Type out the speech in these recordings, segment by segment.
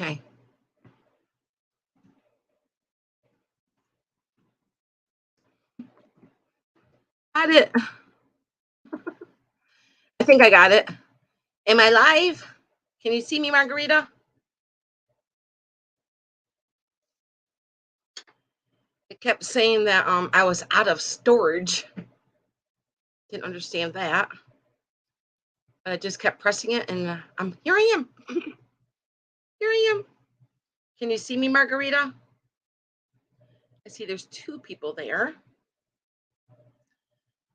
Okay. Got it. I think I got it. Am I live? Can you see me, Margarita? It kept saying that I was out of storage. Didn't understand that. I just kept pressing it and I'm here I am. Here I am. Can you see me, Margarita? I see there's two people there.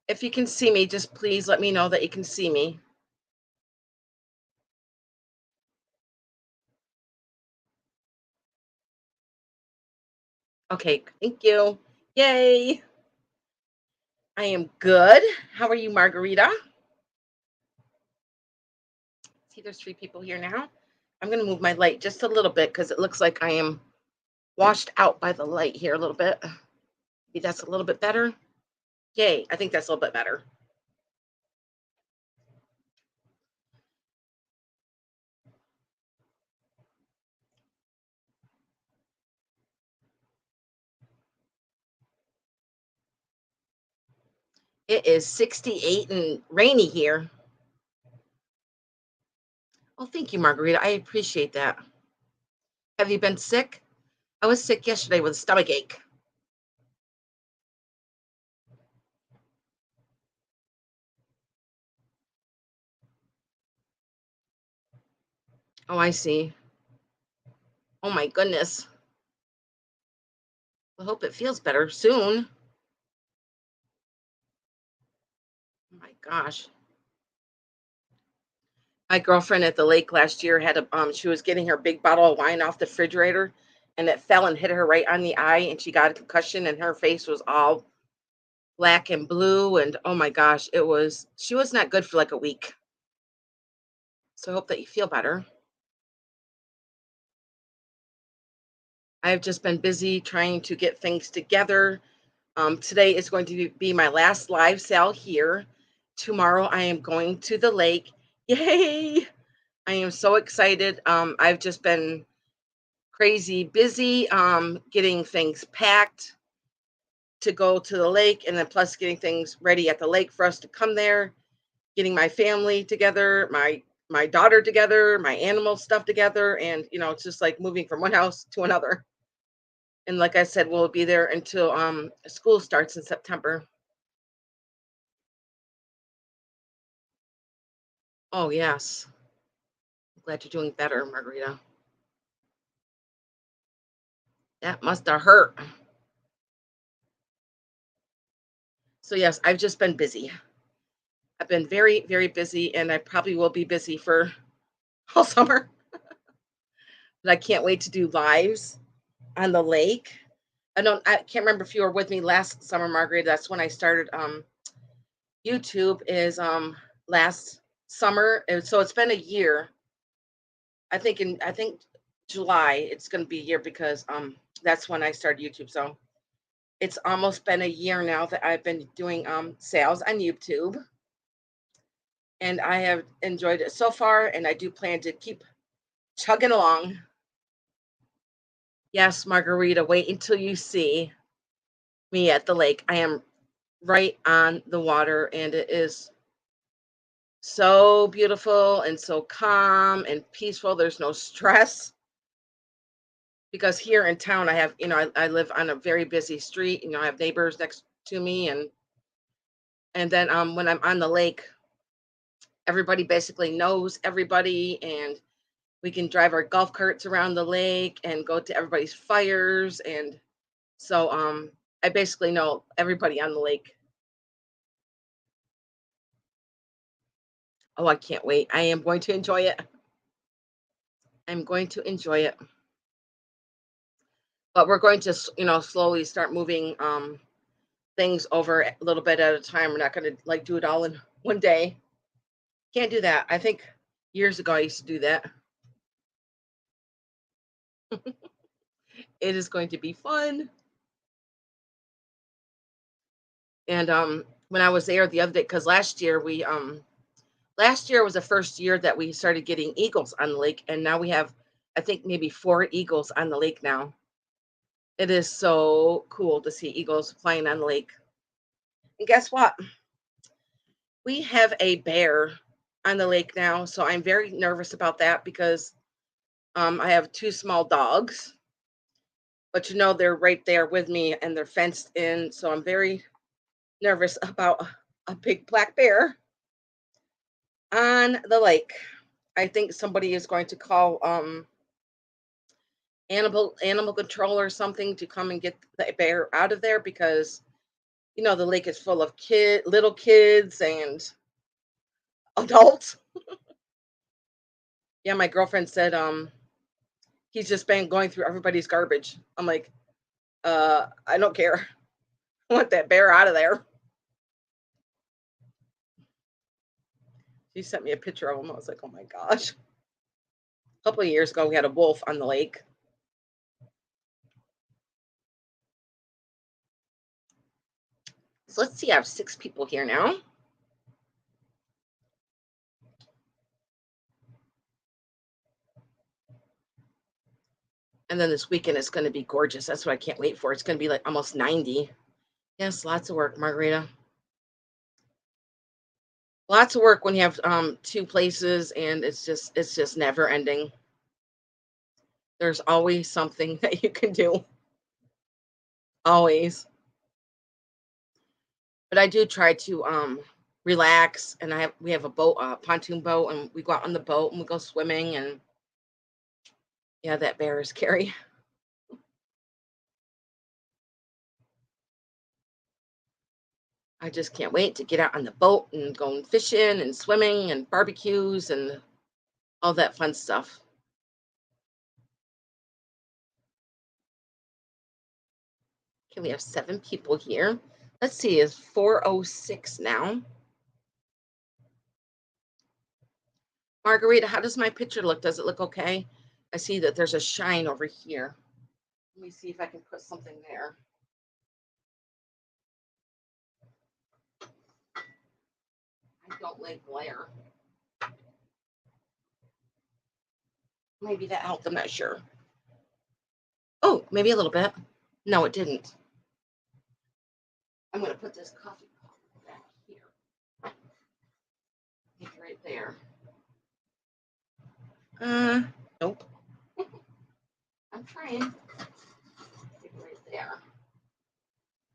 If you can see me, just please let me know that you can see me. Okay, thank you. Yay. I am good. How are you, Margarita? See, there's three people here now. I'm going to move my light just a little bit because it looks like I am washed out by the light here a little bit. Maybe that's a little bit better. Yay, I think that's a little bit better. It is 68 and rainy here. Oh, thank you, Margarita. I appreciate that. Have you been sick? I was sick yesterday with a stomach ache. Oh, I see. Oh, my goodness. I hope it feels better soon. Oh, my gosh. My girlfriend at the lake last year had she was getting her big bottle of wine off the refrigerator and it fell and hit her right on the eye and she got a concussion and her face was all black and blue and oh my gosh, she was not good for like a week. So I hope that you feel better. I've just been busy trying to get things together. Today is going to be my last live sale here. Tomorrow I am going to the lake. Yay! I am so excited. I've just been crazy busy getting things packed to go to the lake and then plus getting things ready at the lake for us to come there, getting my family together, my daughter together, my animal stuff together, and it's just like moving from one house to another. And like I said, we'll be there until school starts in September. Oh yes. I'm glad you're doing better, Margarita. That must have hurt. So yes, I've just been busy. I've been very, very busy and I probably will be busy for all summer. But I can't wait to do lives on the lake. I can't remember if you were with me last summer, Margaret. That's when I started YouTube is last summer. So it's been a year. I think July it's gonna be a year because that's when I started YouTube. So it's almost been a year now that I've been doing sales on YouTube and I have enjoyed it so far and I do plan to keep chugging along. Yes, Margarita, wait until you see me at the lake. I am right on the water and it is so beautiful and so calm and peaceful. There's no stress because here in town I have, I live on a very busy street, I have neighbors next to me and then when I'm on the lake, everybody basically knows everybody and we can drive our golf carts around the lake and go to everybody's fires and so I basically know everybody on the lake. Oh, I can't wait. I am going to enjoy it. I'm going to enjoy it. But we're going to, slowly start moving things over a little bit at a time. We're not going to like do it all in one day. Can't do that. I think years ago I used to do that. It is going to be fun. And when I was there the other day, because last year was the first year that we started getting eagles on the lake, and now we have I think maybe 4 eagles on the lake now. It is so cool to see eagles flying on the lake. And guess what? We have a bear on the lake now, so I'm very nervous about that because I have 2 small dogs, but they're right there with me and they're fenced in, so I'm very nervous about a big black bear on the lake. I think somebody is going to call animal control or something to come and get the bear out of there because the lake is full of little kids and adults. Yeah, my girlfriend said he's just been going through everybody's garbage. I'm like, I don't care. I want that bear out of there. She sent me a picture of him. I was like, oh my gosh. A couple of years ago, we had a wolf on the lake. So let's see, I have 6 people here now. And then this weekend is going to be gorgeous. That's what I can't wait for. It's going to be like almost 90. Yes, lots of work, Margarita. Lots of work when you have 2 places and it's just never ending. There's always something that you can do. Always. But I do try to relax, and we have a boat, pontoon boat, and we go out on the boat and we go swimming, and yeah, that bear is scary. I just can't wait to get out on the boat and go fishing and swimming and barbecues and all that fun stuff. Okay, we have 7 people here. Let's see, it's 4:06 now. Margarita, how does my picture look? Does it look okay? I see that there's a shine over here. Let me see if I can put something there. I don't like glare. Maybe that helped. I'm not sure. Oh, maybe a little bit. No, it didn't. I'm going to put this coffee cup back here. It's right there. Nope. I'm trying. It's right there.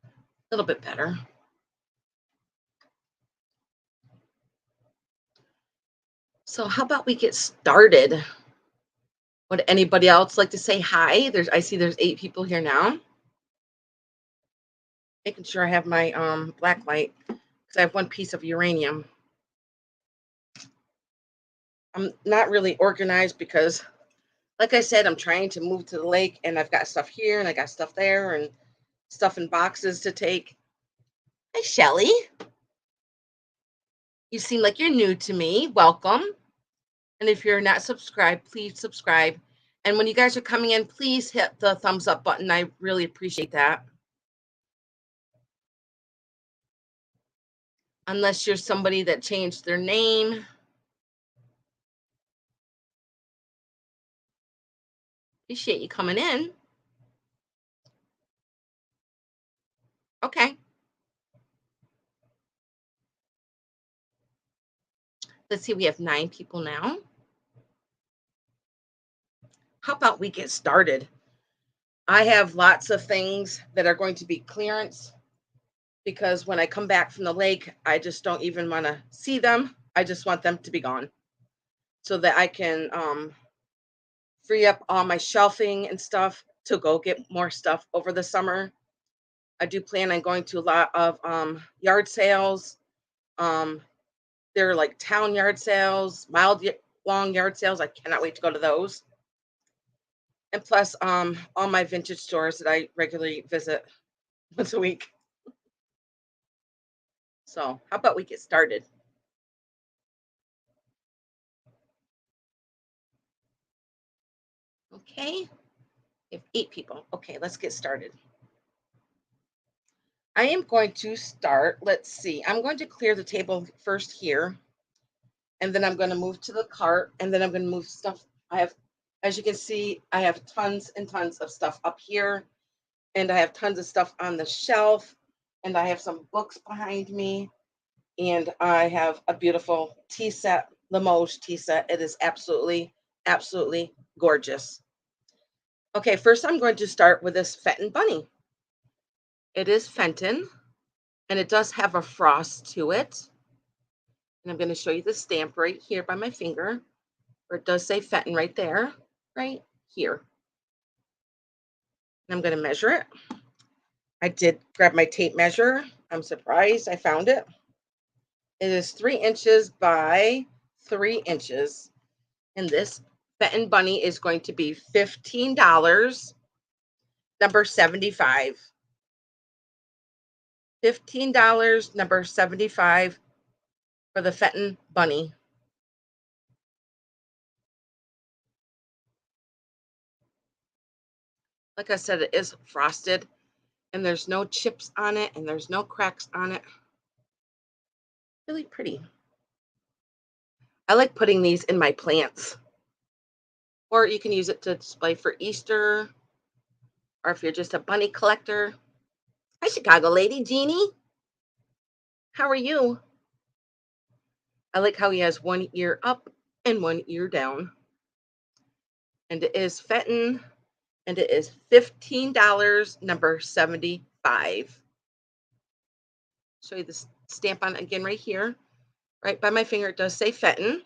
A little bit better. So how about we get started? Would anybody else like to say hi? I see there's 8 people here now. Making sure I have my black light because I have 1 piece of uranium. I'm not really organized because, like I said, I'm trying to move to the lake and I've got stuff here and I got stuff there and stuff in boxes to take. Hi, Shelly. You seem like you're new to me. Welcome. And if you're not subscribed, please subscribe. And when you guys are coming in, please hit the thumbs up button. I really appreciate that. Unless you're somebody that changed their name. Appreciate you coming in. Okay. Let's see, we have 9 people now. How about we get started? I have lots of things that are going to be clearance because when I come back from the lake, I just don't even want to see them. I just want them to be gone so that I can free up all my shelving and stuff to go get more stuff over the summer. I do plan on going to a lot of yard sales. They're like town yard sales, long yard sales. I cannot wait to go to those. And plus all my vintage stores that I regularly visit once a week. So how about we get started? Okay, we have 8 people. Okay, let's get started. I am going to start, let's see, I'm going to clear the table first here, and then I'm going to move to the cart, and then I'm going to move stuff. I have As you can see, I have tons and tons of stuff up here, and I have tons of stuff on the shelf, and I have some books behind me, and I have a beautiful tea set, Limoges tea set. It is absolutely, absolutely gorgeous. Okay, first I'm going to start with this Fenton bunny. It is Fenton, and it does have a frost to it. And I'm going to show you the stamp right here by my finger, where it does say Fenton right there, right here. And I'm going to measure it. I did grab my tape measure. I'm surprised I found it. It is 3 inches by 3 inches. And this Fenton bunny is going to be $15, number 75. $15, number 75 for the Fenton bunny. Like I said, it is frosted and there's no chips on it and there's no cracks on it. Really pretty. I like putting these in my plants. Or you can use it to display for Easter, or if you're just a bunny collector. Hi, Chicago lady, Jeannie. How are you? I like how he has one ear up and one ear down. And it is Fenton, and it is $15, number 75. Show you the stamp on it again right here. Right by my finger, it does say Fenton.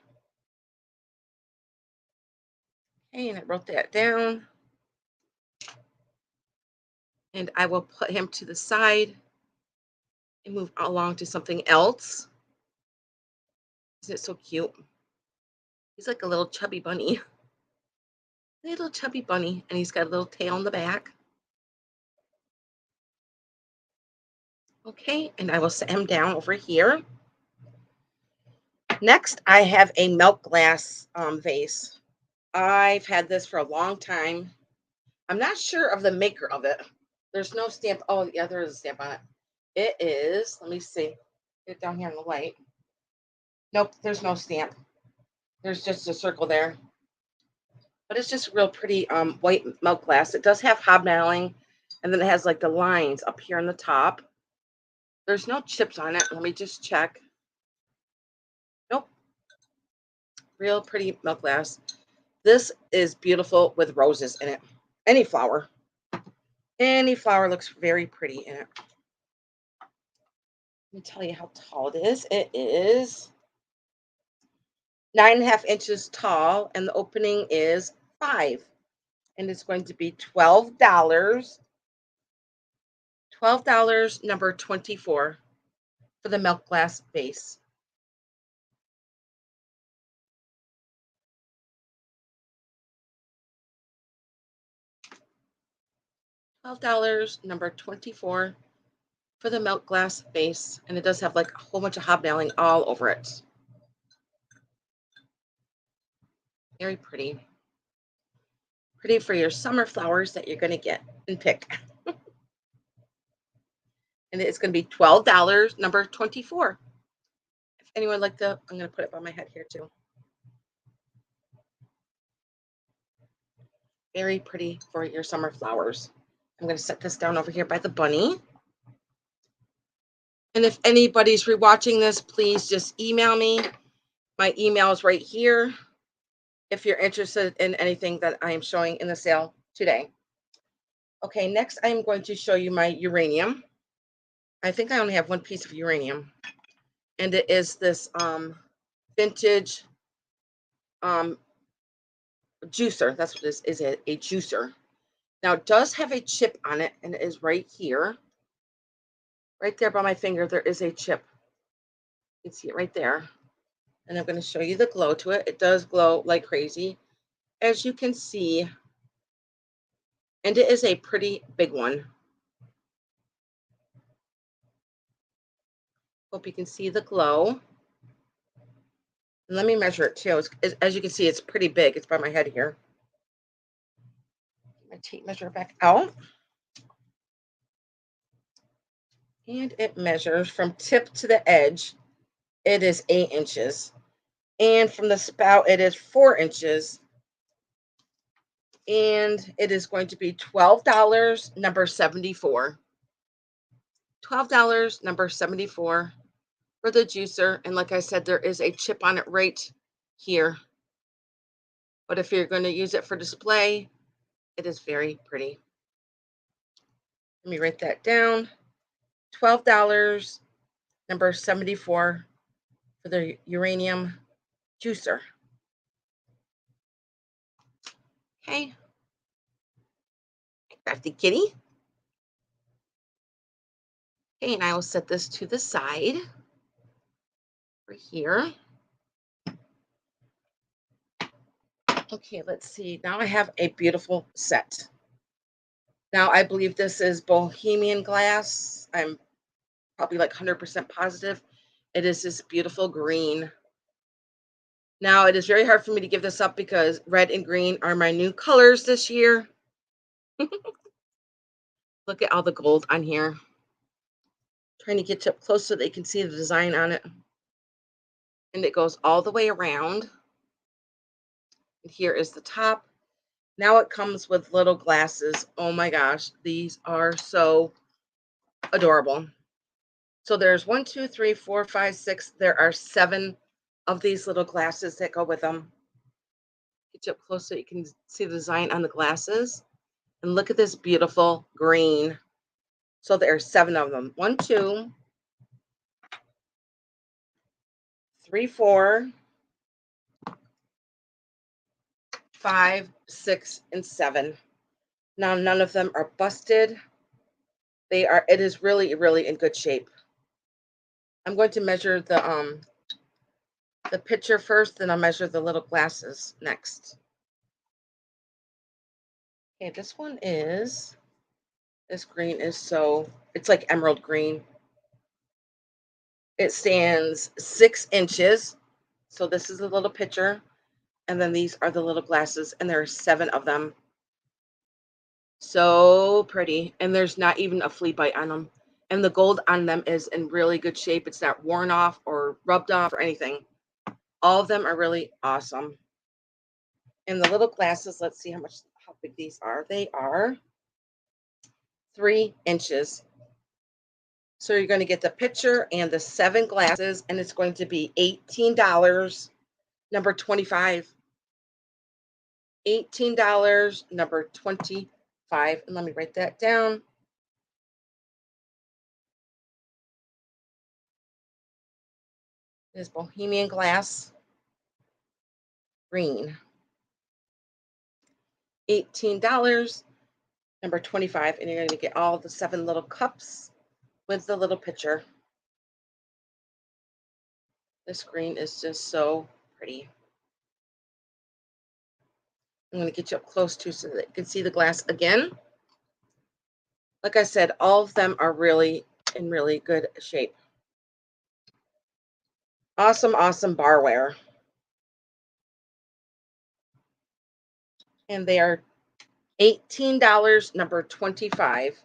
Okay, and I wrote that down. And I will put him to the side and move along to something else. Isn't it so cute? He's like a little chubby bunny. Little chubby bunny, and he's got a little tail in the back. Okay, and I will set him down over here. Next, I have a milk glass vase. I've had this for a long time. I'm not sure of the maker of it. There's no stamp. Oh, yeah, there is a stamp on it. It is, let me see. Get it down here in the light. Nope, there's no stamp. There's just a circle there. But it's just real pretty white milk glass. It does have hobna'iling, and then it has like the lines up here on the top. There's no chips on it. Let me just check. Nope. Real pretty milk glass. This is beautiful with roses in it. Any flower. Any flower looks very pretty in it. Let me tell you how tall it is. It is 9.5 inches tall, and the opening is 5. And it's going to be $12. $12, number 24 for the milk glass vase. $12, number 24 for the milk glass vase. And it does have like a whole bunch of hobnailing all over it. Very pretty. Pretty for your summer flowers that you're going to get and pick. And it's going to be $12, number 24. If anyone would like to, I'm going to put it by my head here too. Very pretty for your summer flowers. I'm going to set this down over here by the bunny. And if anybody's rewatching this, please just email me. My email is right here if you're interested in anything that I am showing in the sale today. Okay, next I'm going to show you my uranium. I think I only have one piece of uranium. And it is this vintage juicer. That's what this is, a juicer. Now it does have a chip on it, and it is right here. Right there by my finger, there is a chip. You can see it right there. And I'm going to show you the glow to it. It does glow like crazy, as you can see. And it is a pretty big one. Hope you can see the glow. And let me measure it too. As you can see, it's pretty big. It's by my head here. My tape measure back out. And it measures from tip to the edge. It is 8 inches. And from the spout, it is 4 inches. And it is going to be $12, number 74. $12, number 74 for the juicer. And like I said, there is a chip on it right here. But if you're going to use it for display, it is very pretty. Let me write that down. $12, number 74 for the uranium juicer. Okay. Crafty kitty. Okay, and I will set this to the side right here. Okay, let's see. Now I have a beautiful set. Now I believe this is Bohemian glass. I'm probably like 100% positive. It is this beautiful green. Now it is very hard for me to give this up because red and green are my new colors this year. Look at all the gold on here. Trying to get you up close so they can see the design on it. And it goes all the way around. And here is the top. Now it comes with little glasses. Oh my gosh, these are so adorable. So there's 1, 2, 3, 4, 5, 6. There are 7 of these little glasses that go with them. Get you up close so you can see the design on the glasses. And look at this beautiful green. So there are 7 of them. 1, 2, 3, 4, 5, 6, and 7. Now none of them are busted. It is really, really in good shape. I'm going to measure the picture first, then I'll measure the little glasses next. Okay, this green is it's like emerald green. It stands 6 inches. So this is a little picture. And then these are the little glasses, and there are 7 of them. So pretty. And there's not even a flea bite on them. And the gold on them is in really good shape. It's not worn off or rubbed off or anything. All of them are really awesome. And the little glasses, let's see how big these are. They are 3 inches. So you're going to get the picture and the 7 glasses, and it's going to be $18, number 25. $18, number 25. And let me write that down. It is Bohemian glass green. $18, number 25. And you're going to get all the 7 little cups with the little picture. This green is just so pretty. I'm going to get you up close too so that you can see the glass again. Like I said, all of them are really in really good shape. Awesome, awesome barware. And they are $18, number 25.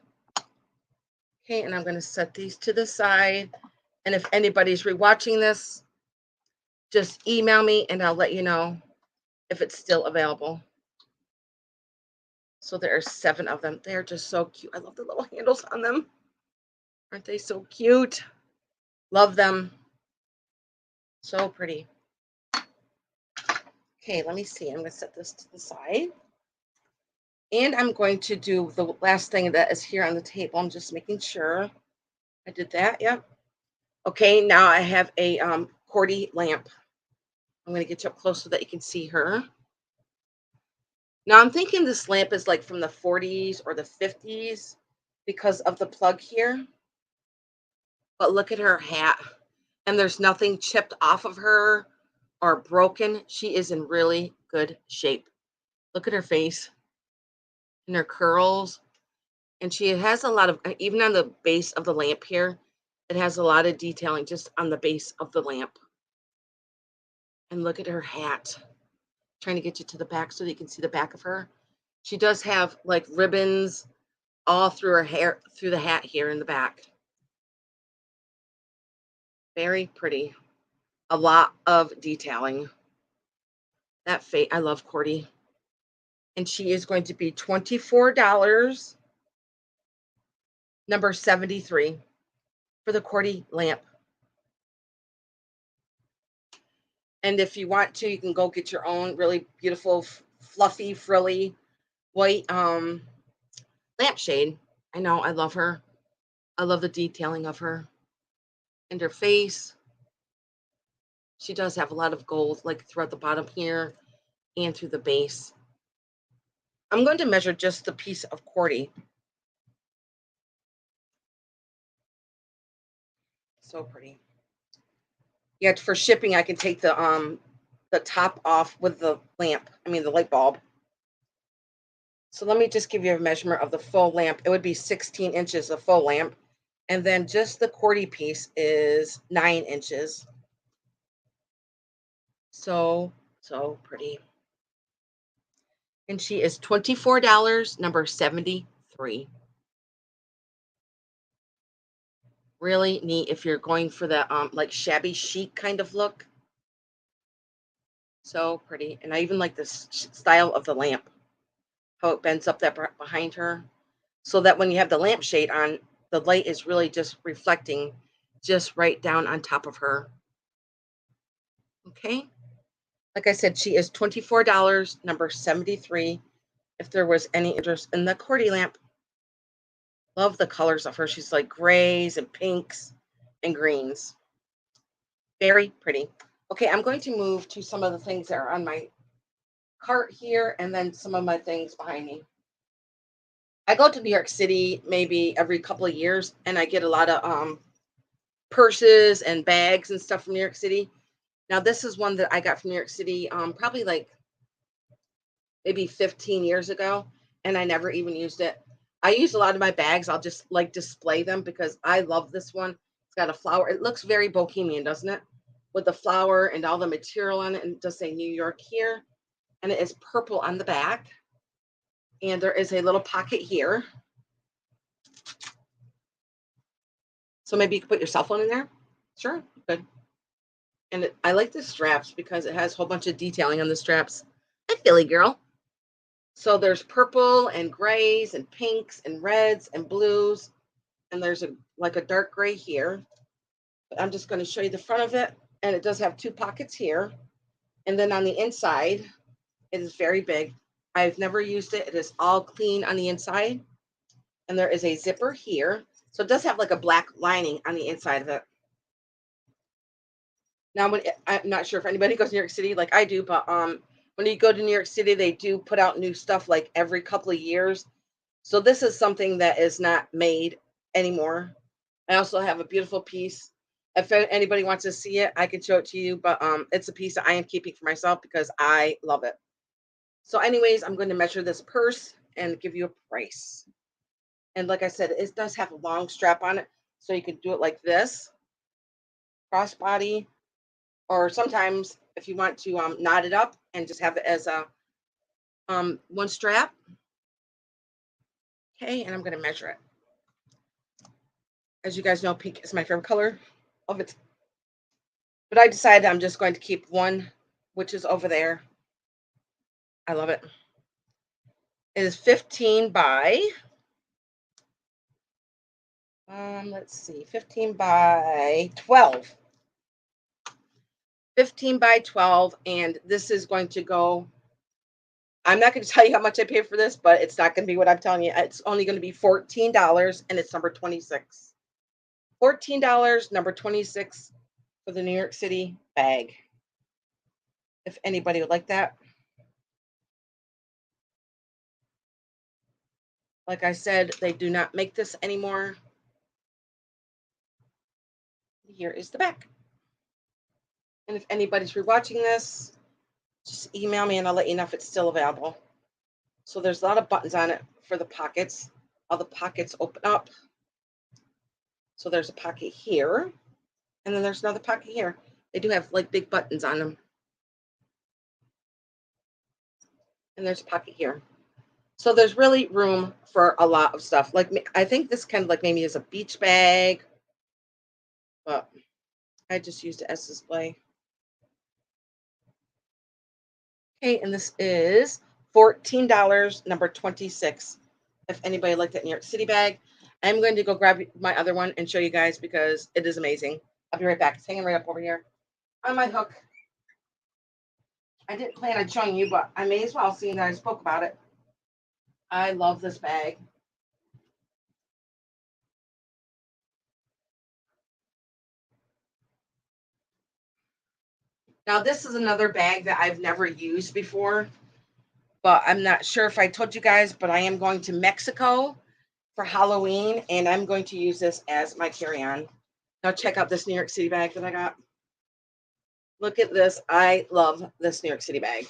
Okay, and I'm going to set these to the side. And if anybody's rewatching this, just email me and I'll let you know if it's still available. So there are 7 of them. They're just so cute. I love the little handles on them. Aren't they so cute? Love them. So pretty. Okay, let me see. I'm going to set this to the side. And I'm going to do the last thing that is here on the table. I'm just making sure I did that. Yep. Okay, now I have a Cordy lamp. I'm going to get you up close so that you can see her. Now I'm thinking this lamp is like from the 40s or the 50s because of the plug here. But look at her hat. And there's nothing chipped off of her or broken. She is in really good shape. Look at her face and her curls. And she has a lot of, even on the base of the lamp here, it has a lot of detailing just on the base of the lamp. And look at her hat. Trying to get you to the back so that you can see the back of her. She does have like ribbons all through her hair, through the hat here in the back. Very pretty. A lot of detailing. That face, I love Cordy. and she is going to be $24, number 73 for the Cordy lamp. And if you want to, you can go get your own really beautiful, fluffy, frilly white lampshade. I know, I love her. I love the detailing of her and her face. She does have a lot of gold, like throughout the bottom here and through the base. I'm going to measure just the piece of Cordy. So pretty. Yeah, for shipping, I can take the top off with the lamp. I mean the light bulb. So let me just give you a measurement of the full lamp. It would be 16 inches of full lamp. And then just the Cordy piece is 9 inches. So, so pretty. And she is $24, number 73. Really neat if you're going for the like shabby chic kind of look. So pretty. And I even like this style of the lamp, how it bends up that behind her, so that when you have the lampshade on, the light is really just reflecting just right down on top of her. Okay. Like I said, she is $24, number 73. If there was any interest in the Cordy lamp, love the colors of her. She's like grays and pinks and greens. Very pretty. Okay, I'm going to move to some of the things that are on my cart here and then some of my things behind me. I go to New York City maybe every couple of years and I get a lot of purses and bags and stuff from New York City. Now this is one that I got from New York City probably like maybe 15 years ago, and I never even used it. I use a lot of my bags. I'll just like display them because I love this one. It's got a flower. It looks very bohemian, doesn't it? With the flower and all the material on it, and it does say New York here, and it is purple on the back. And there is a little pocket here. So maybe you could put your cell phone in there. Sure, good. And I like the straps because it has a whole bunch of detailing on the straps. Hi, Philly girl. So there's purple and grays and pinks and reds and blues. And there's a like a dark gray here. But I'm just going to show you the front of it. And it does have two pockets here. And then on the inside, it is very big. I've never used it. It is all clean on the inside. And there is a zipper here. So it does have like a black lining on the inside of it. Now, I'm not sure if anybody goes to New York City like I do, but when you go to New York City, they do put out new stuff like every couple of years. So this is something that is not made anymore. I also have a beautiful piece. If anybody wants to see it, I can show it to you, but it's a piece that I am keeping for myself because I love it. So anyways, I'm going to measure this purse and give you a price. And like I said, it does have a long strap on it, so you can do it like this, crossbody, or sometimes if you want to knot it up and just have it as a one strap. Okay, and I'm going to measure it. As you guys know, pink is my favorite color of it. But I decided I'm just going to keep one, which is over there. I love it. It is 15 by, let's see, 15 by 12. 15 by 12, and this is going to go, I'm not going to tell you how much I paid for this, but it's not going to be what I'm telling you. It's only going to be $14, and it's number 26. $14, number 26 for the New York City bag. If anybody would like that. Like I said, they do not make this anymore. Here is the back. And if anybody's rewatching this, just email me and I'll let you know if it's still available. So there's a lot of buttons on it for the pockets. All the pockets open up. So there's a pocket here. And then there's another pocket here. They do have like big buttons on them. And there's a pocket here. So there's really room for a lot of stuff. Like I think this kind of like maybe is a beach bag. But I just used it as display. Okay, and this is $14, number 26. If anybody liked that New York City bag, I'm going to go grab my other one and show you guys because it is amazing. I'll be right back. It's hanging right up over here on my hook. I didn't plan on showing you, but I may as well, seeing that I spoke about it. I love this bag. Now, this is another bag that I've never used before, but I'm not sure if I told you guys, but I am going to Mexico for Halloween, and I'm going to use this as my carry-on. Now, check out this New York City bag that I got. Look at this. I love this New York City bag.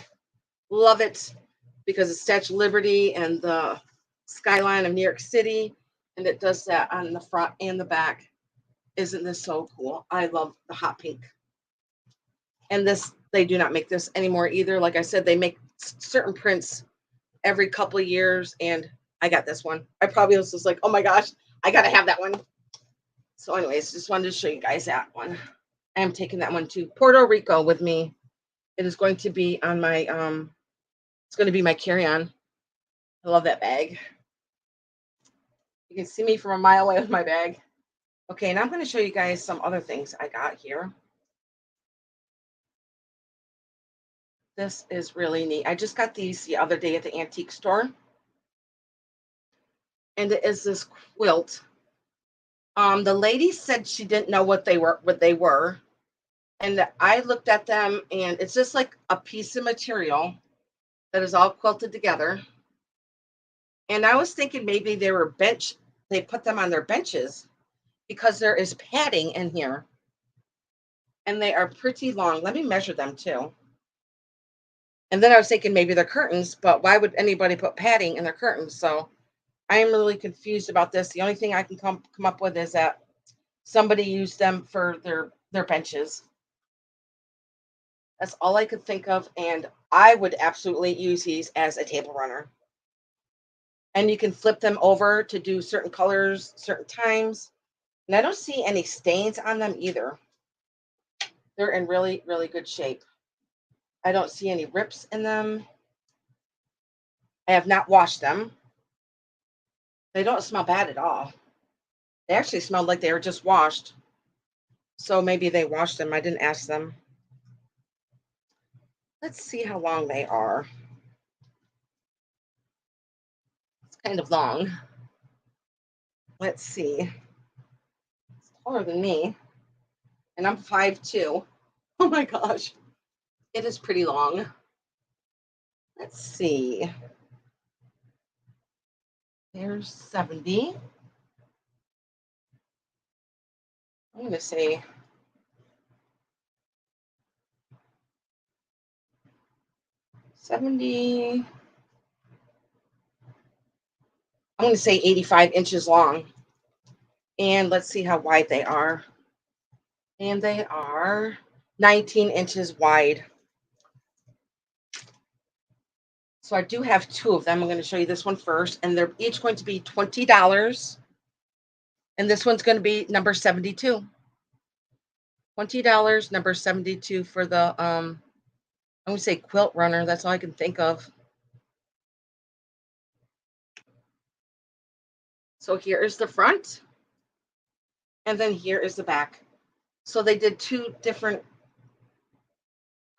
Love it because it's Statue of Liberty and the skyline of New York City, and it does that on the front and the back. Isn't this so cool? I love the hot pink. And this, they do not make this anymore either. Like I said, they make certain prints every couple of years, and I got this one. I probably was just like, oh my gosh, I gotta have that one. So anyways, just wanted to show you guys that one. I am taking that one to Puerto Rico with me. It is going to be on my it's going to be my carry-on. I love that bag. You can see me from a mile away with my bag. Okay, now I'm going to show you guys some other things I got here. This is really neat. I just got these the other day at the antique store. And it is this quilt. The lady said she didn't know what they were. And I looked at them, and it's just like a piece of material that is all quilted together. And I was thinking maybe they put them on their benches because there is padding in here. And they are pretty long. Let me measure them too. And then I was thinking maybe they're curtains, but why would anybody put padding in their curtains? So I am really confused about this. The only thing I can come up with is that somebody used them for their benches. That's all I could think of, and I would absolutely use these as a table runner. And you can flip them over to do certain colors, certain times. And I don't see any stains on them either. They're in really, really good shape. I don't see any rips in them. I have not washed them. They don't smell bad at all. They actually smelled like they were just washed. So maybe they washed them. I didn't ask them. Let's see how long they are. It's kind of long. Let's see. It's taller than me. And I'm 5'2". Oh my gosh. It is pretty long. Let's see. There's 70. I'm going to say 70. I'm going to say 85 inches long. And let's see how wide they are. And they are 19 inches wide. So I do have two of them. I'm going to show you this one first. And they're each going to be $20. And this one's going to be number 72. $20, number 72 for the, I'm going to say quilt runner. That's all I can think of. So here is the front. And then here is the back. So they did two different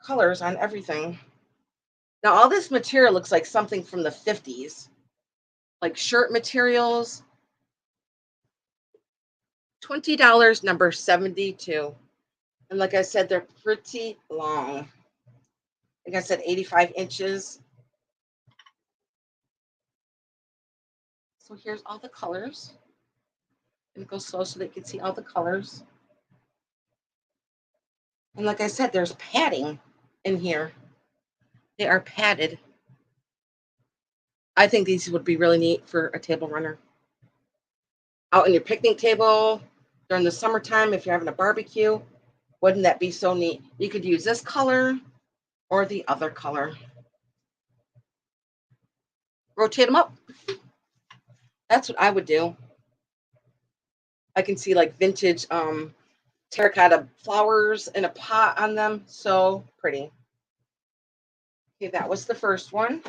colors on everything. Now, all this material looks like something from the 50s, like shirt materials. $20, number 72. And like I said, they're pretty long. Like I said, 85 inches. So here's all the colors. And go slow so they can see all the colors. And like I said, there's padding in here. They are padded. I think these would be really neat for a table runner. Out on your picnic table during the summertime, if you're having a barbecue, wouldn't that be so neat? You could use this color or the other color. Rotate them up. That's what I would do. I can see like vintage terracotta flowers in a pot on them. So pretty. Okay, that was the first one.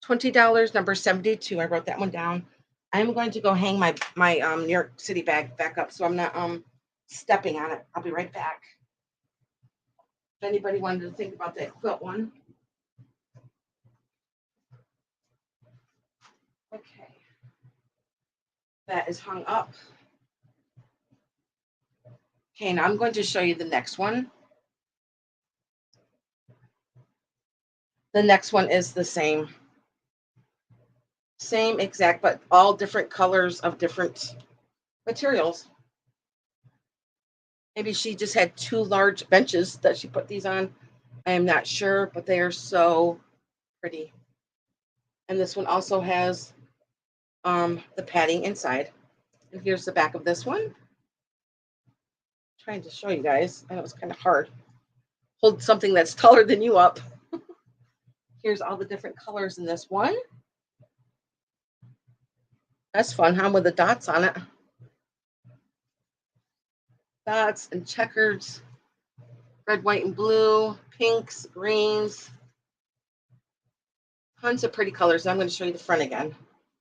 $20, number 72. I wrote that one down. I'm going to go hang my New York City bag back up so I'm not stepping on it. I'll be right back. If anybody wanted to think about that quilt one. Okay. That is hung up. Okay, now I'm going to show you the next one. The next one is the same. Same exact, but all different colors of different materials. Maybe she just had two large benches that she put these on. I am not sure, but they are so pretty. And this one also has the padding inside. And here's the back of this one. I'm trying to show you guys. I know it's kind of hard. Hold something that's taller than you up. Here's all the different colors in this one. That's fun, huh? With the dots on it. Dots and checkers. Red, white, and blue. Pinks, greens. Tons of pretty colors. I'm going to show you the front again.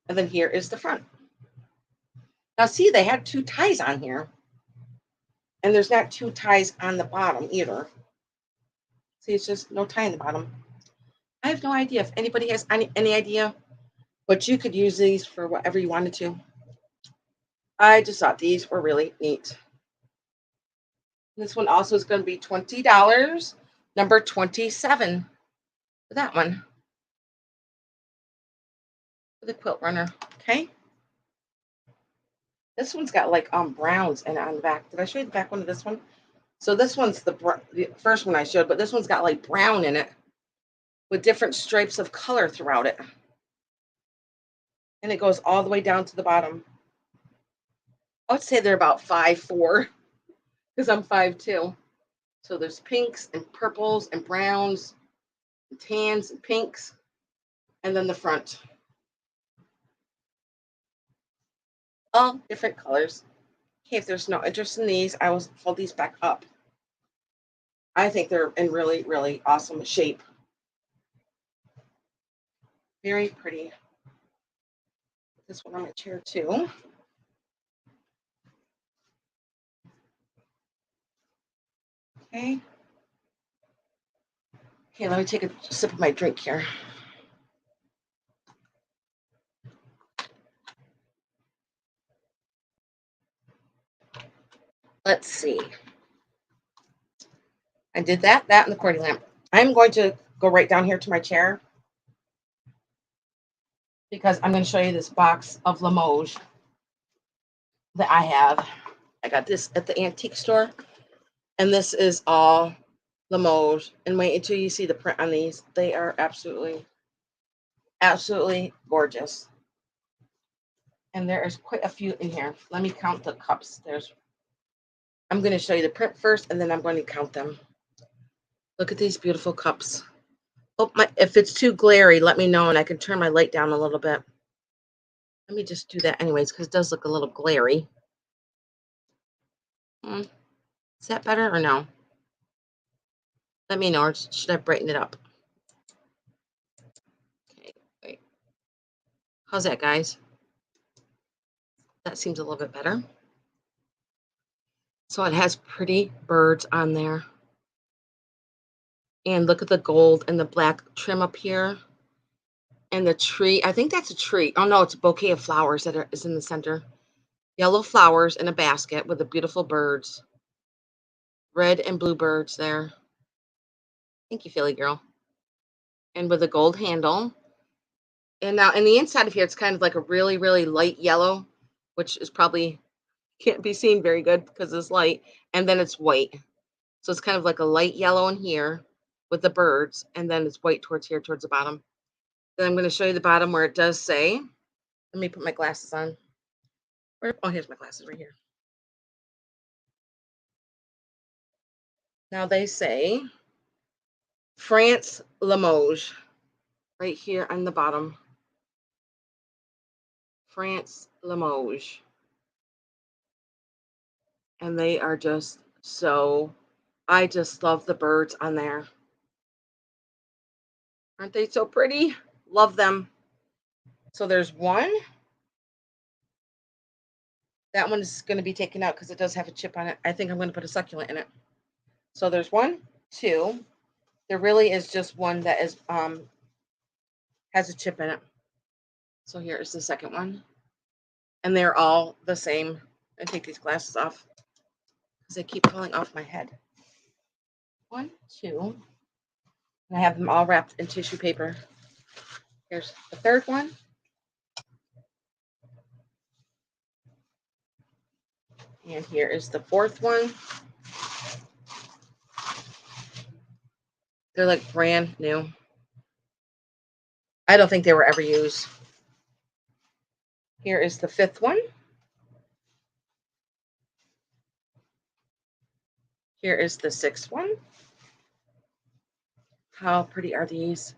And then here is the front. Now see, they had two ties on here. And there's not two ties on the bottom either. See, it's just no tie in the bottom. I have no idea if anybody has any idea, but you could use these for whatever you wanted to. I just thought these were really neat. This one also is going to be $20, number 27 for that one. For the quilt runner, okay? This one's got like browns and on the back. Did I show you the back one of this one? So this one's the first one I showed, but this one's got like brown in it with different stripes of color throughout it. And it goes all the way down to the bottom. I would say they're about 5'4" because I'm 5'2". So there's pinks and purples and browns and tans and pinks. And then the front. All different colors. Okay, if there's no interest in these, I will fold these back up. I think they're in really, really awesome shape. Very pretty. Put this one on my chair too. Okay. Okay, let me take a sip of my drink here. Let's see. I did that and the cordy lamp. I'm going to go right down here to my chair because I'm going to show you this box of Limoges that I have. I got this at the antique store, and this is all Limoges. And wait until you see the print on these. They are absolutely, absolutely gorgeous. And there is quite a few in here. Let me count the cups. I'm going to show you the print first, and then I'm going to count them. Look at these beautiful cups. Oh, if it's too glary, let me know, and I can turn my light down a little bit. Let me just do that anyways, because it does look a little glary. Is that better or no? Let me know, or should I brighten it up? Okay, wait. How's that, guys? That seems a little bit better. So it has pretty birds on there. And look at the gold and the black trim up here. And the tree, I think that's a tree. Oh, no, it's a bouquet of flowers that is in the center. Yellow flowers in a basket with the beautiful birds. Red and blue birds there. Thank you, Philly girl. And with a gold handle. And now in the inside of here, it's kind of like a really, really light yellow, which is probably can't be seen very good because it's light. And then it's white. So it's kind of like a light yellow in here with the birds. And then it's white towards here, towards the bottom. Then I'm going to show you the bottom where it does say, let me put my glasses on. Oh, here's my glasses right here. Now they say France Limoges right here on the bottom. France Limoges. And they are just so, I just love the birds on there. Aren't they so pretty? Love them. So there's one. That one is going to be taken out because it does have a chip on it. I think I'm going to put a succulent in it. So there's one, two. There really is just one that is has a chip in it. So here is the second one. And they're all the same. I take these glasses off because they keep falling off my head. One, two. And I have them all wrapped in tissue paper. Here's the third one. And here is the fourth one. They're like brand new. I don't think they were ever used. Here is the fifth one. Here is the sixth one. How pretty are these?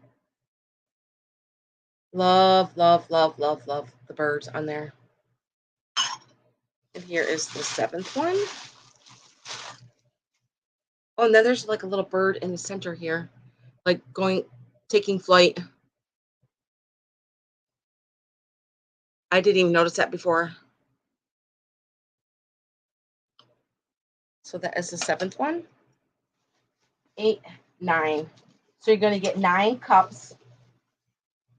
Love, love, love, love, love the birds on there. And here is the seventh one. Oh, and then there's like a little bird in the center here, like taking flight. I didn't even notice that before. So that is the seventh one. 8, 9. So you're going to get 9 cups.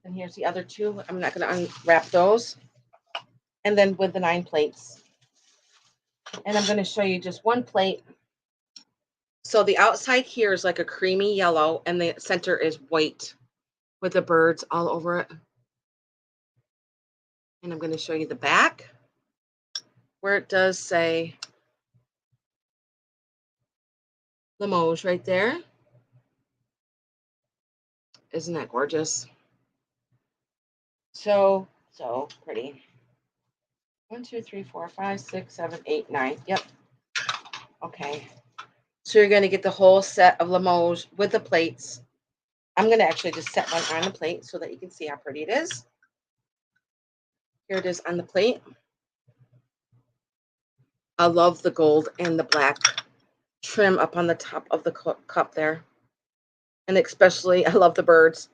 And here's the other two. I'm not going to unwrap those. And then with the 9 plates. And I'm going to show you just one plate. So the outside here is like a creamy yellow, and the center is white with the birds all over it. And I'm going to show you the back where it does say Limoges right there. Isn't that gorgeous? So pretty. 1, 2, 3, 4, 5, 6, 7, 8, 9. Yep. Okay. So you're going to get the whole set of Limoges with the plates. I'm going to actually just set one on the plate so that you can see how pretty it is. Here it is on the plate. I love the gold and the black trim up on the top of the cup there. And especially, I love the birds.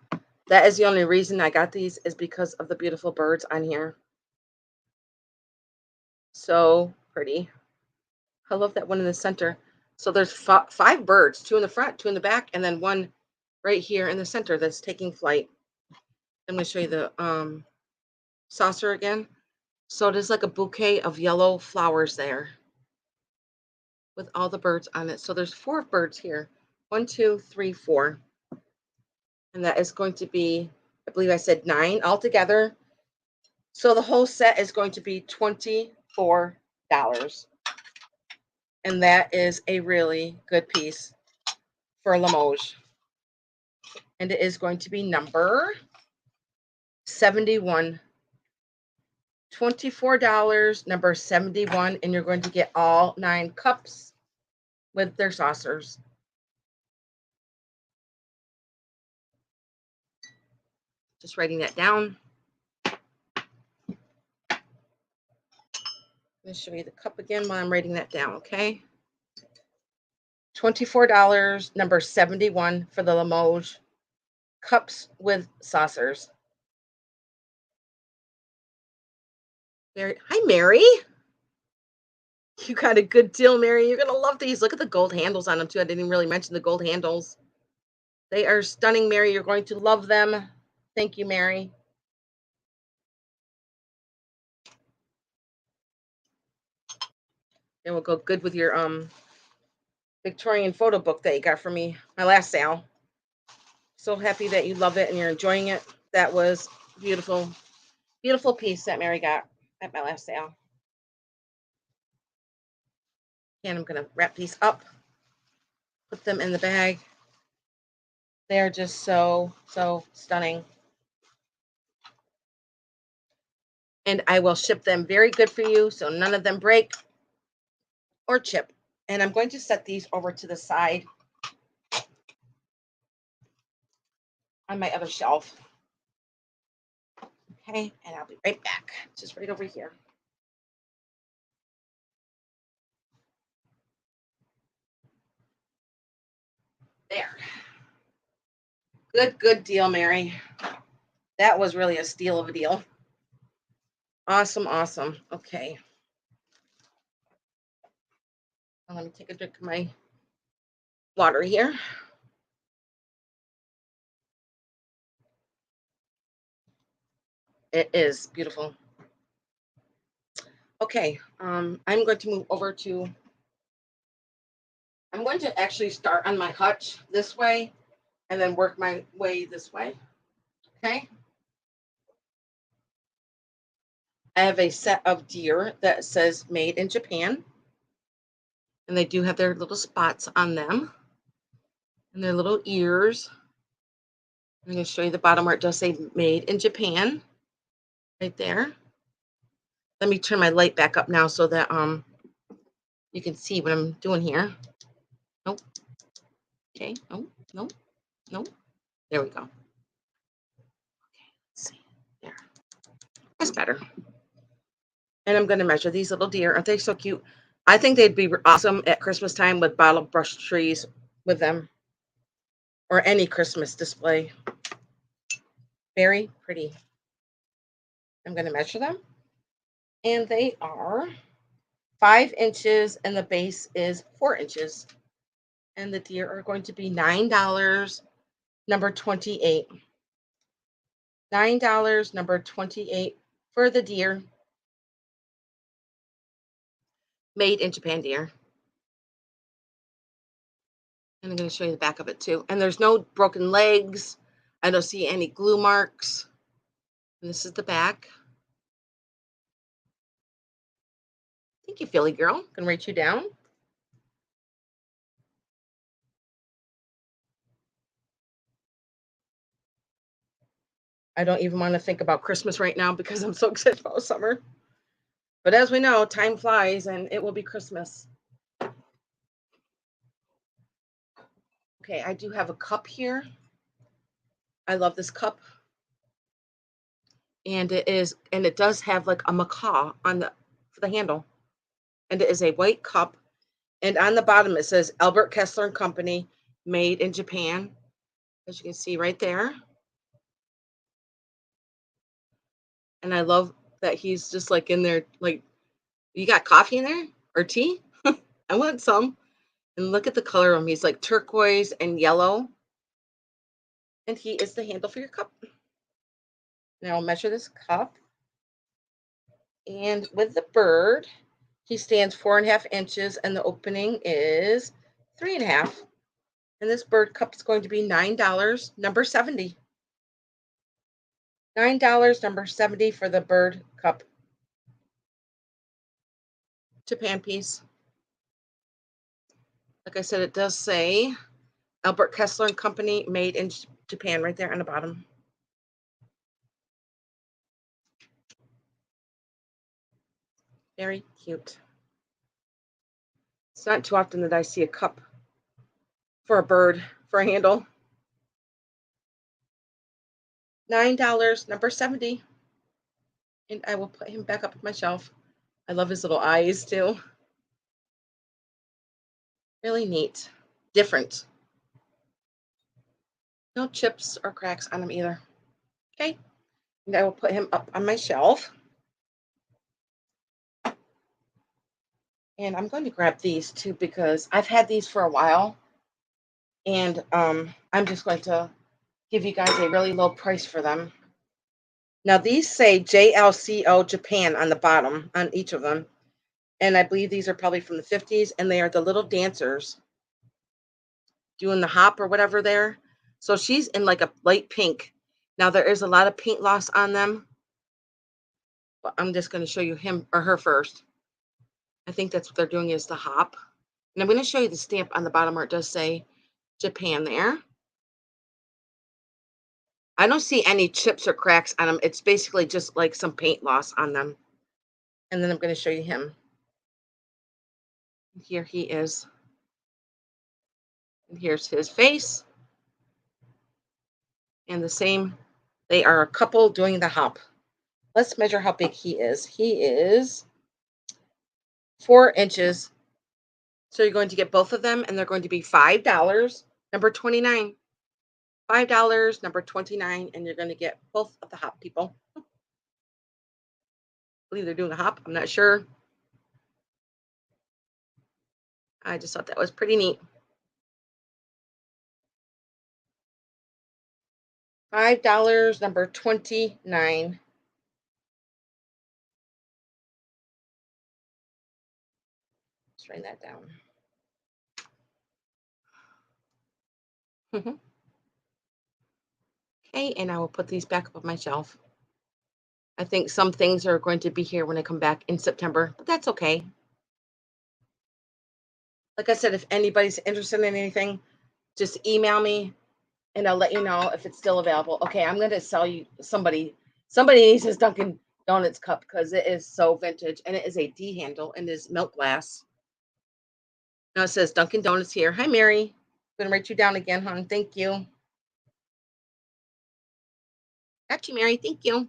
That is the only reason I got these, is because of the beautiful birds on here. So pretty. I love that one in the center. So there's 5 birds, 2 in the front, 2 in the back, and then one right here in the center that's taking flight. I'm going to show you the saucer again. So it is like a bouquet of yellow flowers there with all the birds on it. So there's 4 birds here. 1, 2, 3, 4. And that is going to be, I believe I said 9 altogether. So the whole set is going to be $24. And that is a really good piece for Limoges. And it is going to be number 71. $24, number 71, and you're going to get all 9 cups with their saucers. Just writing that down. Let me show you the cup again while I'm writing that down, okay? $24, number 71 for the Limoges cups with saucers. Hi, Mary. You got a good deal, Mary. You're going to love these. Look at the gold handles on them, too. I didn't even really mention the gold handles. They are stunning, Mary. You're going to love them. Thank you, Mary. It will go good with your Victorian photo book that you got for me, my last sale. So happy that you love it and you're enjoying it. That was beautiful, beautiful piece that Mary got at my last sale. And I'm going to wrap these up, put them in the bag. They're just so stunning. And I will ship them very good for you, so none of them break or chip. And I'm going to set these over to the side on my other shelf. Okay, and I'll be right back. Just right over here. There. Good deal, Mary. That was really a steal of a deal. Awesome, awesome. Okay. Let me take a drink of my water here. It is beautiful. Okay. I'm going to move over to, I'm going to actually start on my hutch this way and then work my way this way. Okay. I have a set of deer that says made in Japan, and they do have their little spots on them and their little ears. I'm going to show you the bottom where it does say made in Japan right there. Let me turn my light back up now so that you can see what I'm doing here. Nope. Okay. Oh, no, no. There we go. Let's see. There. That's better. And I'm going to measure these little deer. Aren't they so cute? I think they'd be awesome at Christmas time with bottle brush trees with them, or any Christmas display. Very pretty. I'm going to measure them. And they are 5 inches, and the base is 4 inches. And the deer are going to be $9, number 28. $9, number 28 for the deer, made in Japan deer. And I'm going to show you the back of it too. And there's no broken legs. I don't see any glue marks. And this is the back. Thank you, Philly girl. Gonna write you down. I don't even want to think about Christmas right now because I'm so excited about summer. But as we know, time flies and it will be Christmas. Okay, I do have a cup here. I love this cup. And it does have like a macaw on the for the handle. And it is a white cup. And on the bottom it says Albert Kessler and Company, made in Japan. As you can see right there. And I love that he's just like in there, like, you got coffee in there or tea? I want some. And look at the color of him. He's like turquoise and yellow. And he is the handle for your cup. Now I'll measure this cup. And with the bird, he stands 4.5 inches, and the opening is 3.5. And this bird cup is going to be $9, number 70. $9, number 70 for the bird cup. Japan piece. Like I said, it does say Albert Kessler and Company, made in Japan, right there on the bottom. Very cute. It's not too often that I see a cup for a bird for a handle. $9, number 70. And I will put him back up on my shelf. I love his little eyes too. Really neat. Different. No chips or cracks on him either. Okay. And I will put him up on my shelf. And I'm going to grab these too because I've had these for a while. And I'm just going to give you guys a really low price for them. Now these say JLCO Japan on the bottom on each of them. And I believe these are probably from the 50s, and they are the little dancers doing the hop or whatever there. So she's in like a light pink. Now there is a lot of paint loss on them, but I'm just going to show you him or her first. I think that's what they're doing is the hop. And I'm going to show you the stamp on the bottom where it does say Japan there. I don't see any chips or cracks on them. It's basically just like some paint loss on them. And then I'm going to show you him. Here he is. And here's his face. And the same, they are a couple doing the hop. Let's measure how big he is. He is 4 inches. So you're going to get both of them, and they're going to be $5, number 29. $5, number 29, and you're going to get both of the hop people. believe they're doing a hop. I'm not sure. I just thought that was pretty neat. $5, number 29. Let's write that down. Mhm. Okay, and I will put these back up on my shelf. I think some things are going to be here when I come back in September, but that's okay. Like I said, if anybody's interested in anything, just email me and I'll let you know if it's still available. Okay, I'm gonna sell you somebody needs this Dunkin' Donuts cup because it is so vintage and it is a D handle and is milk glass. Now it says Dunkin' Donuts here. Hi Mary. I'm gonna write you down again, hon. Thank you. Got you, Mary. Thank you.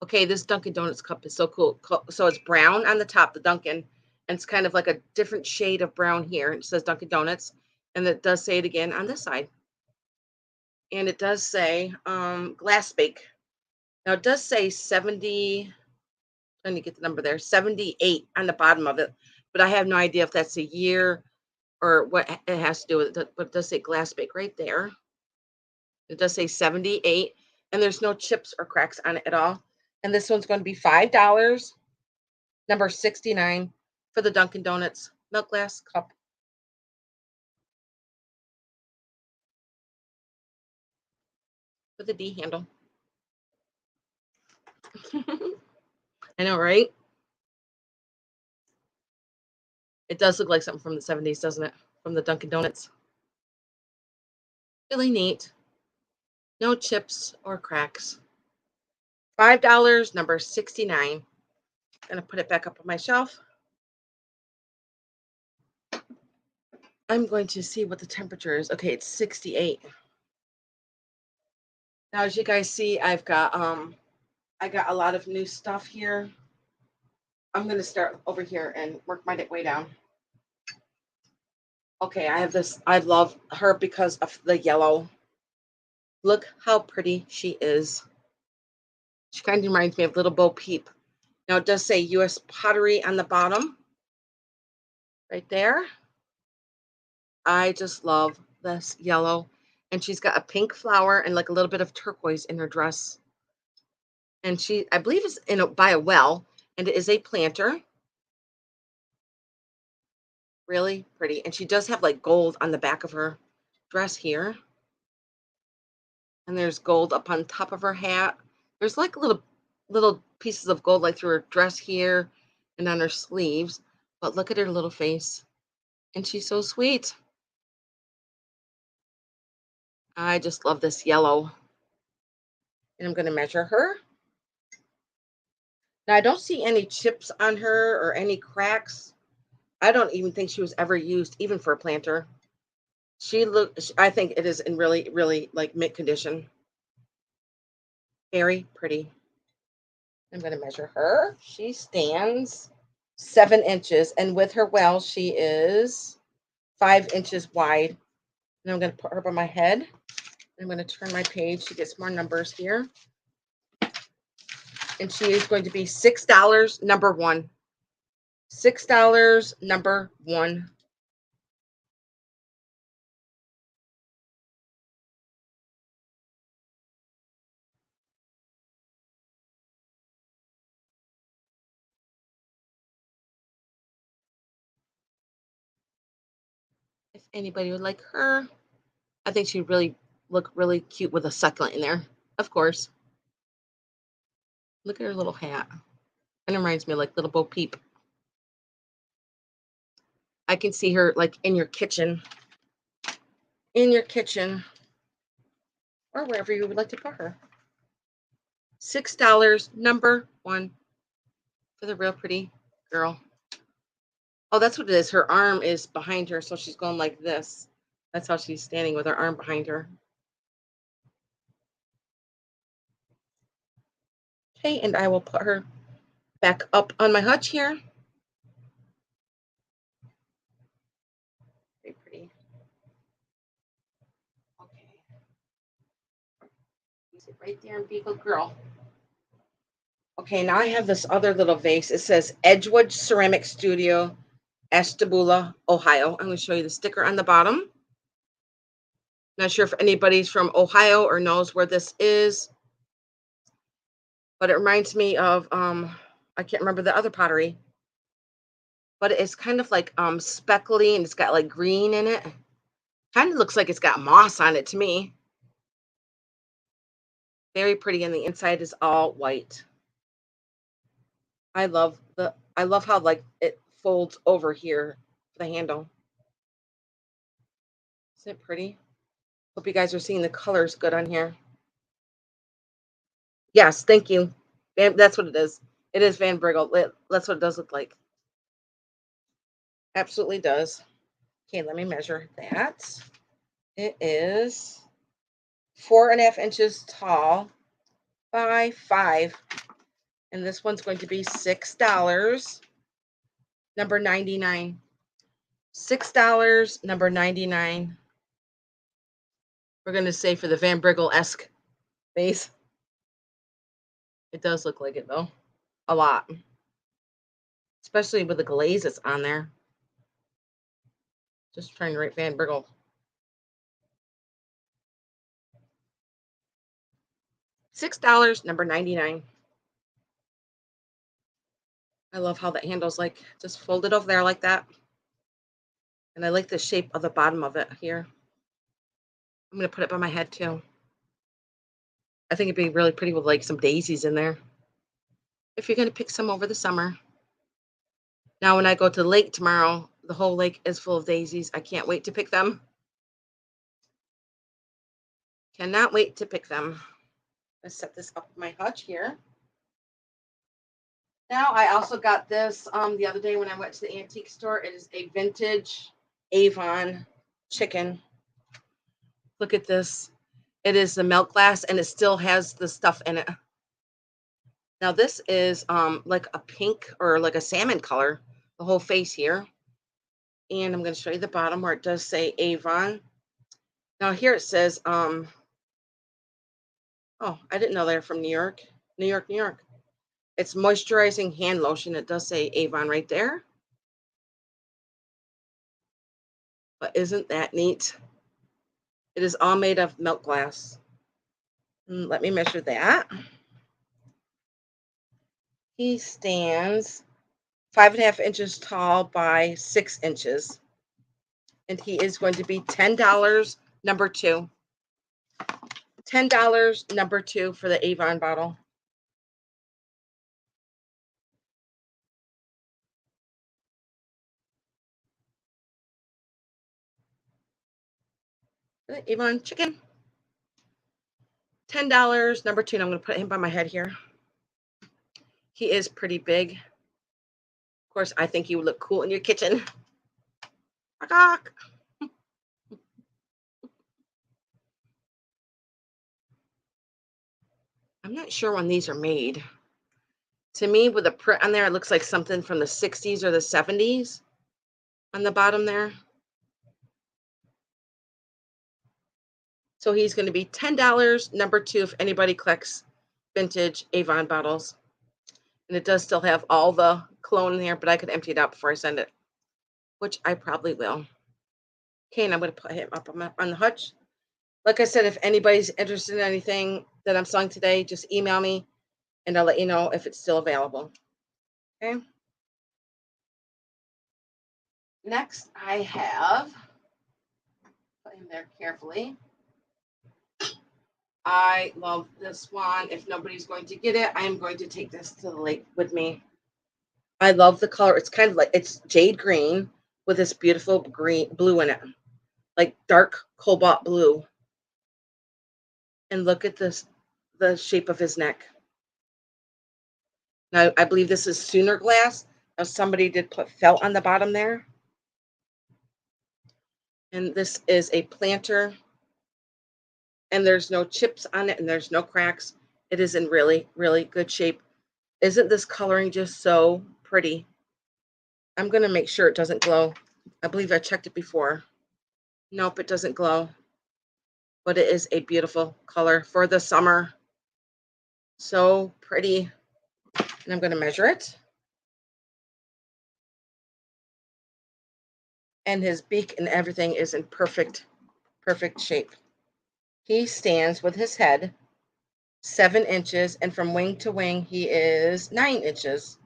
Okay, this Dunkin' Donuts cup is so cool. So it's brown on the top, the Dunkin', and it's kind of like a different shade of brown here. It says Dunkin' Donuts, and it does say it again on this side. And it does say glass bake. Now it does say 70, trying to get the number there, 78 on the bottom of it, but I have no idea if that's a year or what it has to do with it. But it does say glass bake right there. It does say 78, and there's no chips or cracks on it at all. And this one's going to be $5, number 69 for the Dunkin' Donuts milk glass cup with a D handle. I know, right? It does look like something from the 70s, doesn't it? From the Dunkin' Donuts. Really neat. No chips or cracks. $5, number 69. Gonna put it back up on my shelf. I'm going to see what the temperature is. Okay, it's 68. Now, as you guys see, I got a lot of new stuff here. I'm gonna start over here and work my way down. Okay, I have this. I love her because of the yellow. Look how pretty she is. She kind of reminds me of Little Bo Peep. Now it does say U.S. Pottery on the bottom, right there. I just love this yellow. And she's got a pink flower and like a little bit of turquoise in her dress. And she, I believe, is by a well, and it is a planter. Really pretty. And she does have like gold on the back of her dress here. And there's gold up on top of her hat. There's like little pieces of gold like through her dress here and on her sleeves. But look at her little face. And she's so sweet. I just love this yellow. And I'm going to measure her. Now I don't see any chips on her or any cracks. I don't even think she was ever used even for a planter. I think it is in really, really like mint condition. Very pretty. I'm going to measure her. She stands 7 inches, and with her well, she is 5 inches wide. And I'm going to put her by my head. I'm going to turn my page to get some more numbers here. And she is going to be $6, number one. $6, number one. If anybody would like her, I think she'd really look really cute with a succulent in there. Of course. Look at her little hat. And it reminds me of like little Bo Peep. I can see her like in your kitchen. In your kitchen. Or wherever you would like to put her. $6, number one for the real pretty girl. Oh, that's what it is. Her arm is behind her, so she's going like this. That's how she's standing with her arm behind her. Okay, and I will put her back up on my hutch here. Very pretty. Okay. Sit right there and be a good girl. Okay, now I have this other little vase. It says Edgewood Ceramic Studio, Ashtabula, Ohio. I'm going to show you the sticker on the bottom. Not sure if anybody's from Ohio or knows where this is, but it reminds me of I can't remember the other pottery, but it's kind of like speckly and it's got like green in it. Kind of looks like it's got moss on it to me. Very pretty, and the inside is all white. I love how like it folds over here, the handle. Isn't it pretty? Hope you guys are seeing the colors good on here. Yes, thank you. That's what it is. It is Van Briggle. That's what it does look like. Absolutely does. Okay, let me measure that. It is 4.5 inches tall by 5. And this one's going to be $6. Number 99. $6, number 99. We're gonna say for the Van Briggle-esque base. It does look like it though. A lot. Especially with the glaze that's on there. Just trying to write Van Briggle. $6, number 99. I love how that handle's like just folded over there like that. And I like the shape of the bottom of it here. I'm gonna put it by my head too. I think it'd be really pretty with like some daisies in there. If you're gonna pick some over the summer. Now when I go to the lake tomorrow, the whole lake is full of daisies. I can't wait to pick them. Cannot wait to pick them. Let's set this up my hutch here. Now I also got this the other day when I went to the antique store. It is a vintage Avon chicken. Look at this. It is the milk glass and it still has the stuff in it. Now this is like a pink or like a salmon color, the whole face here. And I'm going to show you the bottom where it does say Avon. Now here it says oh, I didn't know they're from New York. New York, New York. It's moisturizing hand lotion. It does say Avon right there. But isn't that neat? It is all made of milk glass. Let me measure that. He stands 5.5 inches tall by 6 inches. And he is going to be $10, number 2. $10, number 2 for the Avon bottle. The Avon chicken. $10, number 2. And I'm going to put him by my head here. He is pretty big. Of course, I think he would look cool in your kitchen. I'm not sure when these are made. To me, with the print on there, it looks like something from the 60s or the 70s on the bottom there. So he's going to be $10, number 2, if anybody collects vintage Avon bottles. And it does still have all the cologne in there, but I could empty it out before I send it, which I probably will. Okay, and I'm going to put him up on the hutch. Like I said, if anybody's interested in anything that I'm selling today, just email me and I'll let you know if it's still available. Okay. Next, I have, put him there carefully. I love this one. If nobody's going to get it, I am going to take this to the lake with me. I love the color. It's kind of like it's jade green with this beautiful blue in it, like dark cobalt blue. And look at this, the shape of his neck. Now, I believe this is Sooner glass. Now, somebody did put felt on the bottom there. And this is a planter. And there's no chips on it and there's no cracks. It is in really, really good shape. Isn't this coloring just so pretty? I'm going to make sure it doesn't glow. I believe I checked it before. Nope, it doesn't glow. But it is a beautiful color for the summer. So pretty. And I'm going to measure it. And his beak and everything is in perfect shape. He stands with his head 7 inches, and from wing to wing, he is 9 inches.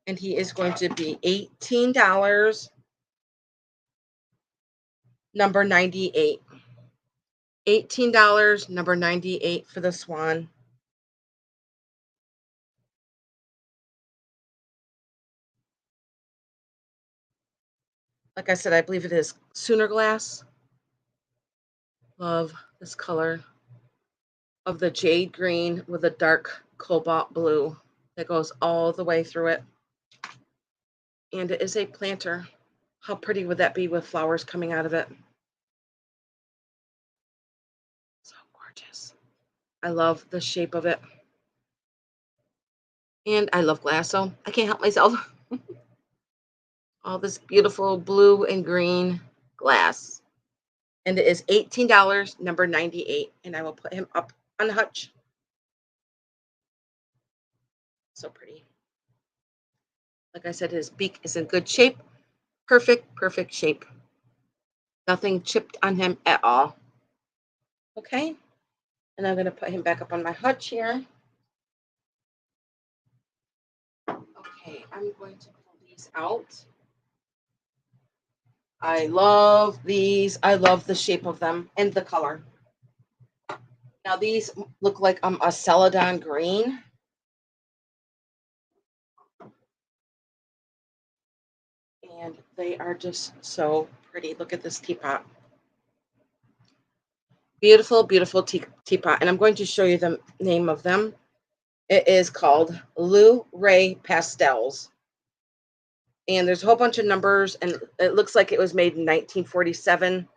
And he is going to be $18, number 98. $18, number 98 for the swan. Like I said, I believe it is Sooner glass. Love this color of the jade green with a dark cobalt blue that goes all the way through it. And it is a planter. How pretty would that be with flowers coming out of it? So gorgeous. I love the shape of it. And I love glass, so I can't help myself. All this beautiful blue and green glass. And it is $18, number 98. And I will put him up on the hutch. So pretty. Like I said, his beak is in good shape. Perfect shape. Nothing chipped on him at all. Okay. And I'm going to put him back up on my hutch here. Okay, I'm going to pull these out. I love these. I love the shape of them and the color. Now these look like a celadon green. And they are just so pretty. Look at this teapot. Beautiful teapot. And I'm going to show you the name of them. It is called Luray Pastels. And there's a whole bunch of numbers, and it looks like it was made in 1947,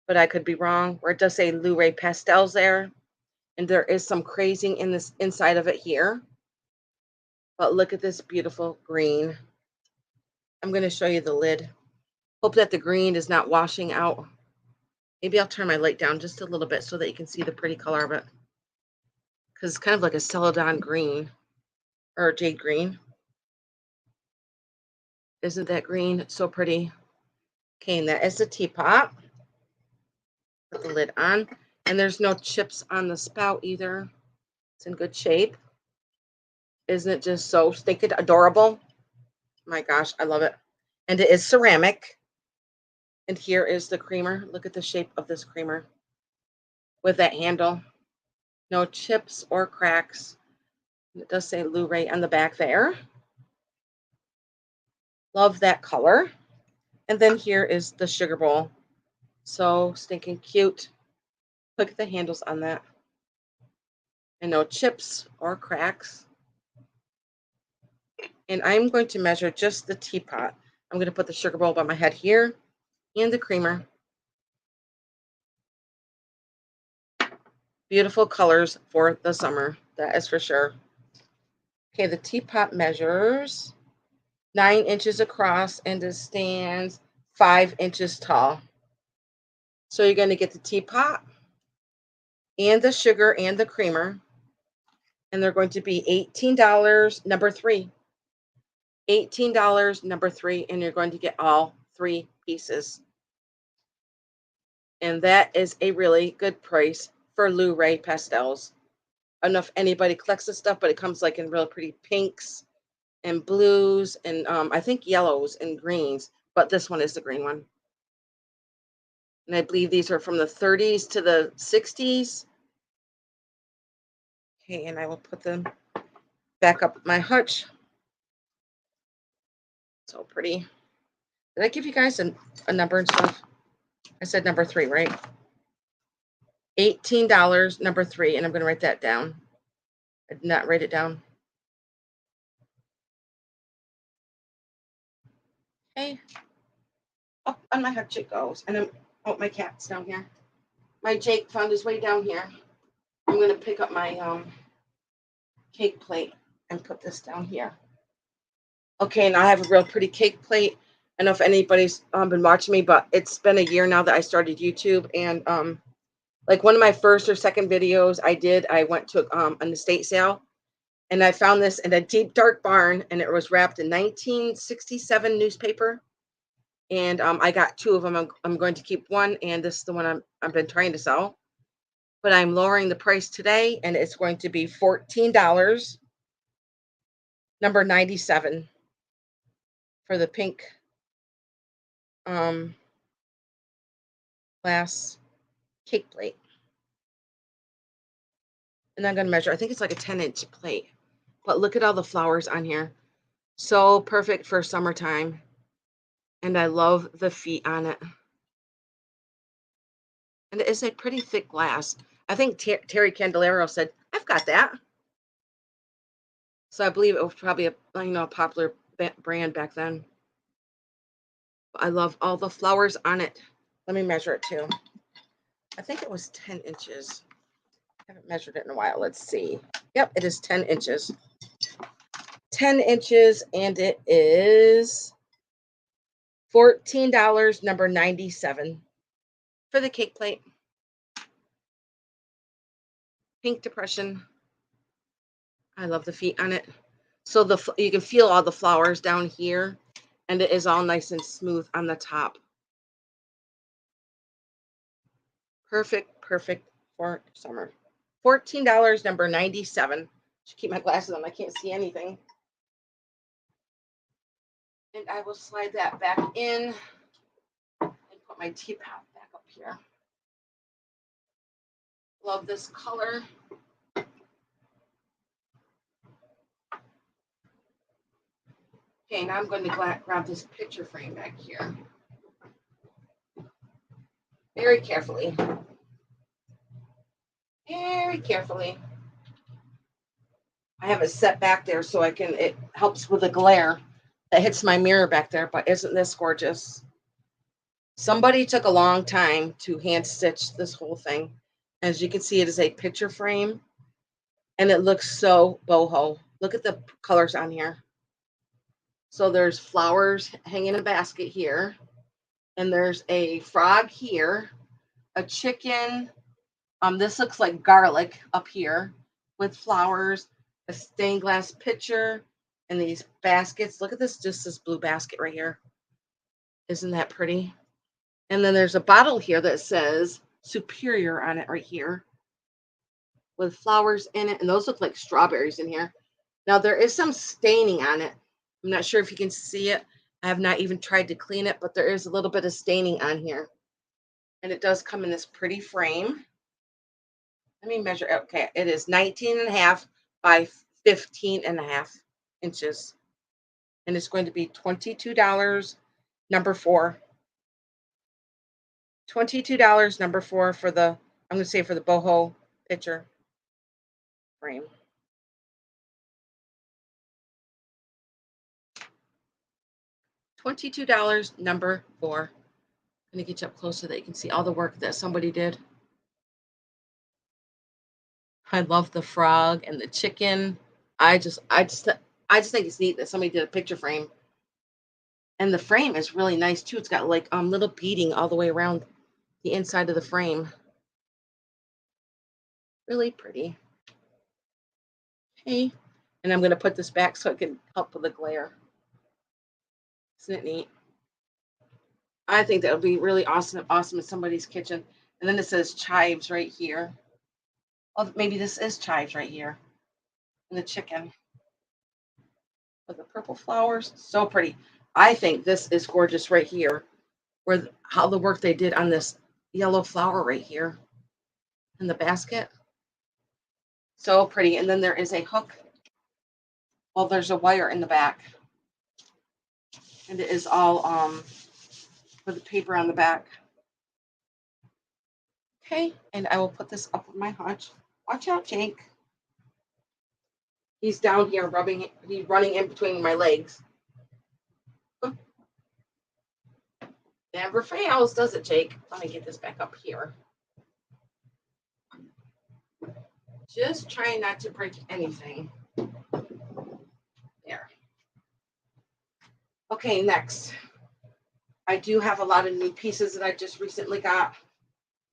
but I could be wrong. Where it does say Luray Pastels there. And there is some crazing in this inside of it here. But look at this beautiful green. I'm going to show you the lid. Hope that the green is not washing out. Maybe I'll turn my light down just a little bit so that you can see the pretty color of it. Because it's kind of like a celadon green or jade green. Isn't that green so pretty? Okay, and that is the teapot. Put the lid on. And there's no chips on the spout either. It's in good shape. Isn't it just so stinking adorable? My gosh, I love it. And it is ceramic. And here is the creamer. Look at the shape of this creamer with that handle. No chips or cracks. It does say Luray on the back there. Love that color. And then here is the sugar bowl. So stinking cute. Look at the handles on that. And no chips or cracks. And I'm going to measure just the teapot. I'm going to put the sugar bowl by my head here and the creamer. Beautiful colors for the summer. That is for sure. Okay, the teapot measures 9 inches across and it stands 5 inches tall. So you're going to get the teapot and the sugar and the creamer. And they're going to be $18, number 3. $18, number 3. And you're going to get all 3 pieces. And that is a really good price for Luray Pastels. I don't know if anybody collects this stuff, but it comes like in real pretty pinks and blues and I think yellows and greens. But this one is the green one. And I believe these are from the 30s to the 60s. Okay, and I will put them back up my hutch. So pretty. Did I give you guys a number and stuff? I said number 3, right? $18, number 3. And I'm going to write that down. I did not write it down. Okay. Up on my hutch it goes. And I'm, oh, my cat's down here. My Jake found his way down here. I'm going to pick up my cake plate and put this down here. Okay, now I have a real pretty cake plate. I don't know if anybody's been watching me, but it's been a year now that I started YouTube. And like one of my first or second videos I went to an estate sale. And I found this in a deep, dark barn, and it was wrapped in 1967 newspaper. And I got two of them. I'm going to keep one, and this is the one I've been trying to sell. But I'm lowering the price today, and it's going to be $14, number 97, for the pink um, glass cake plate. And I'm going to measure. I think it's like a 10-inch plate. But look at all the flowers on here. So perfect for summertime. And I love the feet on it. And it is a pretty thick glass. I think Terry Candelero said, "I've got that." So I believe it was probably a popular brand back then. I love all the flowers on it. Let me measure it too. I think it was 10 inches. I haven't measured it in a while. Let's see. Yep, it is 10 inches. 10 inches, and it is $14, number 97, for the cake plate. Pink depression. I love the feet on it. So you can feel all the flowers down here, and it is all nice and smooth on the top. Perfect, perfect for summer. $14, number 97. Should keep my glasses on. I can't see anything. And I will slide that back in and put my teapot back up here. Love this color. Okay, now I'm going to grab this picture frame back here. Very carefully. Very carefully. I have it set back there so it helps with the glare that hits my mirror back there. But isn't this gorgeous? Somebody took a long time to hand stitch this whole thing. As you can see, it is a picture frame, and it looks so boho. Look at the colors on here. So there's flowers hanging in a basket here, and there's a frog here, a chicken. This looks like garlic up here with flowers, a stained glass pitcher, and these baskets. Look at this, just this blue basket right here. Isn't that pretty? And then there's a bottle here that says Superior on it right here with flowers in it. And those look like strawberries in here. Now there is some staining on it. I'm not sure if you can see it. I have not even tried to clean it, but there is a little bit of staining on here. And it does come in this pretty frame. Let me measure. Okay, it is 19.5 by 15.5 inches. And it's going to be $22, number 4. $22, number 4, for the, I'm going to say, for the boho picture frame. $22, number 4. I'm going to get you up close so that you can see all the work that somebody did. I love the frog and the chicken. I just think it's neat that somebody did a picture frame. And the frame is really nice too. It's got like little beading all the way around the inside of the frame. Really pretty. Okay. And I'm going to put this back so it can help with the glare. Isn't it neat? I think that would be really awesome in somebody's kitchen. And then it says chives right here. Oh, maybe this is chives right here. And the chicken with the purple flowers. So pretty. I think this is gorgeous right here. How the work they did on this yellow flower right here in the basket. So pretty. And then there is a hook. Well, there's a wire in the back. And it is all with the paper on the back. Okay, and I will put this up with my hutch. Watch out, Jake. He's down here he's running in between my legs. Never fails, does it, Jake? Let me get this back up here. Just trying not to break anything. There. Okay, next. I do have a lot of new pieces that I just recently got.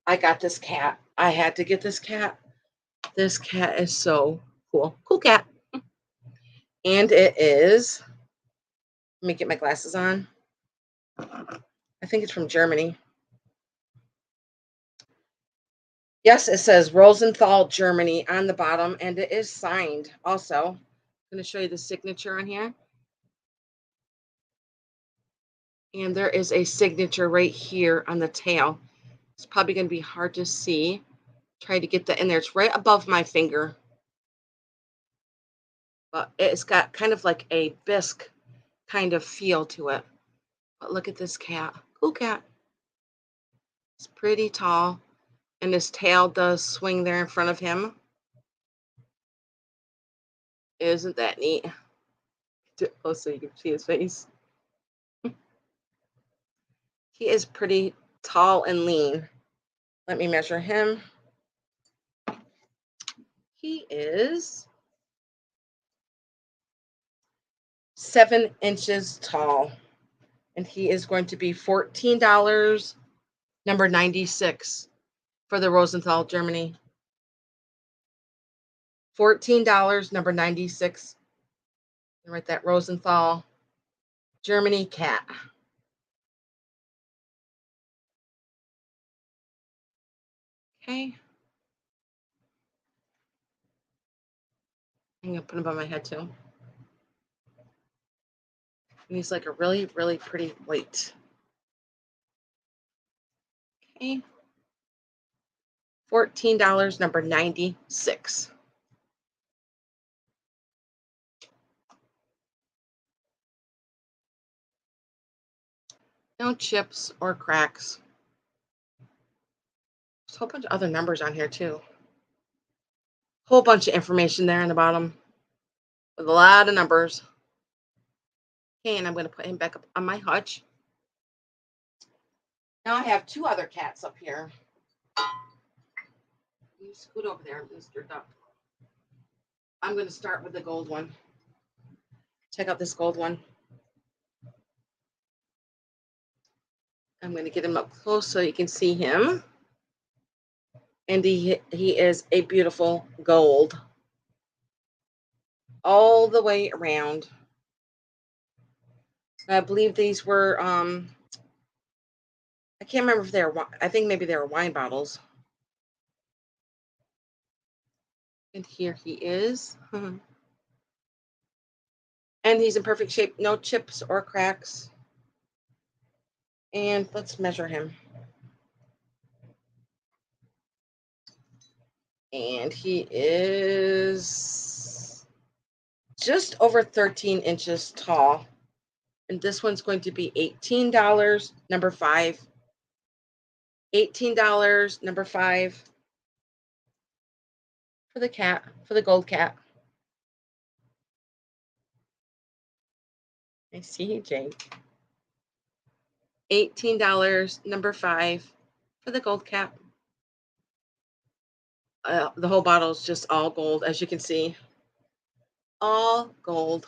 I got this cat. I had to get this cat. This cat is so cool. Cool cat. And it is, let me get my glasses on. I think it's from Germany. Yes, it says Rosenthal, Germany on the bottom, and it is signed also. I'm going to show you the signature on here. And there is a signature right here on the tail. It's probably going to be hard to see. Try to get that in there. It's right above my finger. But it's got kind of like a bisque kind of feel to it. But look at this cat. Cool cat. It's pretty tall. And his tail does swing there in front of him. Isn't that neat? Oh, so you can see his face. He is pretty tall and lean. Let me measure him. He is 7 inches tall. And he is going to be $14, number 96 for the Rosenthal, Germany. $14, number 96. Write that Rosenthal, Germany cat. Okay. I'm going to put him on my head too. And he's like a really, really pretty white. Okay. $14, number 96. No chips or cracks. There's a whole bunch of other numbers on here too. Whole bunch of information there on the bottom with a lot of numbers. Okay, and I'm going to put him back up on my hutch. Now I have two other cats up here. You scoot over there, Mr. Duck. I'm going to start with the gold one. Check out this gold one. I'm going to get him up close so you can see him. And he is a beautiful gold all the way around. I believe these were, I can't remember if they were, I think maybe they were wine bottles. And here he is. And he's in perfect shape, no chips or cracks. And let's measure him. And he is just over 13 inches tall. And this one's going to be $18, number 5. $18, number 5 for the cat, for the gold cat. I see you, Jake. $18, number 5 for the gold cat. The whole bottle is just all gold, as you can see. All gold.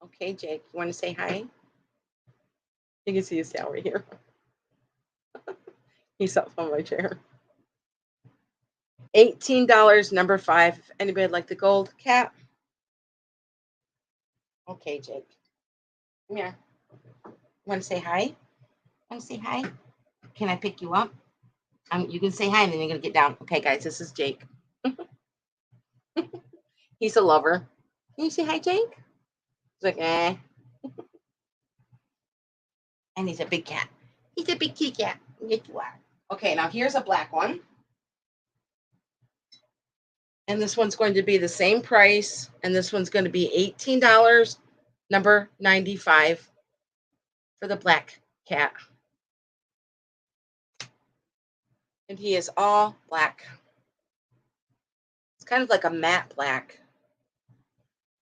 Okay, Jake, you want to say hi? You can see his tail right here. He's up on my chair. $18, number 5. If anybody like the gold cat? Okay, Jake. Come here. Want to say hi? Want to say hi? Can I pick you up? You can say hi, and then you're going to get down. Okay, guys, this is Jake. He's a lover. Can you say hi, Jake? He's like, eh. And he's a big cat. He's a big kitty cat. Yes, you are. Okay, now here's a black one. And this one's going to be the same price. And this one's going to be $18, number 95 for the black cat. And he is all black. It's kind of like a matte black.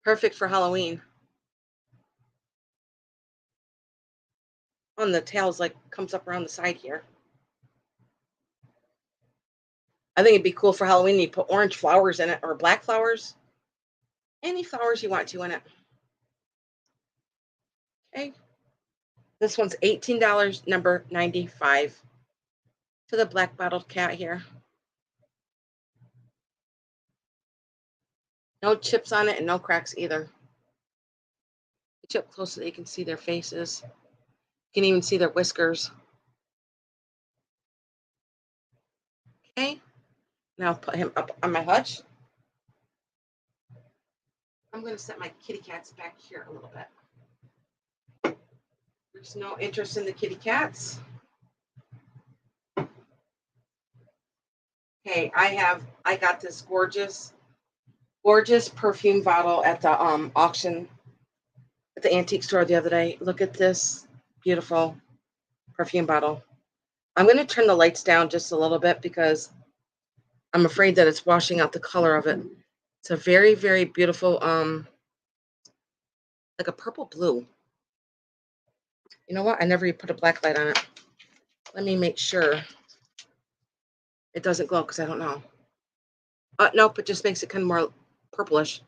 Perfect for Halloween. On the tails, like, comes up around the side here. I think it'd be cool for Halloween. You put orange flowers in it or black flowers. Any flowers you want to in it. Okay. This one's $18, number 95 for the black bottled cat here. No chips on it and no cracks either. Get you up close so that you can see their faces. You can even see their whiskers. Okay. Now put him up on my hutch. I'm going to set my kitty cats back here a little bit. There's no interest in the kitty cats. Okay, I got this gorgeous perfume bottle at the auction at the antique store the other day. Look at this beautiful perfume bottle. I'm going to turn the lights down just a little bit because I'm afraid that it's washing out the color of it. It's a very, very beautiful, like a purple blue. You know what? I never put a black light on it. Let me make sure it doesn't glow because I don't know. Nope, it just makes it kind of more purplish.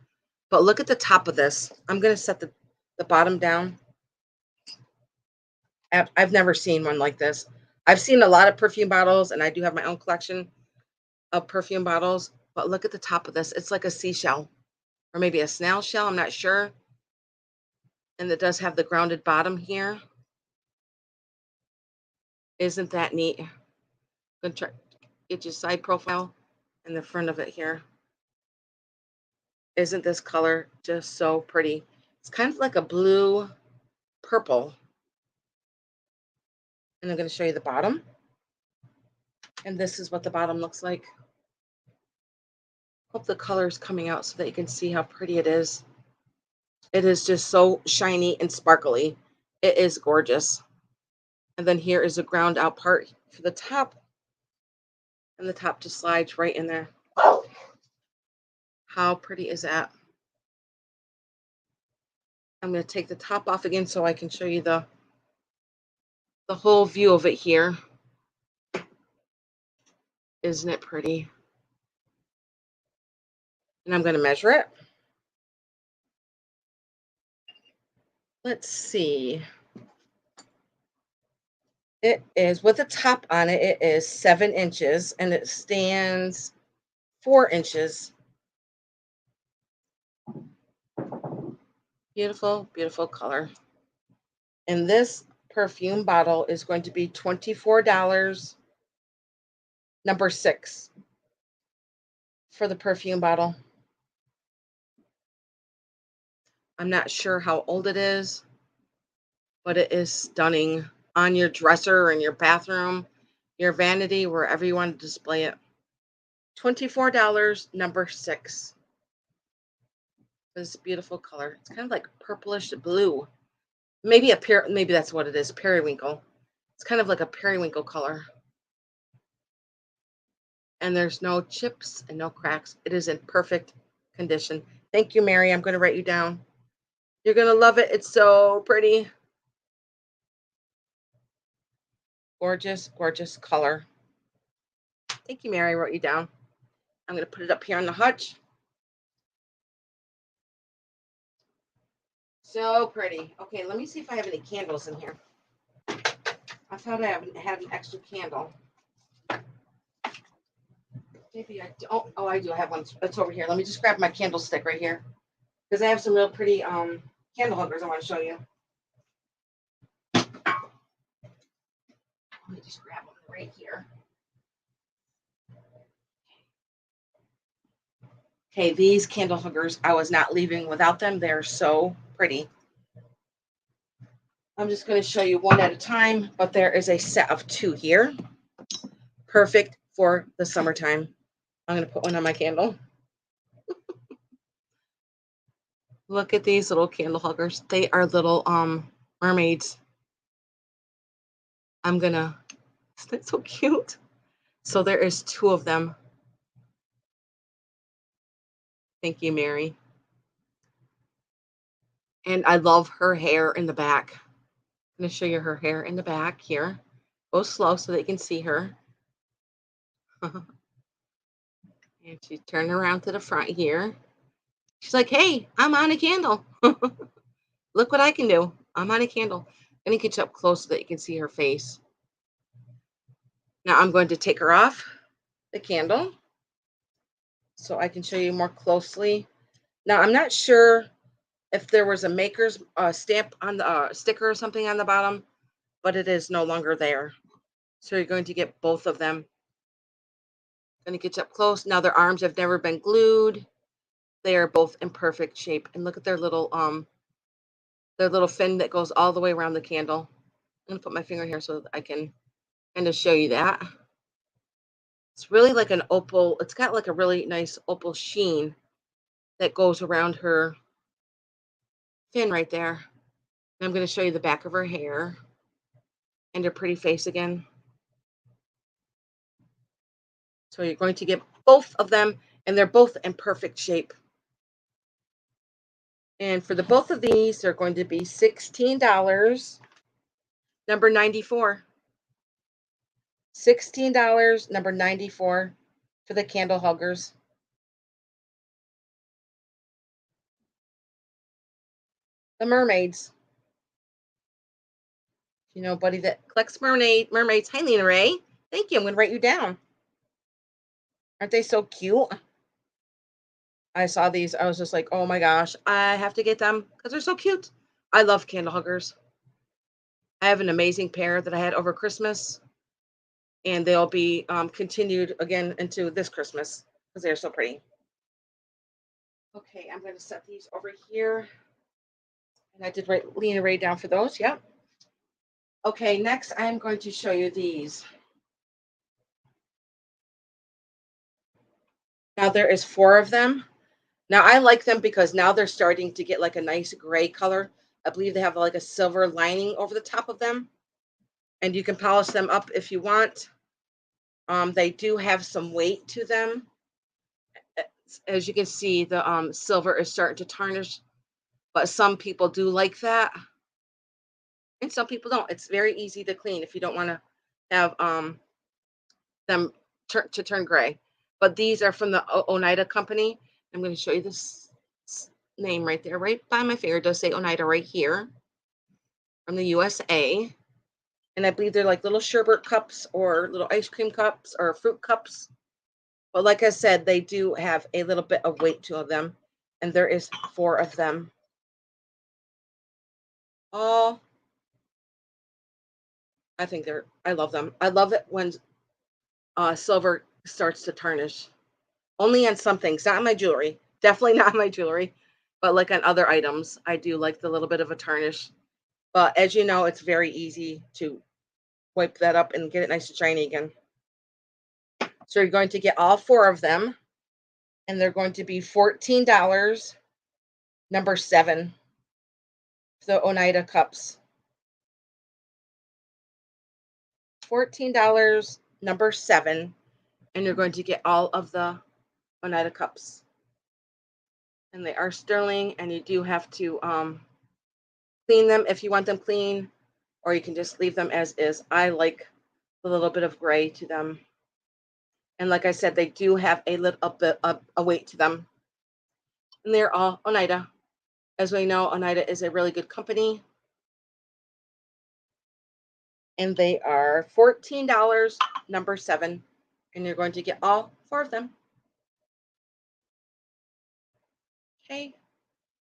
But look at the top of this. I'm going to set the bottom down. I've never seen one like this. I've seen a lot of perfume bottles, and I do have my own collection of perfume bottles. But look at the top of this. It's like a seashell or maybe a snail shell. I'm not sure. And it does have the grounded bottom here. Isn't that neat? I'm going to try get your side profile and the front of it here. Isn't this color just so pretty? It's kind of like a blue purple. And I'm going to show you the bottom. And this is what the bottom looks like. Hope the color is coming out so that you can see how pretty it is. It is just so shiny and sparkly. It is gorgeous. And then here is a ground out part for the top. And the top just slides right in there. How pretty is that? I'm going to take the top off again so I can show you the whole view of it here. Isn't it pretty? And I'm going to measure it. Let's see. It is, with the top on it, it is 7 inches and it stands 4 inches. Beautiful, beautiful color. And this perfume bottle is going to be $24, number 6 for the perfume bottle. I'm not sure how old it is, but it is stunning on your dresser, in your bathroom, your vanity, wherever you want to display it. $24, number 6. This beautiful color. It's kind of like purplish blue. Maybe maybe that's what it is, periwinkle. It's kind of like a periwinkle color. And there's no chips and no cracks. It is in perfect condition. Thank you, Mary. I'm going to write you down. You're going to love it. It's so pretty. Gorgeous, gorgeous color. Thank you, Mary. I wrote you down. I'm going to put it up here on the hutch. So pretty. Okay, let me see if I have any candles in here. I thought I had an extra candle. Maybe I don't. Oh, I do. I have one. It's over here. Let me just grab my candlestick right here because I have some real pretty candle holders I want to show you. Let me just grab them right here. Okay, these candle holders, I was not leaving without them. They're so pretty. I'm just going to show you one at a time, but there is a set of 2 here. Perfect for the summertime. I'm going to put one on my candle. Look at these little candle holders. They are little mermaids. Isn't that so cute? So there is 2 of them. Thank you, Mary. And I love her hair in the back. I'm going to show you her hair in the back here. Go slow so that you can see her. And she's turning around to the front here. She's like, hey, I'm on a candle. Look what I can do. I'm on a candle. I'm going to get you up close so that you can see her face. Now I'm going to take her off the candle so I can show you more closely Now, I'm not sure if there was a maker's stamp on the sticker or something on the bottom, but it is no longer there. So you're going to get both of them. Going to get you up close. Now their arms have never been glued. They are both in perfect shape. And look at their little fin that goes all the way around the candle. I'm gonna put my finger here so that I can kind of show you that. It's really like an opal. It's got like a really nice opal sheen that goes around her fin right there. And I'm going to show you the back of her hair and her pretty face again. So you're going to get both of them, and they're both in perfect shape. And for the both of these, they're going to be $16, number 94. $16, number 94 for the candle huggers. The mermaids. You know, buddy that collects mermaids. Hi, Lena Ray. Thank you. I'm going to write you down. Aren't they so cute? I saw these. I was just like, oh my gosh, I have to get them because they're so cute. I love candle huggers. I have an amazing pair that I had over Christmas, and they'll be continued again into this Christmas because they're so pretty. Okay, I'm going to set these over here. And I did write Lena Ray down for those. Yep. Okay, next I'm going to show you these. Now there is 4 of them. Now I like them because now they're starting to get like a nice gray color. I believe they have like a silver lining over the top of them, and you can polish them up if you want. They do have some weight to them. As you can see, the silver is starting to tarnish, but some people do like that, and some people don't. It's very easy to clean if you don't want to have them turn gray. But these are from the Oneida company. I'm going to show you this name right there, right by my finger. It does say Oneida right here, from the USA. And I believe they're like little sherbet cups or little ice cream cups or fruit cups. But like I said, they do have a little bit of weight to them, and there is 4 of them. All I think I love them. I love it when silver starts to tarnish. Only on some things, not on my jewelry. Definitely not on my jewelry, but like on other items, I do like the little bit of a tarnish. But as you know, it's very easy to wipe that up and get it nice and shiny again. So you're going to get all 4 of them, and they're going to be $14, number 7, the Oneida cups. $14, number 7, and you're going to get all of the Oneida cups. And they are sterling, and you do have to clean them if you want them clean, or you can just leave them as is. I like a little bit of gray to them. And like I said, they do have a little bit of a weight to them. And they're all Oneida. As we know, Oneida is a really good company. And they are $14, number 7. And you're going to get all 4 of them. Okay.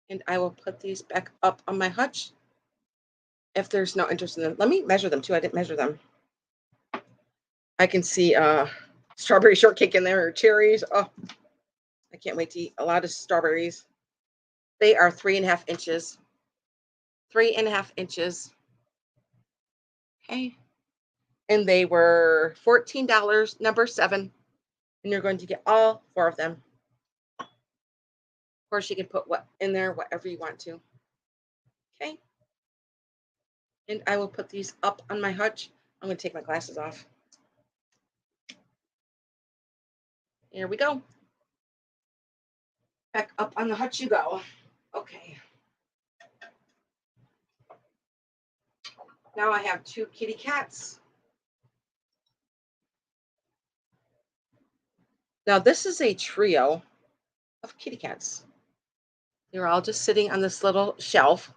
And I will put these back up on my hutch if there's no interest in them. Let me measure them too. I didn't measure them. I can see strawberry shortcake in there or cherries. Oh, I can't wait to eat a lot of strawberries. They are 3.5 inches. 3.5 inches. Okay. And they were $14, number 7. And you're going to get all 4 of them. Of course, you can put what in there, whatever you want to. Okay. And I will put these up on my hutch. I'm going to take my glasses off. Here we go. Back up on the hutch you go. Okay. Now I have 2 kitty cats. Now this is a trio of kitty cats. They're all just sitting on this little shelf.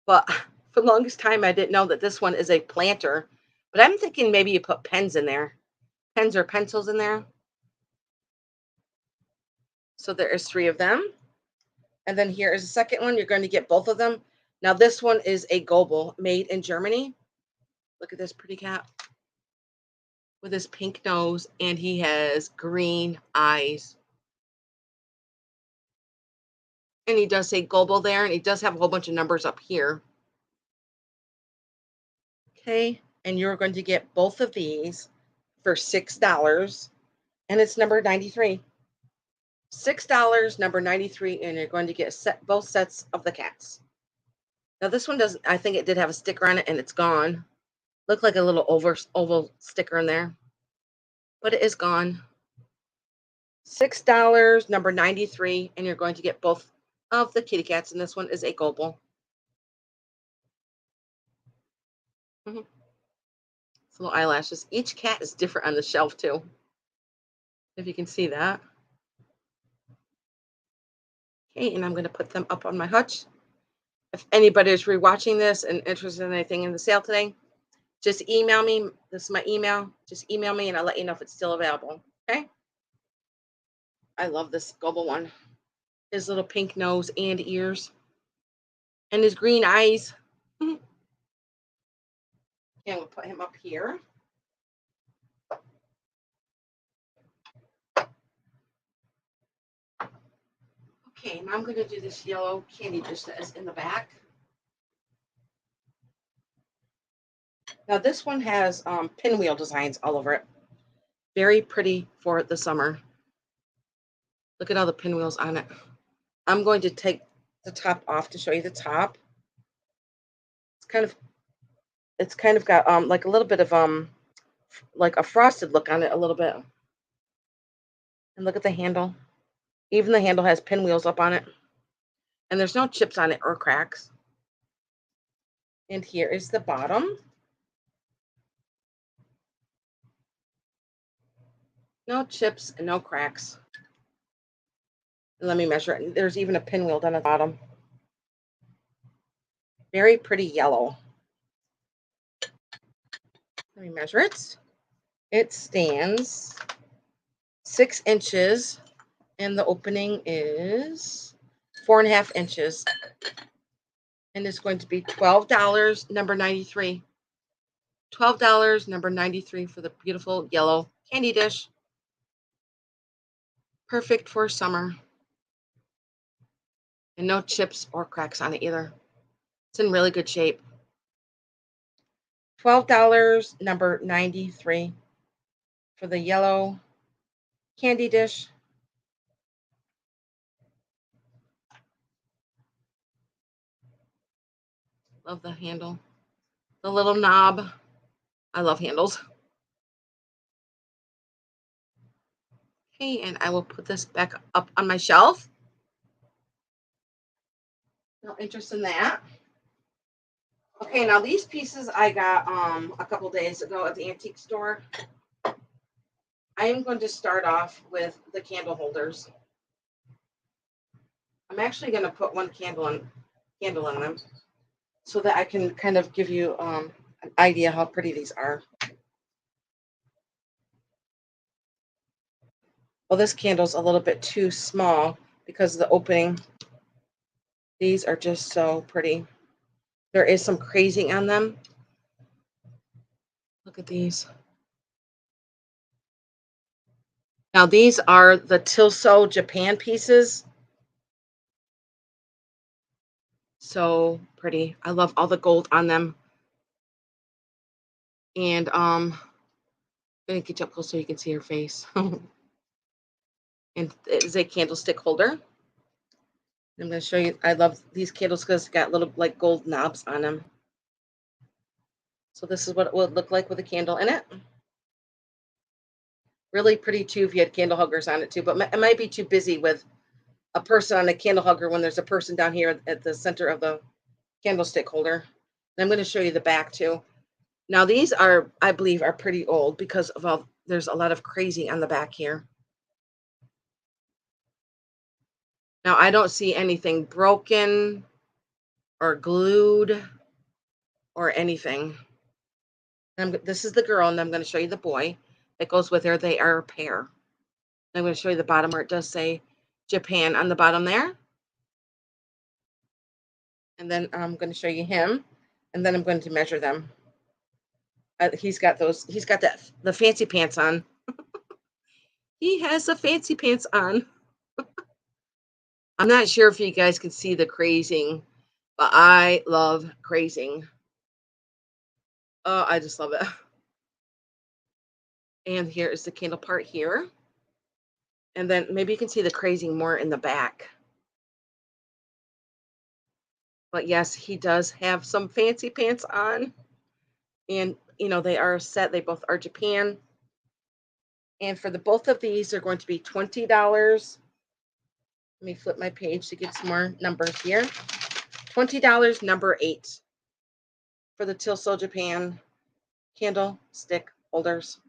But for the longest time, I didn't know that this one is a planter. But I'm thinking maybe you put pens in there. Pens or pencils in there. So there is 3 of them. And then here is the second one. You're going to get both of them. Now this one is a Goble made in Germany. Look at this pretty cat with his pink nose, and he has green eyes. And he does say Goble there, and he does have a whole bunch of numbers up here. Okay, and you're going to get both of these for $6, and it's number 93. $6, number 93, and you're going to get both sets of the cats. Now this one doesn't, I think it did have a sticker on it, and it's gone. Looked like a little oval sticker in there, but it is gone. $6, number 93, and you're going to get both of the kitty cats, and this one is a Goble. It's little eyelashes. Each cat is different on the shelf too, if you can see that. Okay, and I'm going to put them up on my hutch. If anybody is rewatching this and interested in anything in the sale today, just email me. This is my email. Just email me and I'll let you know if it's still available. Okay. I love this Goble one. His little pink nose and ears. And his green eyes. And we'll put him up here. Okay, now I'm going to do this yellow candy dish that is in the back. Now this one has pinwheel designs all over it. Very pretty for the summer. Look at all the pinwheels on it. I'm going to take the top off to show you the top. It's kind of got like a little bit of like a frosted look on it a little bit. And look at the handle. Even the handle has pinwheels up on it. And there's no chips on it or cracks. And here is the bottom. No chips and no cracks. Let me measure it. There's even a pinwheel down at the bottom. Very pretty yellow. Let me measure it. It stands 6 inches, and the opening is 4.5 inches. And it's going to be $12, number 93. $12, number 93 for the beautiful yellow candy dish. Perfect for summer. And no chips or cracks on it either. It's in really good shape. $12, number 93 for the yellow candy dish. Love the handle. The little knob. I love handles. Okay, and I will put this back up on my shelf. No interest in that. Okay, now these pieces I got a couple days ago at the antique store. I am going to start off with the candle holders. I'm actually going to put one candle in them so that I can kind of give you an idea how pretty these are. Well, this candle's a little bit too small because of the opening. These are just so pretty. There is some crazing on them. Look at these. Now, these are the Tilso Japan pieces. So pretty. I love all the gold on them. And I'm going to get you up close so you can see her face. And it is a candlestick holder. I'm going to show you. I love these candles because it's got little like gold knobs on them. So this is what it would look like with a candle in it. Really pretty too if you had candle huggers on it too, but it might be too busy with a person on a candle hugger when there's a person down here at the center of the candlestick holder. And I'm going to show you the back too. Now these are, I believe, are pretty old because of there's a lot of crazy on the back here. Now I don't see anything broken or glued or anything. This is the girl, and I'm going to show you the boy that goes with her. They are a pair. I'm going to show you the bottom where it does say Japan on the bottom there. And then I'm going to show you him. And then I'm going to measure them. He's got the fancy pants on. He has the fancy pants on. I'm not sure if you guys can see the crazing, but I love crazing. Oh, I just love it. And here is the candle part here. And then maybe you can see the crazing more in the back. But yes, he does have some fancy pants on. And, they are set. They both are Japan. And for the both of these, they're going to be $20. Let me flip my page to get some more numbers here. $20, number 8 for the Tilso Japan candlestick holders.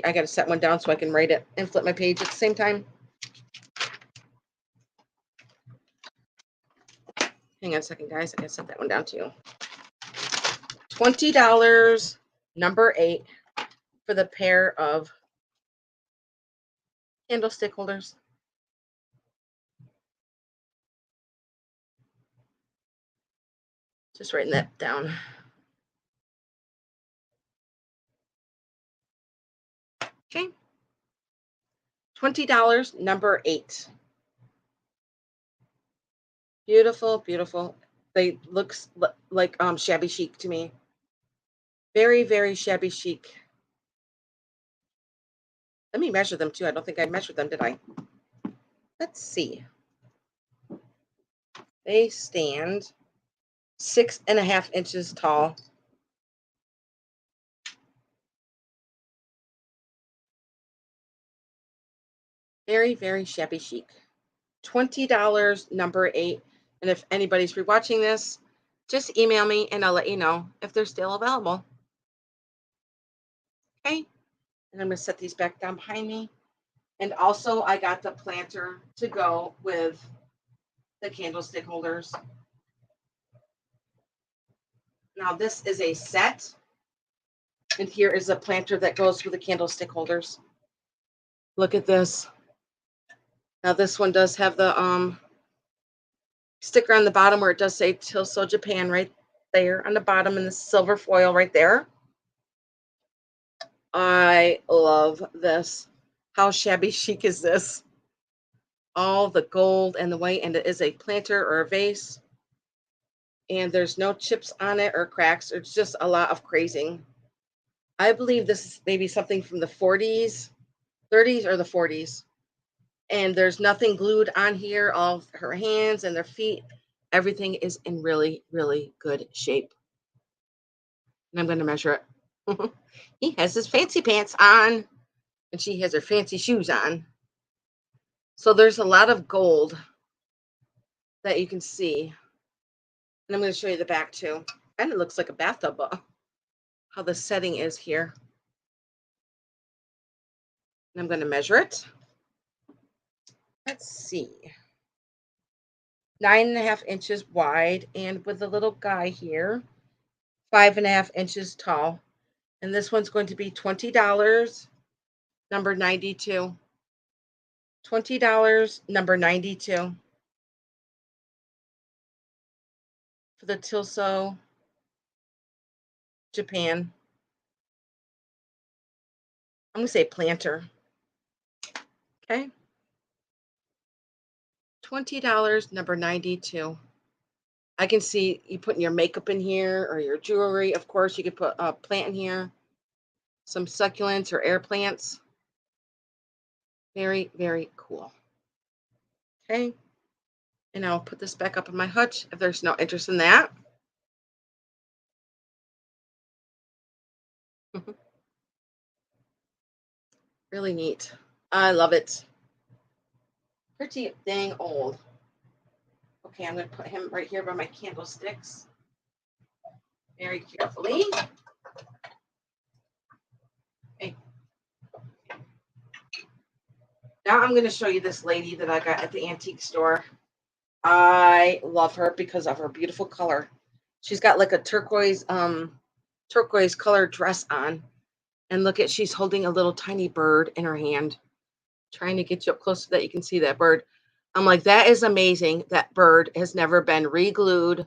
I got to set one down so I can write it and flip my page at the same time. Hang on a second, guys. I got to set that one down too. $20, number 8 for the pair of candlestick holders. Just writing that down. Okay. $20, number 8. Beautiful, beautiful. They looks like shabby chic to me. Very, very shabby chic. Let me measure them too. I don't think I measured them, did I? Let's see. They stand 6.5 inches tall. Very, very shabby chic. $20, number 8. And if anybody's rewatching this, just email me and I'll let you know if they're still available. Okay. And I'm going to set these back down behind me. And also, I got the planter to go with the candlestick holders. Now, this is a set. And here is a planter that goes with the candlestick holders. Look at this. Now, this one does have the sticker on the bottom where it does say Tilso Japan right there on the bottom in the silver foil right there. I love this. How shabby chic is this? All the gold and the white, and it is a planter or a vase. And there's no chips on it or cracks. It's just a lot of crazing. I believe this is maybe something from the 40s, 30s, or the 40s. And there's nothing glued on here. All of her hands and their feet, everything is in really, really good shape. And I'm going to measure it. He has his fancy pants on, and she has her fancy shoes on. So there's a lot of gold that you can see. And I'm going to show you the back too. And it looks like a bathtub, how the setting is here. And I'm going to measure it. Let's see. 9.5 inches wide, and with a little guy here, 5.5 inches tall. And this one's going to be $20, number 92. $20, number 92. For the Tilso Japan. I'm going to say planter. Okay. $20, number 92. I can see you putting your makeup in here or your jewelry. Of course, you could put a plant in here, some succulents or air plants. Very, very cool. Okay. And I'll put this back up in my hutch if there's no interest in that. Really neat. I love it. Pretty dang old. Okay, I'm going to put him right here by my candlesticks. Very carefully. Okay. Now I'm going to show you this lady that I got at the antique store. I love her because of her beautiful color. She's got like a turquoise color dress on. And look at, she's holding a little tiny bird in her hand. Trying to get you up close so that you can see that bird. I'm like, that is amazing. That bird has never been re-glued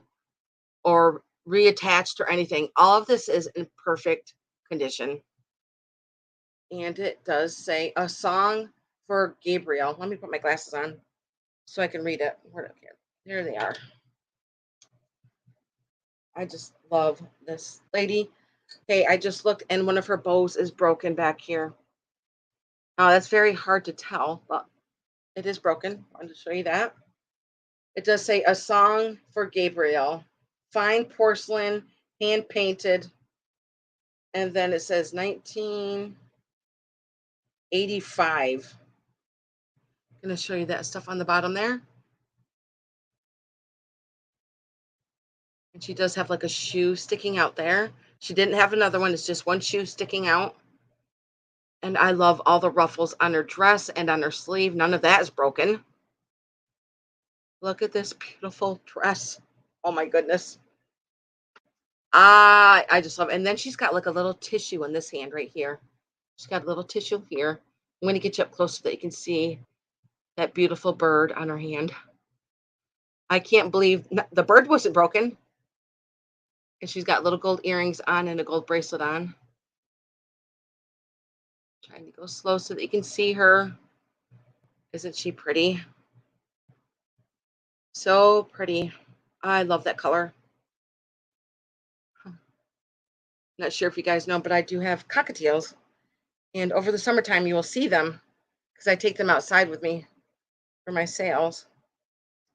or reattached or anything. All of this is in perfect condition. And it does say a song for Gabriel. Let me put my glasses on so I can read it. Where okay, there they are. I just love this lady. Okay, I just looked and one of her bows is broken back here. Oh, that's very hard to tell, but it is broken. I wanted to show you that. It does say a song for Gabriel, fine porcelain, hand painted, and then it says 1985. I'm going to show you that stuff on the bottom there. And she does have like a shoe sticking out there. She didn't have another one, it's just one shoe sticking out. And I love all the ruffles on her dress and on her sleeve. None of that is broken. Look at this beautiful dress. Oh my goodness. I just love it. And then she's got like a little tissue in this hand right here. She's got a little tissue here. I'm going to get you up close so that you can see that beautiful bird on her hand. I can't believe the bird wasn't broken. And she's got little gold earrings on and a gold bracelet on. Trying to go slow so that you can see her. Isn't she pretty? So pretty. I love that color. Not sure if you guys know, but I do have cockatiels. And over the summertime, you will see them because I take them outside with me for my sales.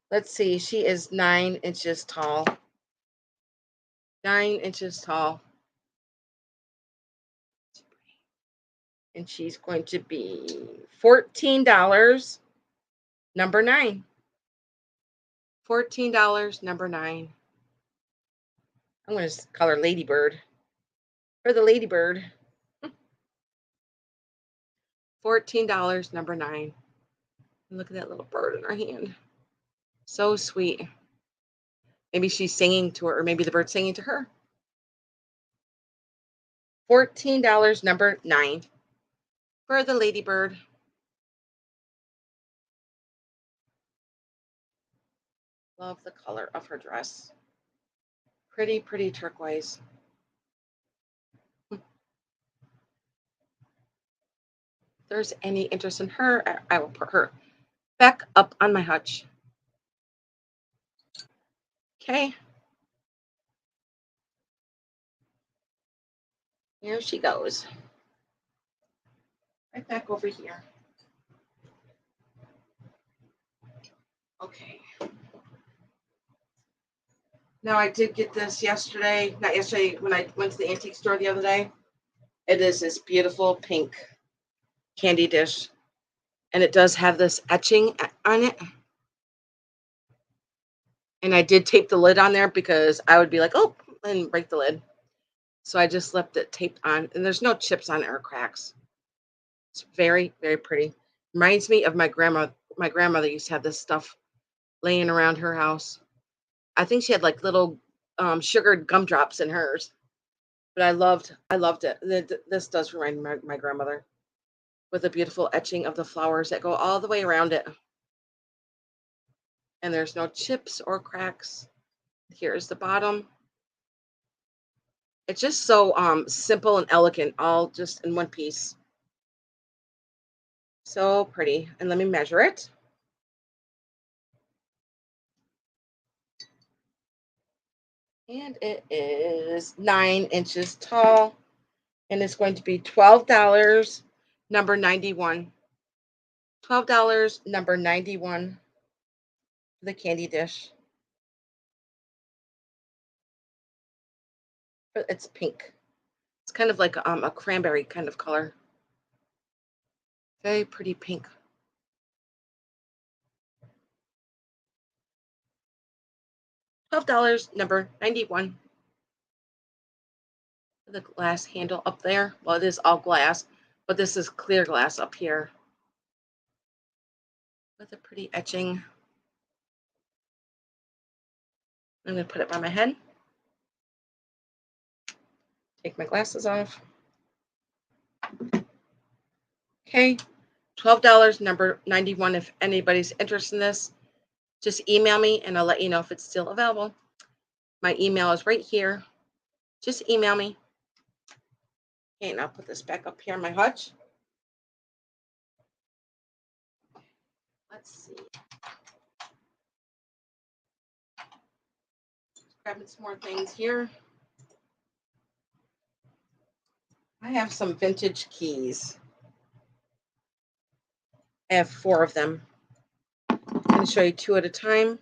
Let's see. She is 9 inches tall. 9 inches tall. And she's going to be $14, number 9. $14, number 9. I'm going to call her Ladybird. For the Ladybird. $14, number 9. Look at that little bird in her hand. So sweet. Maybe she's singing to her, or maybe the bird's singing to her. $14, number 9. For the Ladybird. Love the color of her dress. Pretty, pretty turquoise. If there's any interest in her, I will put her back up on my hutch. Okay. Here she goes. Right back over here. Okay. Now I did get this yesterday, not yesterday, when I went to the antique store the other day. It is this beautiful pink candy dish. And it does have this etching on it. And I did tape the lid on there because I would be like, oh, and break the lid. So I just left it taped on, and there's no chips on it or cracks. It's very, very pretty. Reminds me of my grandma. My grandmother used to have this stuff laying around her house. I think she had like little sugared gumdrops in hers. But I loved it. This does remind me of my grandmother with a beautiful etching of the flowers that go all the way around it. And there's no chips or cracks. Here's the bottom. It's just so simple and elegant, all just in one piece. So pretty. And let me measure it. And it is 9 inches tall. And it's going to be $12, number 91. $12, number 91 for the candy dish. It's pink. It's kind of like a cranberry kind of color. Very pretty pink. $12, number 91. The glass handle up there. Well, it is all glass, but this is clear glass up here. With a pretty etching. I'm going to put it by my head. Take my glasses off. Okay. $12, number 91. If anybody's interested in this, just email me and I'll let you know if it's still available. My email is right here. Just email me. Okay, and I'll put this back up here on my hutch. Let's see. Grabbing some more things here. I have some vintage keys. I have 4 of them. I'm going to show you 2 at a time.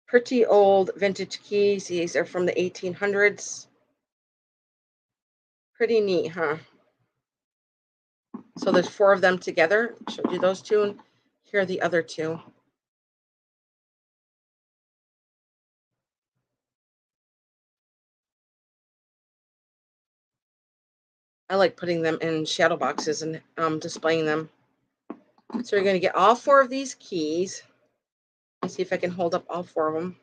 Pretty old vintage keys. These are from the 1800s. Pretty neat, huh? So there's 4 of them together. Showed you those 2, and here are the other 2. I like putting them in shadow boxes and displaying them. So you're going to get all 4 of these keys. Let's see if I can hold up all 4 of them.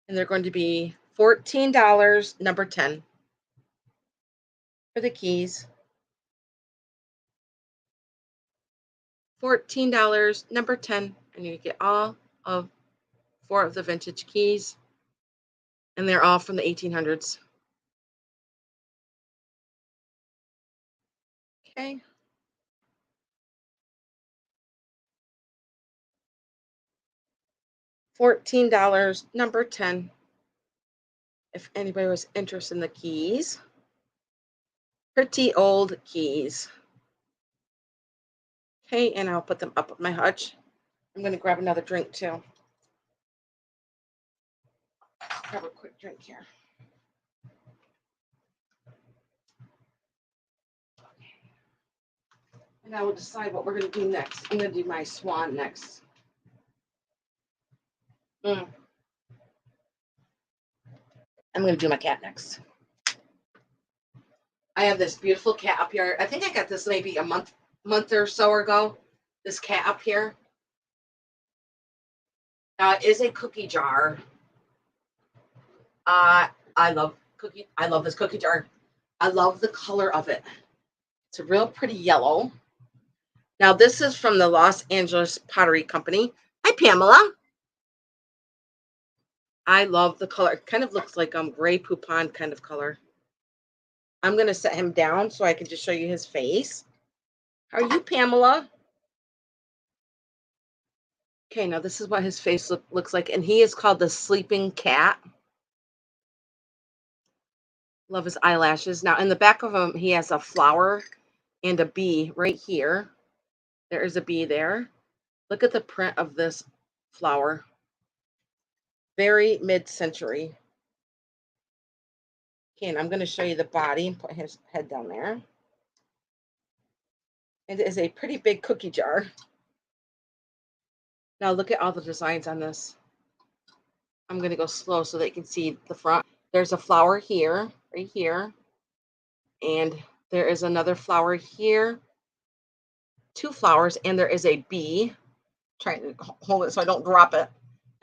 And they're going to be $14, number 10, for the keys. $14, number 10, and you get all of 4 of the vintage keys, and they're all from the 1800s. Okay. $14, number 10, if anybody was interested in the keys. Pretty old keys. Okay, and I'll put them up at my hutch. I'm going to grab another drink too. Grab a quick drink here. And I will decide what we're going to do next. I'm going to do my swan next. I'm going to do my cat next. I have this beautiful cat up here. I think I got this maybe a month or so ago. This cat up here. It is a cookie jar. I love this cookie jar. I love the color of it. It's a real pretty yellow. Now this is from the Los Angeles Pottery Company. Hi, Pamela. I love the color. It kind of looks like gray poupon kind of color. I'm going to set him down so I can just show you his face. How are you, Pamela? Okay, now this is what his face looks like. And he is called the Sleeping Cat. Love his eyelashes. Now, in the back of him, he has a flower and a bee right here. There is a bee there. Look at the print of this flower. Very mid-century. Okay, and I'm going to show you the body and put his head down there. It is a pretty big cookie jar. Now look at all the designs on this. I'm going to go slow so that you can see the front. There's a flower here, right here. And there is another flower here. 2 flowers, and there is a bee. Trying to hold it so I don't drop it.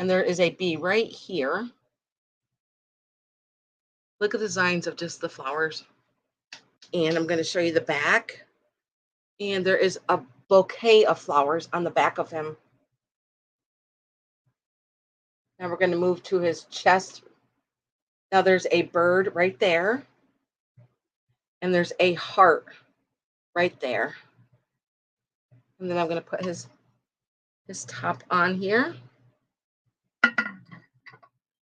And there is a bee right here. Look at the designs of just the flowers. And I'm going to show you the back. And there is a bouquet of flowers on the back of him. Now we're going to move to his chest. Now there's a bird right there. And there's a heart right there. And then I'm going to put his top on here.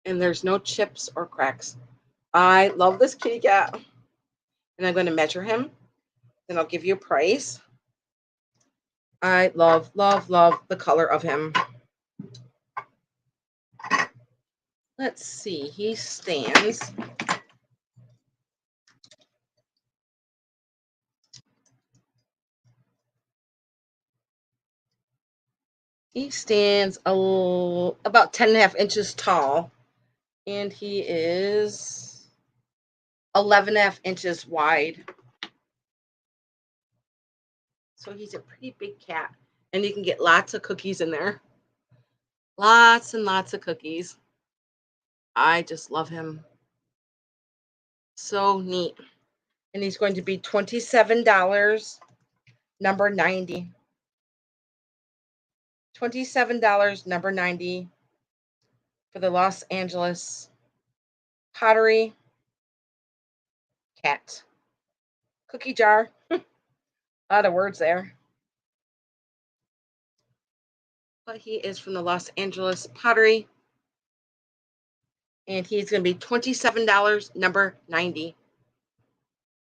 And there's no chips or cracks. I love this kitty cat. And I'm going to measure him. Then I'll give you a price. I love, love, love the color of him. Let's see. He stands. He stands about 10.5 inches tall. And he is 11.5 inches wide. So he's a pretty big cat. And you can get lots of cookies in there. Lots and lots of cookies. I just love him. So neat. And he's going to be $27, number 90. $27, number 90 for the Los Angeles Pottery Cat. Cookie jar. A lot of words there. But he is from the Los Angeles Pottery. And he's going to be $27, number 90.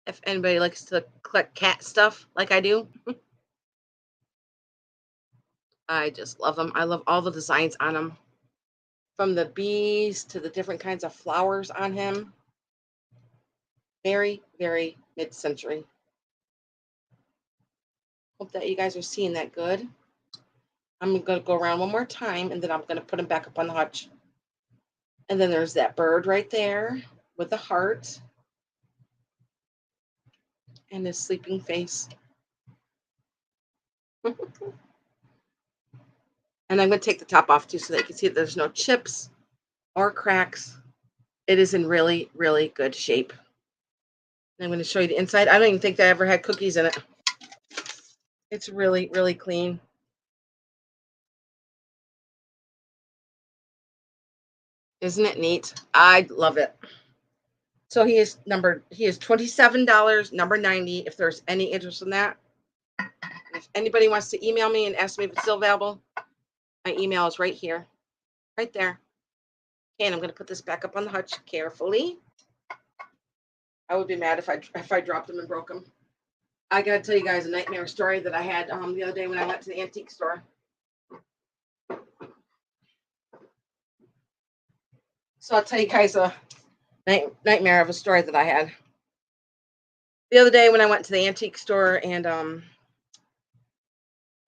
If anybody likes to collect cat stuff like I do, I just love them. I love all the designs on them, from the bees to the different kinds of flowers on him. Very, very mid-century. Hope that you guys are seeing that good. I'm going to go around one more time, and then I'm going to put him back up on the hutch. And then there's that bird right there with the heart and his sleeping face. And I'm going to take the top off too so that you can see that there's no chips or cracks. It is in really, really good shape. And I'm going to show you the inside. I don't even think that I ever had cookies in it. It's really, really clean. Isn't it neat? I love it. So he is $27, number 90, if there's any interest in that. If anybody wants to email me and ask me if it's still available, my email is right here, right there. Okay, and I'm going to put this back up on the hutch carefully. I would be mad if I dropped them and broke them. I got to tell you guys a nightmare story that I had the other day when I went to the antique store. So I'll tell you guys a nightmare of a story that I had. The other day when I went to the antique store, and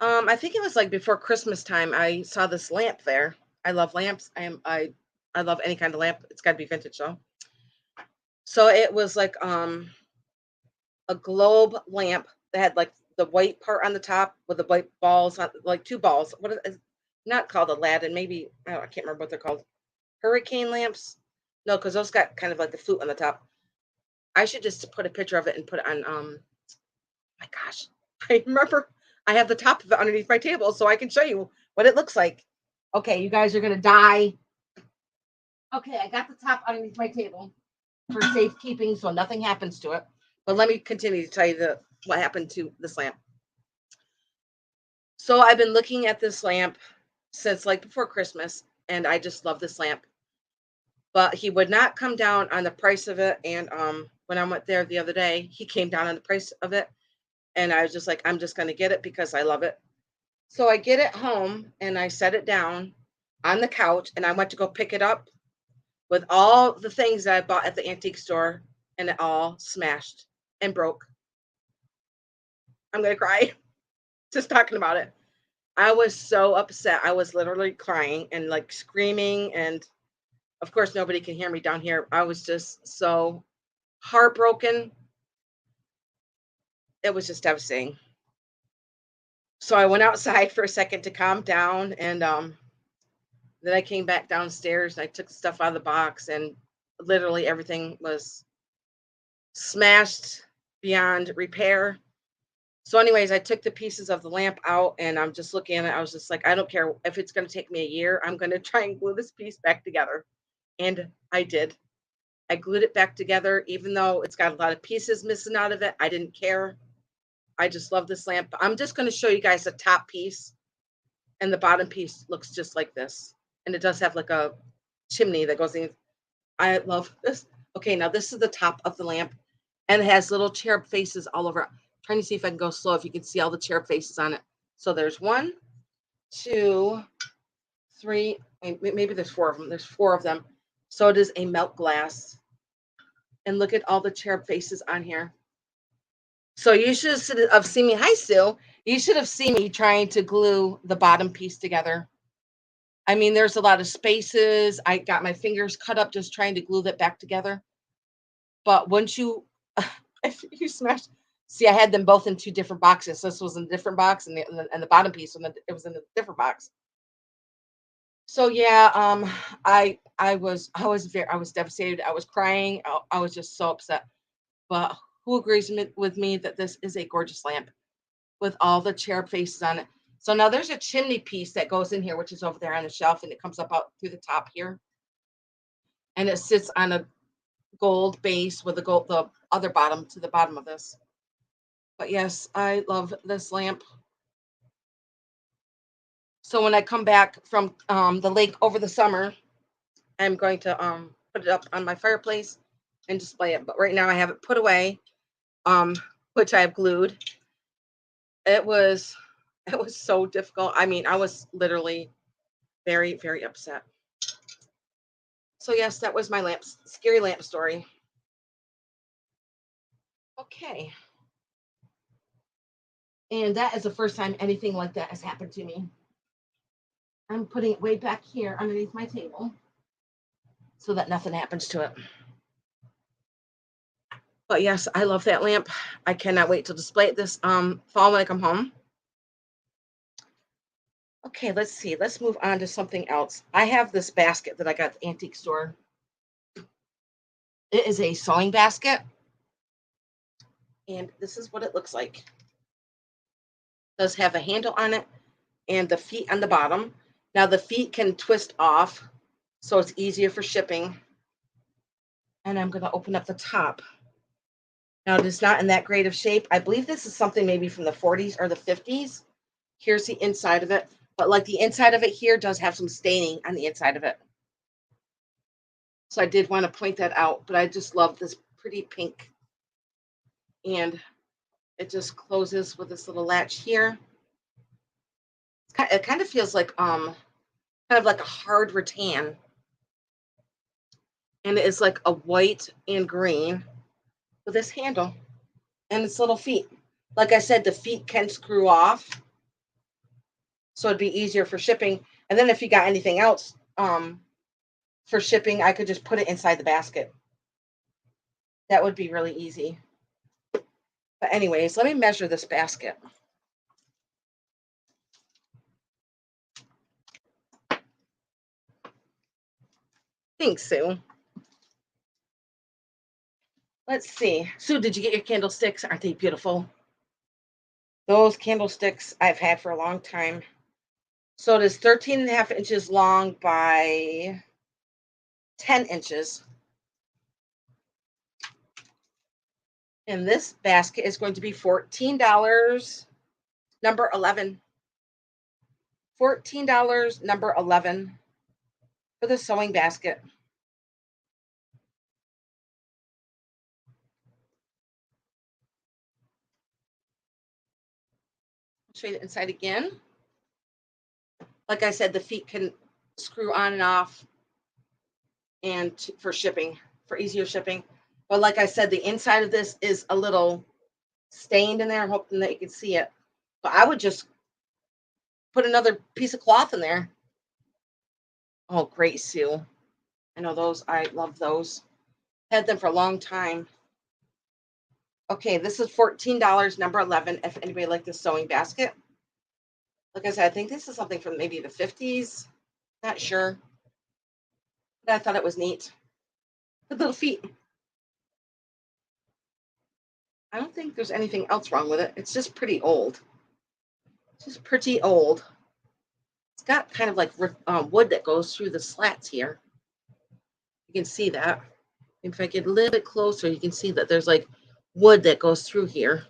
I think it was like before Christmas time, I saw this lamp there. I love lamps. I love any kind of lamp. It's got to be vintage though. So it was like a globe lamp that had like the white part on the top with the white balls on, like two balls. What is not called Aladdin? Maybe I can't remember what they're called. Hurricane lamps? No, because those got kind of like the flute on the top. I should just put a picture of it and put it on. My gosh, I remember I have the top of it underneath my table, so I can show you what it looks like. Okay, you guys are gonna die. Okay, I got the top underneath my table for safekeeping, so nothing happens to it. But let me continue to tell you what happened to this lamp. So I've been looking at this lamp since like before Christmas, and I just love this lamp. But he would not come down on the price of it. And when I went there the other day, he came down on the price of it. And I was just like, I'm just gonna get it because I love it. So I get it home and I set it down on the couch, and I went to go pick it up with all the things that I bought at the antique store, and it all smashed and broke. I'm gonna cry just talking about it. I was so upset. I was literally crying and like screaming, and of course nobody can hear me down here. I was just so heartbroken. It was just devastating. So I went outside for a second to calm down, and then I came back downstairs and I took the stuff out of the box, and literally everything was smashed beyond repair. So, anyways, I took the pieces of the lamp out, and I'm just looking at it. I was just like, I don't care if it's going to take me a year. I'm going to try and glue this piece back together. And I did. I glued it back together, even though it's got a lot of pieces missing out of it. I didn't care. I just love this lamp. I'm just going to show you guys the top piece, and the bottom piece looks just like this. And it does have like a chimney that goes in. I love this. Okay, now this is the top of the lamp, and it has little cherub faces all over. I'm trying to see if I can go slow, if you can see all the cherub faces on it. So there's 1, 2, 3, maybe there's 4 of them. There's 4 of them. So it is a melt glass. And look at all the cherub faces on here. So you should have seen me. Hi, Sue. You should have seen me trying to glue the bottom piece together. I mean, there's a lot of spaces. I got my fingers cut up just trying to glue that back together. But once you, if you smash, see, I had them both in 2 different boxes. This was in a different box, and the bottom piece, it was in a different box. So yeah, I was devastated. I was crying. I was just so upset. But Who agrees with me that this is a gorgeous lamp with all the cherub faces on it? So now there's a chimney piece that goes in here, which is over there on the shelf, and it comes up out through the top here, and it sits on a gold base with the other bottom to the bottom of this. But yes, I love this lamp. So when I come back from the lake over the summer, I'm going to put it up on my fireplace and display it. But right now I have it put away, um, which I have glued. It was it was so difficult. I mean, I was literally very, very upset. So yes, that was my scary lamp story. Okay. And that is the first time anything like that has happened to me. I'm putting it way back here underneath my table so that nothing happens to it. But yes, I love that lamp. I cannot wait to display it this fall when I come home. Okay, let's see. Let's move on to something else. I have this basket that I got at the antique store. It is a sewing basket, and this is what it looks like. It does have a handle on it and the feet on the bottom. Now the feet can twist off, so it's easier for shipping. And I'm going to open up the top. Now it is not in that great of shape. I believe this is something maybe from the 40s or the 50s. Here's the inside of it. But like the inside of it here does have some staining on the inside of it. So I did want to point that out, but I just love this pretty pink. And it just closes with this little latch here. It kind of feels like kind of like a hard rattan. And it is like a white and green with this handle and its little feet. Like I said, the feet can screw off, so it'd be easier for shipping. And then if you got anything else for shipping, I could just put it inside the basket. That would be really easy. But anyways, let me measure this basket. Thanks, Sue. Let's see. Sue, did you get your candlesticks? Aren't they beautiful? Those candlesticks I've had for a long time. So it is 13 and a half inches long by 10 inches. And this basket is going to be $14, number 11. $14, number 11 for the sewing basket. I'll show you the inside again. Like I said, the feet can screw on and off and for shipping, for easier shipping. But like I said, the inside of this is a little stained in there. I'm hoping that you can see it. But I would just put another piece of cloth in there. Oh, great, Sue. I know those. I love those. Had them for a long time. Okay, this is $14, number 11, if anybody liked this sewing basket. Like I said, I think this is something from maybe the 50s. Not sure. But I thought it was neat. The little feet. I don't think there's anything else wrong with it. It's just pretty old. It's just pretty old. It's got kind of like wood that goes through the slats here. You can see that. If I get a little bit closer, you can see that there's like wood that goes through here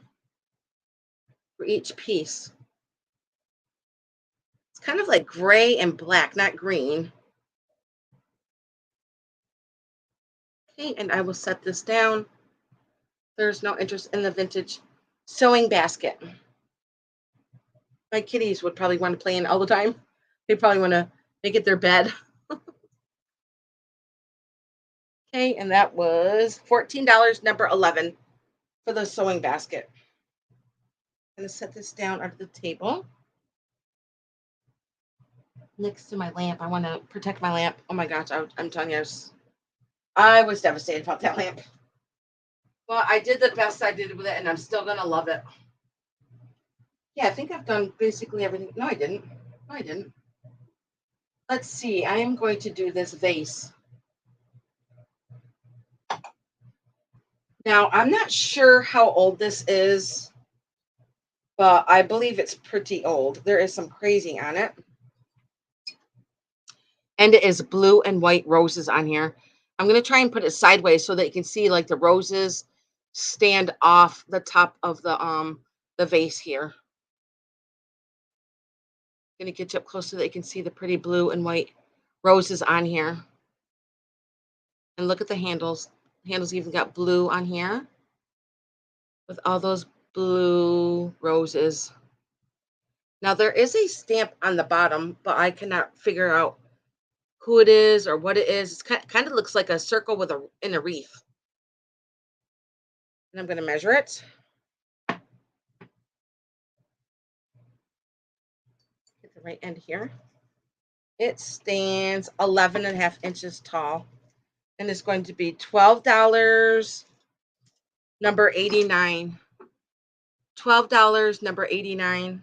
for each piece. It's kind of like gray and black, not green. Okay, and I will set this down. There's no interest in the vintage sewing basket. My kitties would probably want to play in all the time. They probably want to make it their bed. Okay, and that was $14, number 11 for the sewing basket. I'm going to set this down under the table next to my lamp. I want to protect my lamp. Oh my gosh, I'm telling you, I was devastated about that lamp. Well, I did the best I did with it, and I'm still going to love it. Yeah, I think I've done basically everything. No, I didn't. No, I didn't. Let's see. I am going to do this vase. Now, I'm not sure how old this is, but I believe it's pretty old. There is some crazy on it. And it is blue and white roses on here. I'm going to try and put it sideways so that you can see like the roses stand off the top of the vase here. Going to get you up close so that you can see the pretty blue and white roses on here. And look at the handles. Handles even got blue on here with all those blue roses. Now there is a stamp on the bottom, but I cannot figure out who it is or what it is. It's kind of looks like a circle with a in a wreath. And I'm going to measure it. Get the right end here. It stands 11.5 inches tall. And it's going to be $12, number 89. $12, number 89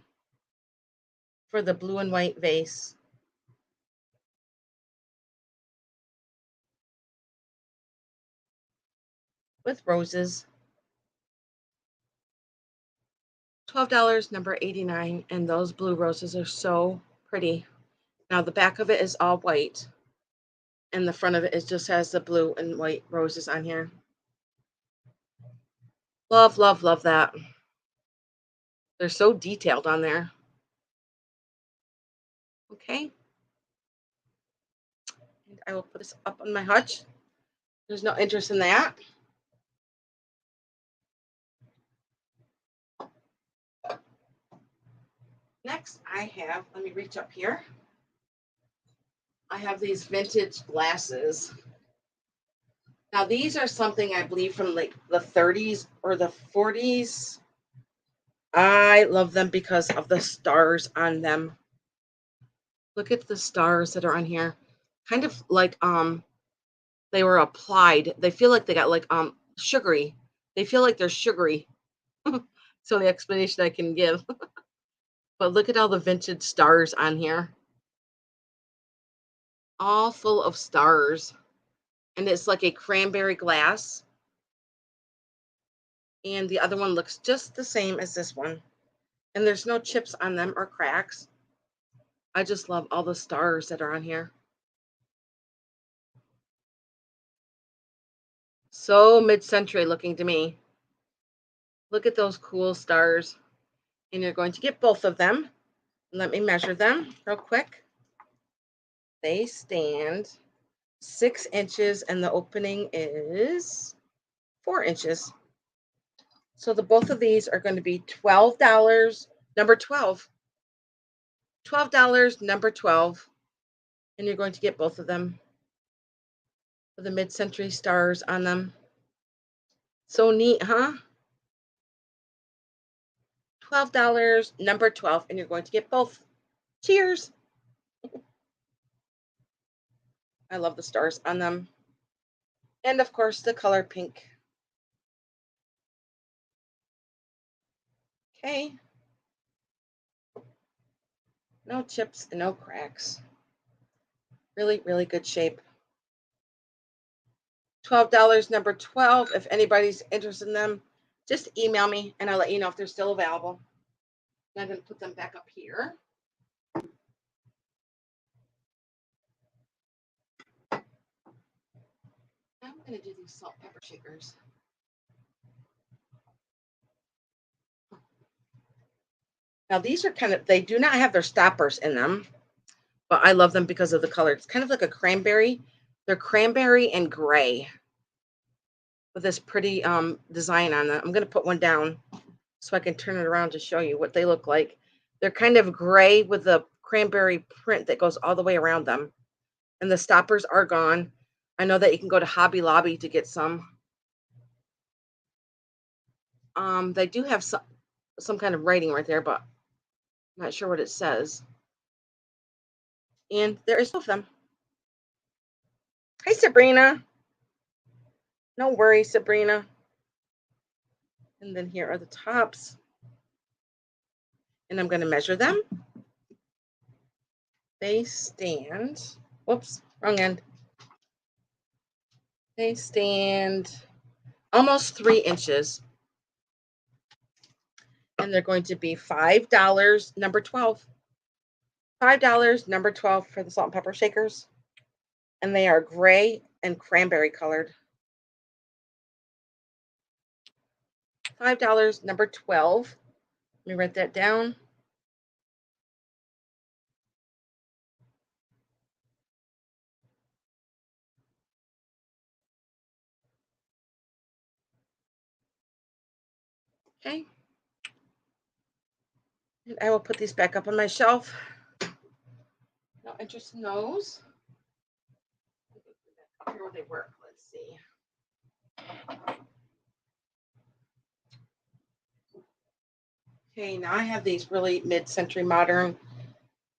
for the blue and white vase. With roses. $12, number 89. And those blue roses are so pretty. Now the back of it is all white. And the front of it just has the blue and white roses on here. Love, love, love that. They're so detailed on there. Okay. And I will put this up on my hutch. There's no interest in that. Next, I have, let me reach up here. I have these vintage glasses. Now, these are something I believe from like the 30s or the 40s. I love them because of the stars on them. Look at the stars that are on here. Kind of like they were applied. They feel like they got like sugary. They feel like they're sugary. So the explanation I can give. But look at all the vintage stars on here. All full of stars. And it's like a cranberry glass. And the other one looks just the same as this one. And there's no chips on them or cracks. I just love all the stars that are on here. So mid-century looking to me. Look at those cool stars. And you're going to get both of them. Let me measure them real quick. They stand 6 inches and the opening is 4 inches. So the both of these are going to be $12, number 12. $12, number 12. And you're going to get both of them with the mid-century stars on them. So neat, huh? $12, number 12, and you're going to get both. Cheers. I love the stars on them. And of course, the color pink. Okay. No chips and no cracks. Really, really good shape. $12, number 12. If anybody's interested in them, just email me and I'll let you know if they're still available. And I'm going to put them back up here. I'm going to do these salt pepper shakers. Now these are they do not have their stoppers in them, but I love them because of the color. It's kind of like a cranberry. They're cranberry and gray with this pretty design on them. I'm going to put one down so I can turn it around to show you what they look like. They're kind of gray with the cranberry print that goes all the way around them. And the stoppers are gone. I know that you can go to Hobby Lobby to get some. They do have some kind of writing right there, but I'm not sure what it says. And there is both of them. Hi, Sabrina. No worries, Sabrina. And then here are the tops. And I'm going to measure them. They stand, whoops, wrong end. They stand almost 3 inches. And they're going to be $5, number 12. $5, number 12 for the salt and pepper shakers. And they are gray and cranberry colored. $5, number 12. Let me write that down. Okay. And I will put these back up on my shelf. No interest in those. Up here where they work. Let's see. Okay, now I have these really mid-century modern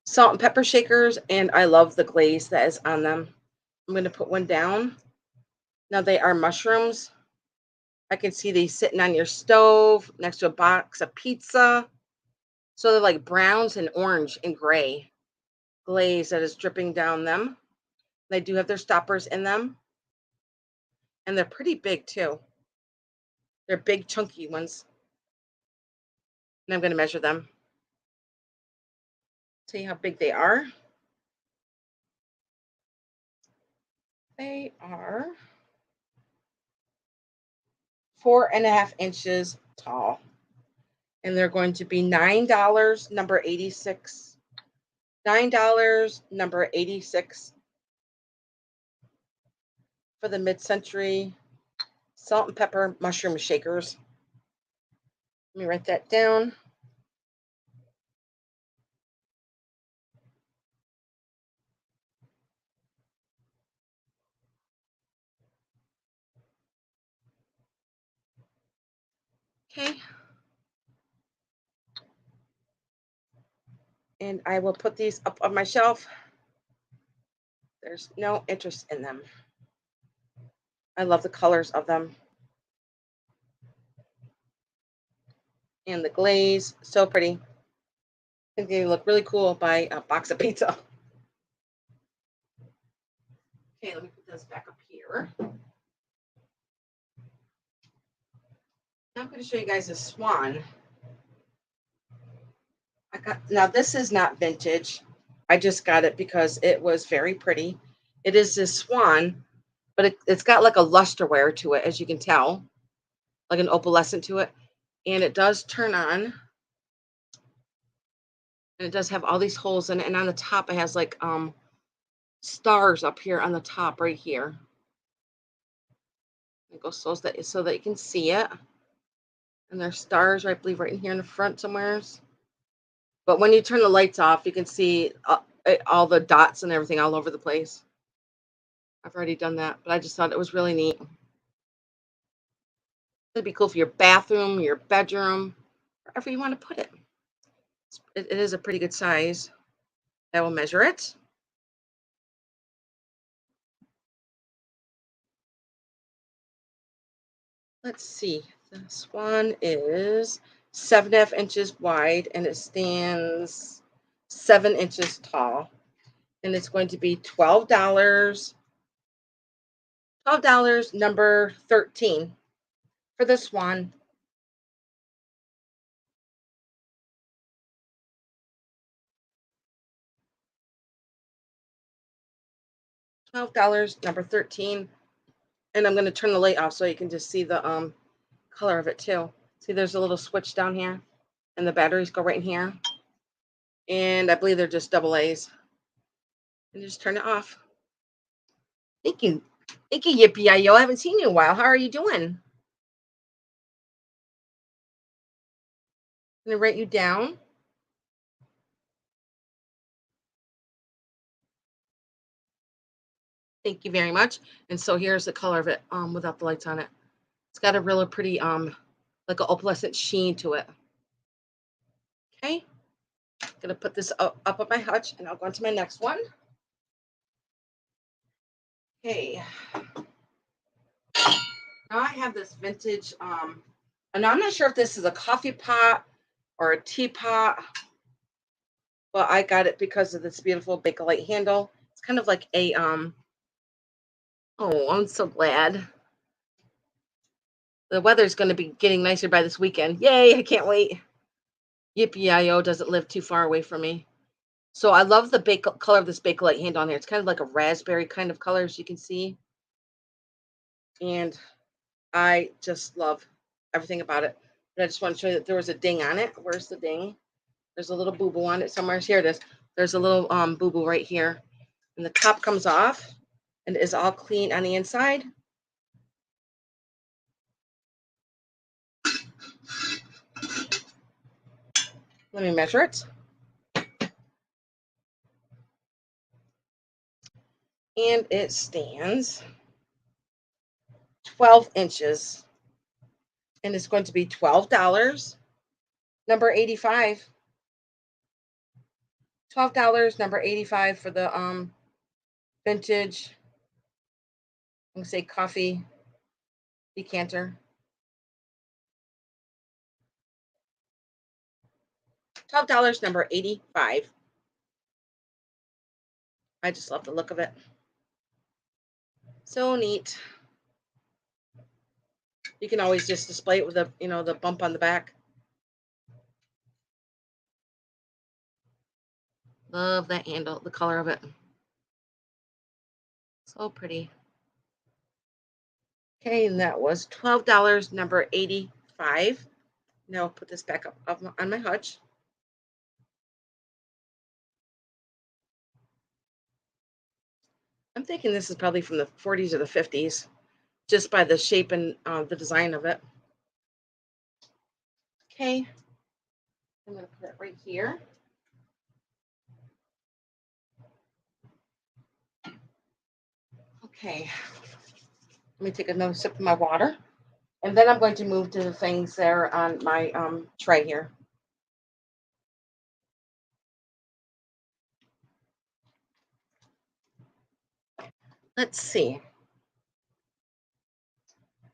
salt and pepper shakers, and I love the glaze that is on them. I'm going to put one down. Now they are mushrooms. I can see these sitting on your stove next to a box of pizza. So they're like browns and orange and gray glaze that is dripping down them. They do have their stoppers in them, and they're pretty big too. They're big, chunky ones. And I'm going to measure them. See how big they are. They are 4.5 inches tall. And they're going to be $9, number 86. $9, number 86 for the mid-century salt and pepper mushroom shakers. Let me write that down. Okay. And I will put these up on my shelf. There's no interest in them. I love the colors of them. And the glaze, so pretty. I think they look really cool by a box of pizza. Okay, let me put this back up here. Now I'm going to show you guys a swan. Now this is not vintage. I just got it because it was very pretty. It is this swan, but it's got like a luster wear to it, as you can tell, like an opalescent to it. And it does turn on. And it does have all these holes in it. And on the top, it has like stars up here on the top right here. It goes so that you can see it. And there's stars, I believe, right in here in the front somewheres. But when you turn the lights off, you can see all the dots and everything all over the place. I've already done that, but I just thought it was really neat. It'd be cool for your bathroom, your bedroom, wherever you want to put it. It is a pretty good size. I will measure it. Let's see. This one is 7.5 inches wide and it stands 7 inches tall. And it's going to be $12. $12, number 13 for this one. $12, number 13. And I'm going to turn the light off so you can just see the color of it too. See, there's a little switch down here, and the batteries go right in here. And I believe they're just double A's. And just turn it off. Thank you. Thank you, Yippee-I-Yo. I haven't seen you in a while. How are you doing? I'm going to write you down. Thank you very much. And so here's the color of it without the lights on it. It's got a really pretty like an opalescent sheen to it. Okay. I'm going to put this up on my hutch and I'll go on to my next one. Okay. Now I have this vintage and I'm not sure if this is a coffee pot or a teapot, but I got it because of this beautiful Bakelite handle. It's kind of like a oh, I'm so glad. The weather's going to be getting nicer by this weekend. Yay, I can't wait. Yippee-yi-yo doesn't live too far away from me. So I love the color of this Bakelite handle on here. It's kind of like a raspberry kind of color, as you can see. And I just love everything about it. But I just want to show you that there was a ding on it. Where's the ding? There's a little boo-boo on it somewhere. Here it is. There's a little boo-boo right here. And the top comes off and is all clean on the inside. Let me measure it. And it stands 12 inches. And it's going to be $12. Number 85. $12, number 85 for the vintage, I'm gonna say coffee decanter. $12, number 85. I just love the look of it. So neat. You can always just display it with a, the bump on the back. Love that handle, the color of it. So pretty. Okay, and that was $12, number 85. Now I'll put this back up on my hutch. I'm thinking this is probably from the 40s or the 50s, just by the shape and the design of it. Okay, I'm going to put it right here. Okay, let me take another sip of my water, and then I'm going to move to the things that are on my tray here. Let's see.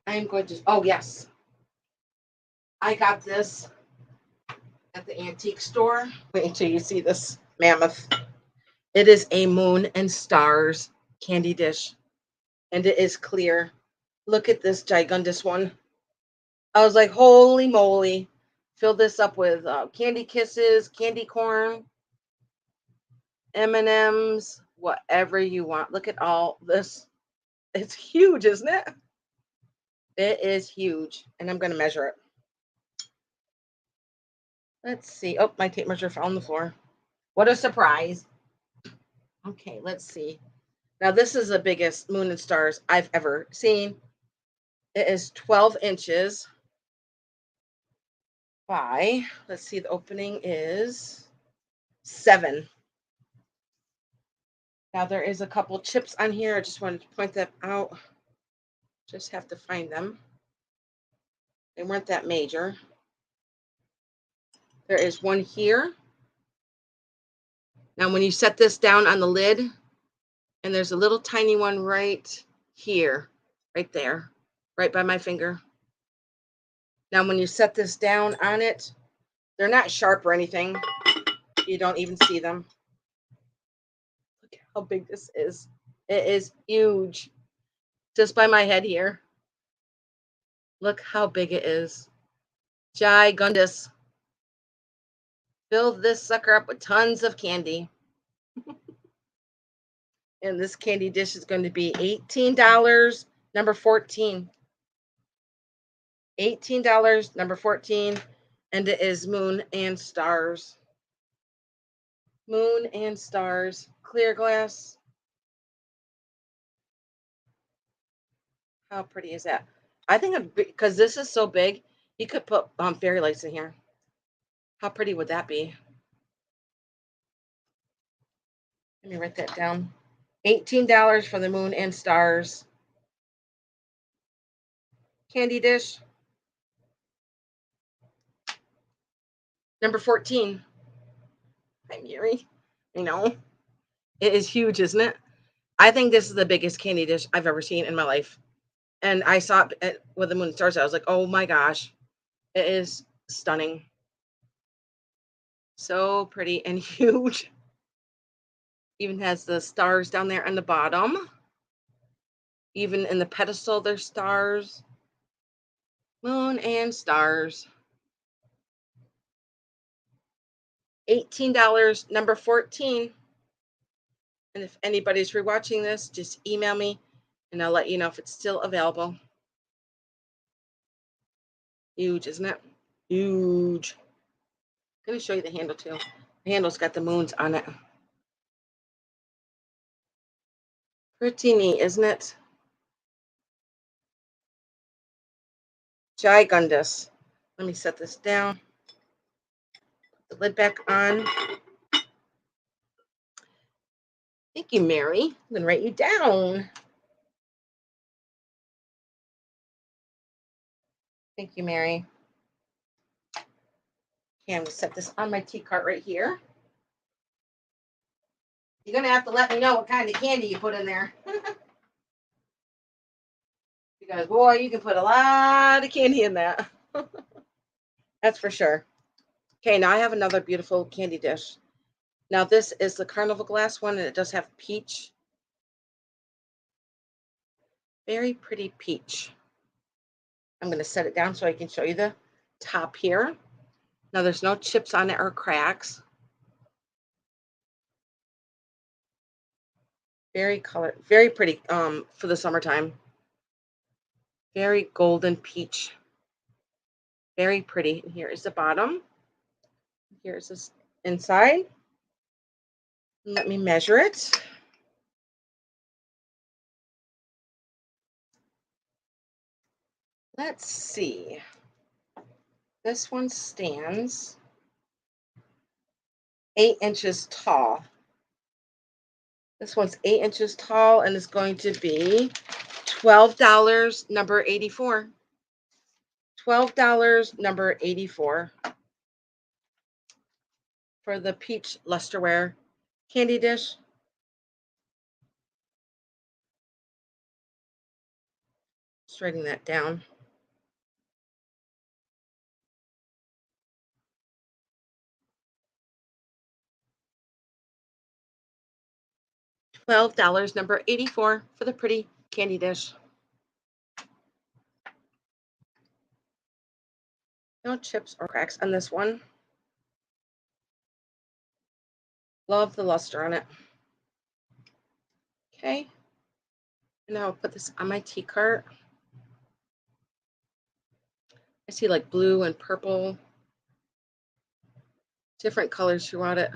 I'm going to, oh yes, I got this at the antique store. Wait until you see this mammoth. It is a Moon and Stars candy dish, and it is clear. Look at this gigundous one. I was like, holy moly. Fill this up with candy kisses, candy corn, M&Ms, whatever you want. Look at all this. It's huge, isn't it? It is huge. And I'm going to measure it. Let's see. Oh, my tape measure fell on the floor. What a surprise. Okay, let's see. Now, this is the biggest Moon and Stars I've ever seen. It is 12 inches by, let's see, the opening is 7. Now, there is a couple chips on here. I just wanted to point that out. Just have to find them. They weren't that major. There is one here. Now, when you set this down on the lid, and there's a little tiny one right here, right there, right by my finger. Now, when you set this down on it, they're not sharp or anything. You don't even see them. Look at how big this is. It is huge. Just by my head here. Look how big it is. Gigundous. Fill this sucker up with tons of candy. And this candy dish is going to be $18, number 14. $18, number 14. And it is Moon and Stars. Moon and Stars. Clear glass. How pretty is that? I think because this is so big, you could put fairy lights in here. How pretty would that be? Let me write that down. $18 for the Moon and Stars candy dish. Number 14. Hi, Mary. I know. It is huge, isn't it? I think this is the biggest candy dish I've ever seen in my life. And I saw it with the Moon and Stars. I was like, oh my gosh. It is stunning. So pretty and huge. Even has the stars down there on the bottom. Even in the pedestal, there's stars. Moon and stars. $18, number 14. And if anybody's rewatching this, just email me and I'll let you know if it's still available. Huge, isn't it? Huge. I'm going to show you the handle too. The handle's got the moons on it. Pretty neat, isn't it? Gigundus. Let me set this down. Put the lid back on. Thank you, Mary. I'm going to write you down. Thank you, Mary. Okay, I'm going to set this on my tea cart right here. You're going to have to let me know what kind of candy you put in there. Because, boy, you can put a lot of candy in that. That's for sure. Okay, now I have another beautiful candy dish. Now, this is the Carnival glass one, and it does have peach. Very pretty peach. I'm going to set it down so I can show you the top here. Now, there's no chips on it or cracks. Very very pretty for the summertime. Very golden peach. Very pretty. And here is the bottom. Here's this inside. Let me measure it. Let's see. This one stands 8 inches tall. This one's 8 inches tall and it's going to be $12, number 84. $12, number 84 for the peach lusterware candy dish. Just writing that down. $12, number 84 for the pretty candy dish. No chips or cracks on this one. Love the luster on it. Okay. And now I'll put this on my tea cart. I see like blue and purple, different colors throughout it.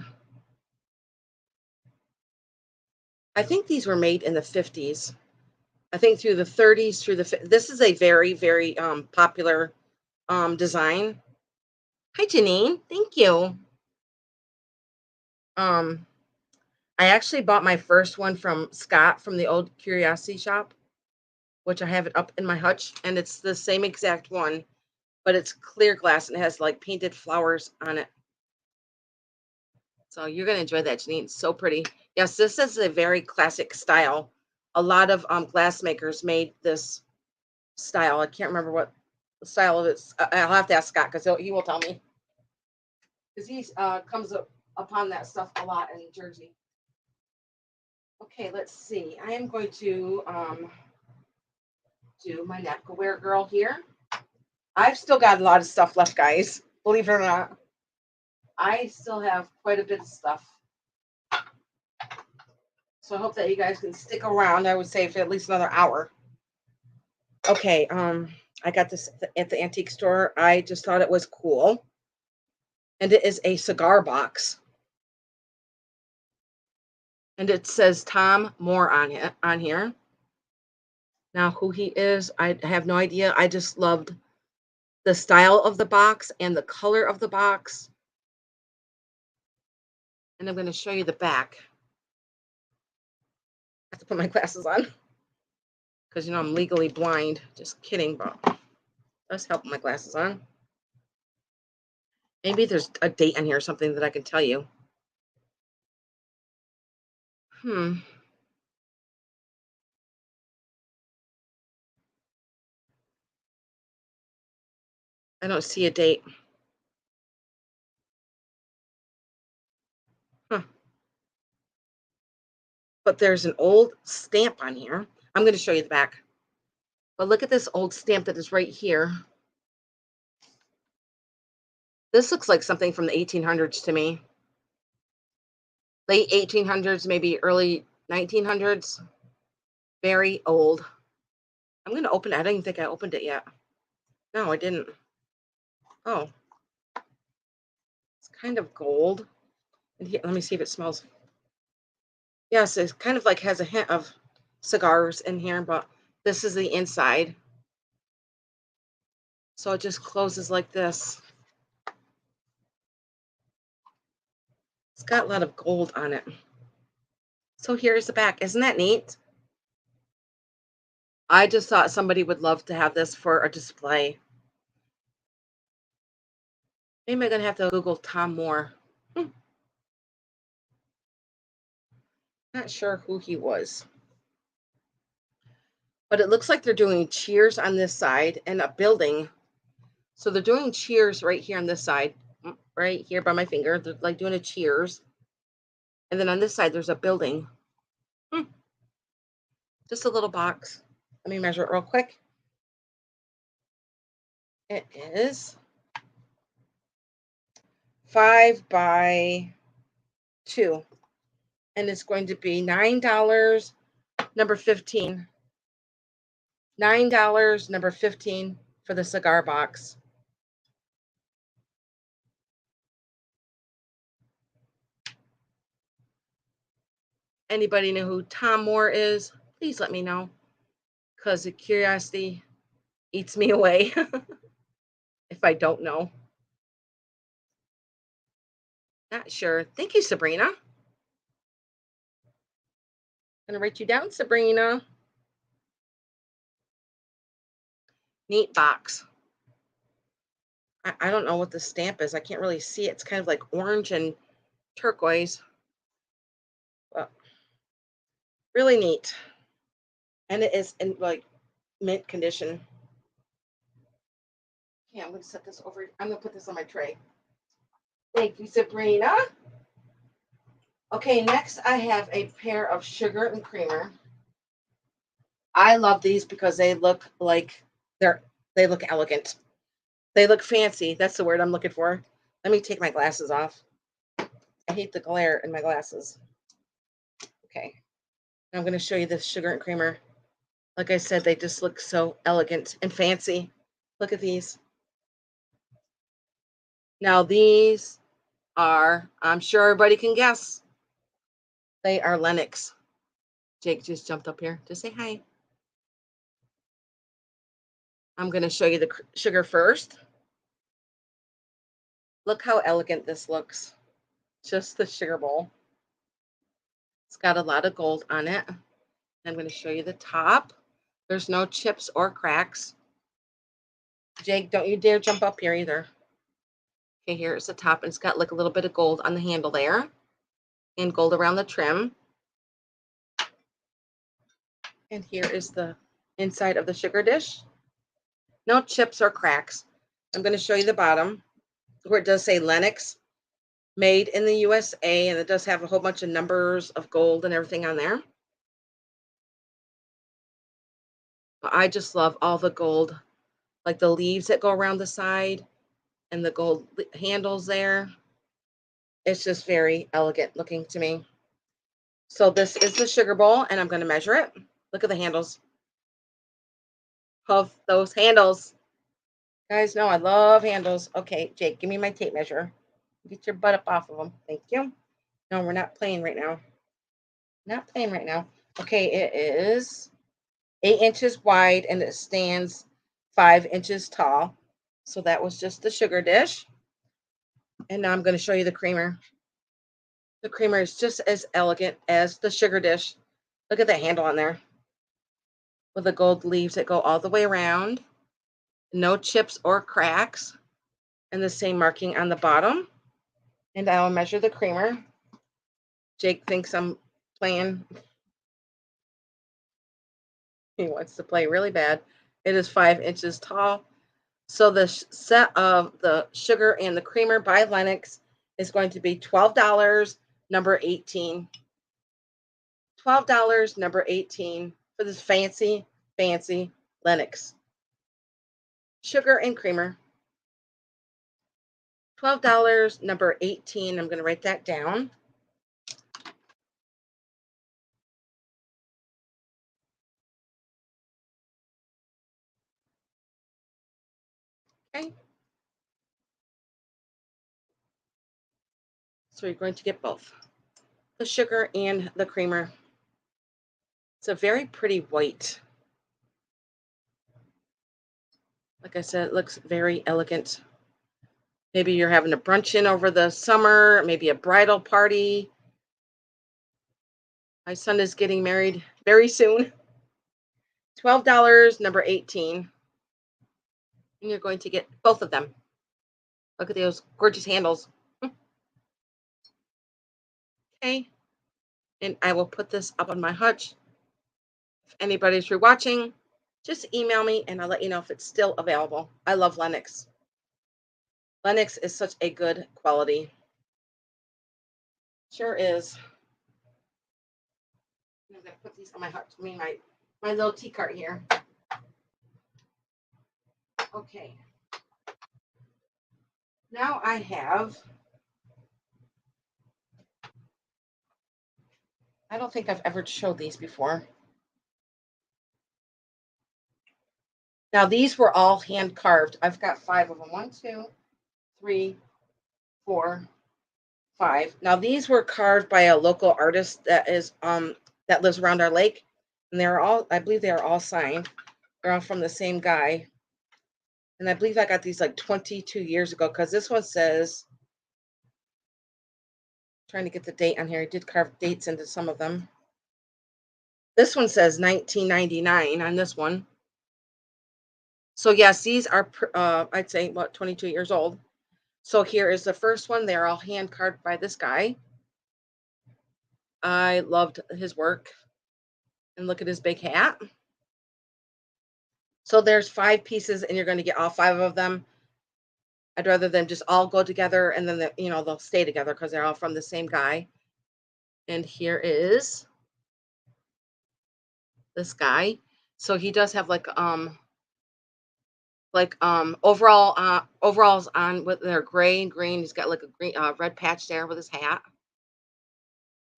I think these were made in the 50s. I think through the 30s, this is a very, very popular design. Hi, Janine. Thank you. I actually bought my first one from Scott from the old Curiosity Shop, which I have it up in my hutch, and it's the same exact one, but it's clear glass and it has like painted flowers on it. So you're gonna enjoy that, Janine. It's so pretty. Yes, this is a very classic style. A lot of glass makers made this style. I can't remember what the style of it is. I'll have to ask Scott because he will tell me. Because he comes up upon that stuff a lot in Jersey. Okay, let's see. I am going to do my Napkaware girl here. I've still got a lot of stuff left, guys. Believe it or not. I still have quite a bit of stuff. So I hope that you guys can stick around. I would say for at least another hour. Okay, I got this at the antique store. I just thought it was cool. And it is a cigar box. And it says Tom Moore on here. Now, who he is, I have no idea. I just loved the style of the box and the color of the box. And I'm going to show you the back. I have to put my glasses on because I'm legally blind. Just kidding, but let's help my glasses on. Maybe there's a date on here or something that I can tell you. I don't see a date. Huh. But there's an old stamp on here. I'm going to show you the back. But look at this old stamp that is right here. This looks like something from the 1800s to me. Late 1800s, maybe early 1900s. Very old. I'm gonna open it. I don't even think I opened it yet. No, I didn't. Oh, it's kind of gold. And here, let me see if it smells. Yes, it kind of like has a hint of cigars in here, but this is the inside. So it just closes like this. It's got a lot of gold on it. So here's the back. Isn't that neat? I just thought somebody would love to have this for a display. Maybe I'm gonna have to Google Tom Moore. Hmm, not sure who he was, but it looks like they're doing cheers on this side and a building. So they're doing cheers right here on this side, right here by my finger. They're like doing a cheers, and then on this side there's a building. Hmm, just a little box. Let me measure it real quick. It is 5 by 2, and it's going to be $9. Number 15. $9, number 15 for the cigar box. Anybody know who Tom Moore is? Please let me know, because the curiosity eats me away if I don't know. Not sure. Thank you, Sabrina. I'm gonna write you down, Sabrina. Neat box. I don't know what the stamp is. I can't really see it. It's kind of like orange and turquoise. But really neat. And it is in like mint condition. Yeah, I'm gonna set this over. I'm gonna put this on my tray. Thank you, Sabrina. Okay, next I have a pair of sugar and creamer. I love these because they look like they look elegant. They look fancy. That's the word I'm looking for. Let me take my glasses off. I hate the glare in my glasses. Okay. I'm going to show you this sugar and creamer. Like I said, they just look so elegant and fancy. Look at these. Now these are, I'm sure everybody can guess, they are Lennox. Jake just jumped up here to say hi. I'm going to show you the sugar first. Look how elegant this looks. Just the sugar bowl. It's got a lot of gold on it. I'm going to show you the top. There's no chips or cracks. Jake, don't you dare jump up here either. Okay, here's the top. And it's got like a little bit of gold on the handle there and gold around the trim. And here is the inside of the sugar dish. No chips or cracks. I'm going to show you the bottom where it does say Lennox, made in the USA, and it does have a whole bunch of numbers of gold and everything on there. But I just love all the gold, like the leaves that go around the side and the gold handles there. It's just very elegant looking to me. So this is the sugar bowl, and I'm going to measure it. Look at the handles of those handles. Guys know I love handles. Okay, Jake, give me my tape measure. Get your butt up off of them. Thank you. No, we're not playing right now. Not playing right now. Okay, it is 8 inches wide and it stands 5 inches tall. So that was just the sugar dish. And now I'm going to show you the creamer. The creamer is just as elegant as the sugar dish. Look at the handle on there with the gold leaves that go all the way around. No chips or cracks. And the same marking on the bottom. And I will measure the creamer. Jake thinks I'm playing. He wants to play really bad. It is 5 inches tall. So the set of the sugar and the creamer by Lennox is going to be $12, number 18. $12, number 18 for this fancy, fancy Lennox. Sugar and creamer. $12, number 18. I'm going to write that down. Okay. So you're going to get both the sugar and the creamer. It's a very pretty white. Like I said, it looks very elegant. Maybe you're having a brunch in over the summer, maybe a bridal party. My son is getting married very soon. $12, number 18. And you're going to get both of them. Look at those gorgeous handles. Okay. And I will put this up on my hutch. If anybody's rewatching, just email me and I'll let you know if it's still available. I love Lennox. Lennox is such a good quality. Sure is. I'm gonna put these on my hutch. My little tea cart here. Okay. Now I have. I don't think I've ever showed these before. Now these were all hand carved. I've got 5 of them. 1, 2, 3, 4, 5. Now these were carved by a local artist that lives around our lake, and they're all, I believe they are all signed. They're all from the same guy. And I believe I got these like 22 years ago because this one says, trying to get the date on here. I did carve dates into some of them. This one says 1999 on this one. So yes, these are I'd say about 22 years old. So here is the first one. They're all hand carved by this guy. I loved his work. And look at his big hat. So there's 5 pieces and you're going to get all 5 of them. I'd rather them just all go together and then they'll stay together because they're all from the same guy. And here is this guy. So he does have overalls on with their gray and green. He's got like a green red patch there with his hat.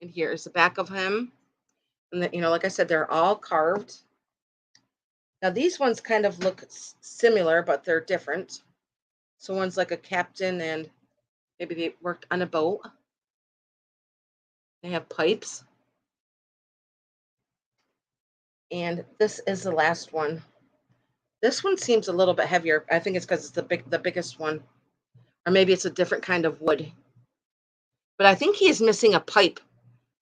And here's the back of him. And then, like I said, they're all carved. Now these ones kind of look similar, but they're different. So one's like a captain and maybe they worked on a boat. They have pipes. And this is the last one. This one seems a little bit heavier. I think it's because it's the biggest one. Or maybe it's a different kind of wood. But I think he is missing a pipe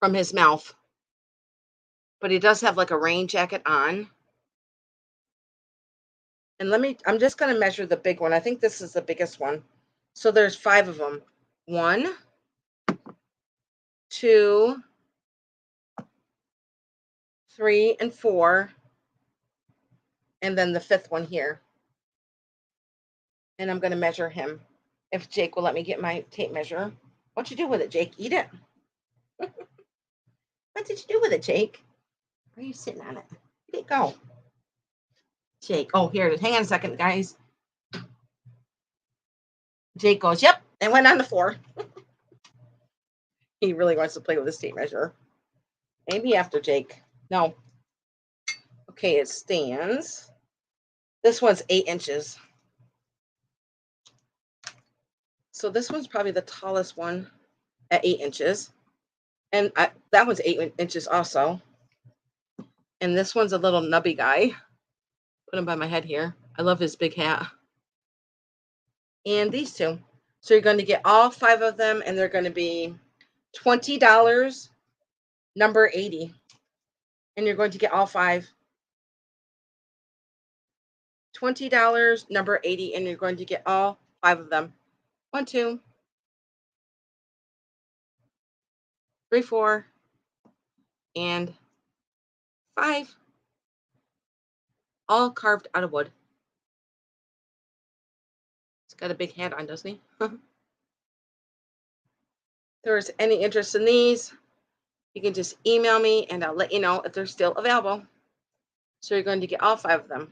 from his mouth. But he does have like a rain jacket on. And I'm just going to measure the big one. I think this is the biggest one. So there's 5 of them. 1, 2, 3, and 4. And then the 5th one here. And I'm going to measure him. If Jake will let me get my tape measure. What'd you do with it, Jake? Eat it. What did you do with it, Jake? Where are you sitting on it? Where'd it go? Jake. Oh, here it is. Hang on a second, guys. Jake goes, yep, and went on the floor. He really wants to play with his tape measure. Maybe after Jake. No. Okay, it stands. This one's 8 inches. So this one's probably the tallest one at 8 inches. And that one's 8 inches also. And this one's a little nubby guy. Put him by my head here. I love his big hat. And these 2. So you're going to get all 5 of them, and they're going to be $20, number 80. And you're going to get all 5. $20, number 80, and you're going to get all 5 of them. 1, 2, 3, 4, and 5. All carved out of wood. He's got a big hat on, doesn't he? If there's any interest in these, you can just email me and I'll let you know if they're still available. So you're going to get all 5 of them.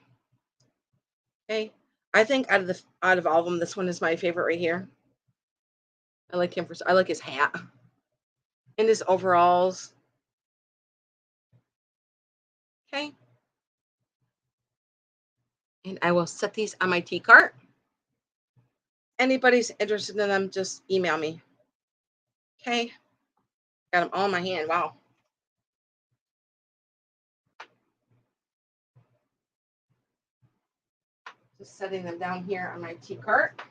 Okay. I think out of all of them, this one is my favorite right here. I like him I like his hat and his overalls. Okay. And I will set these on my tea cart. Anybody's interested in them, just email me. Okay. Got them all in my hand. Wow. Just setting them down here on my tea cart.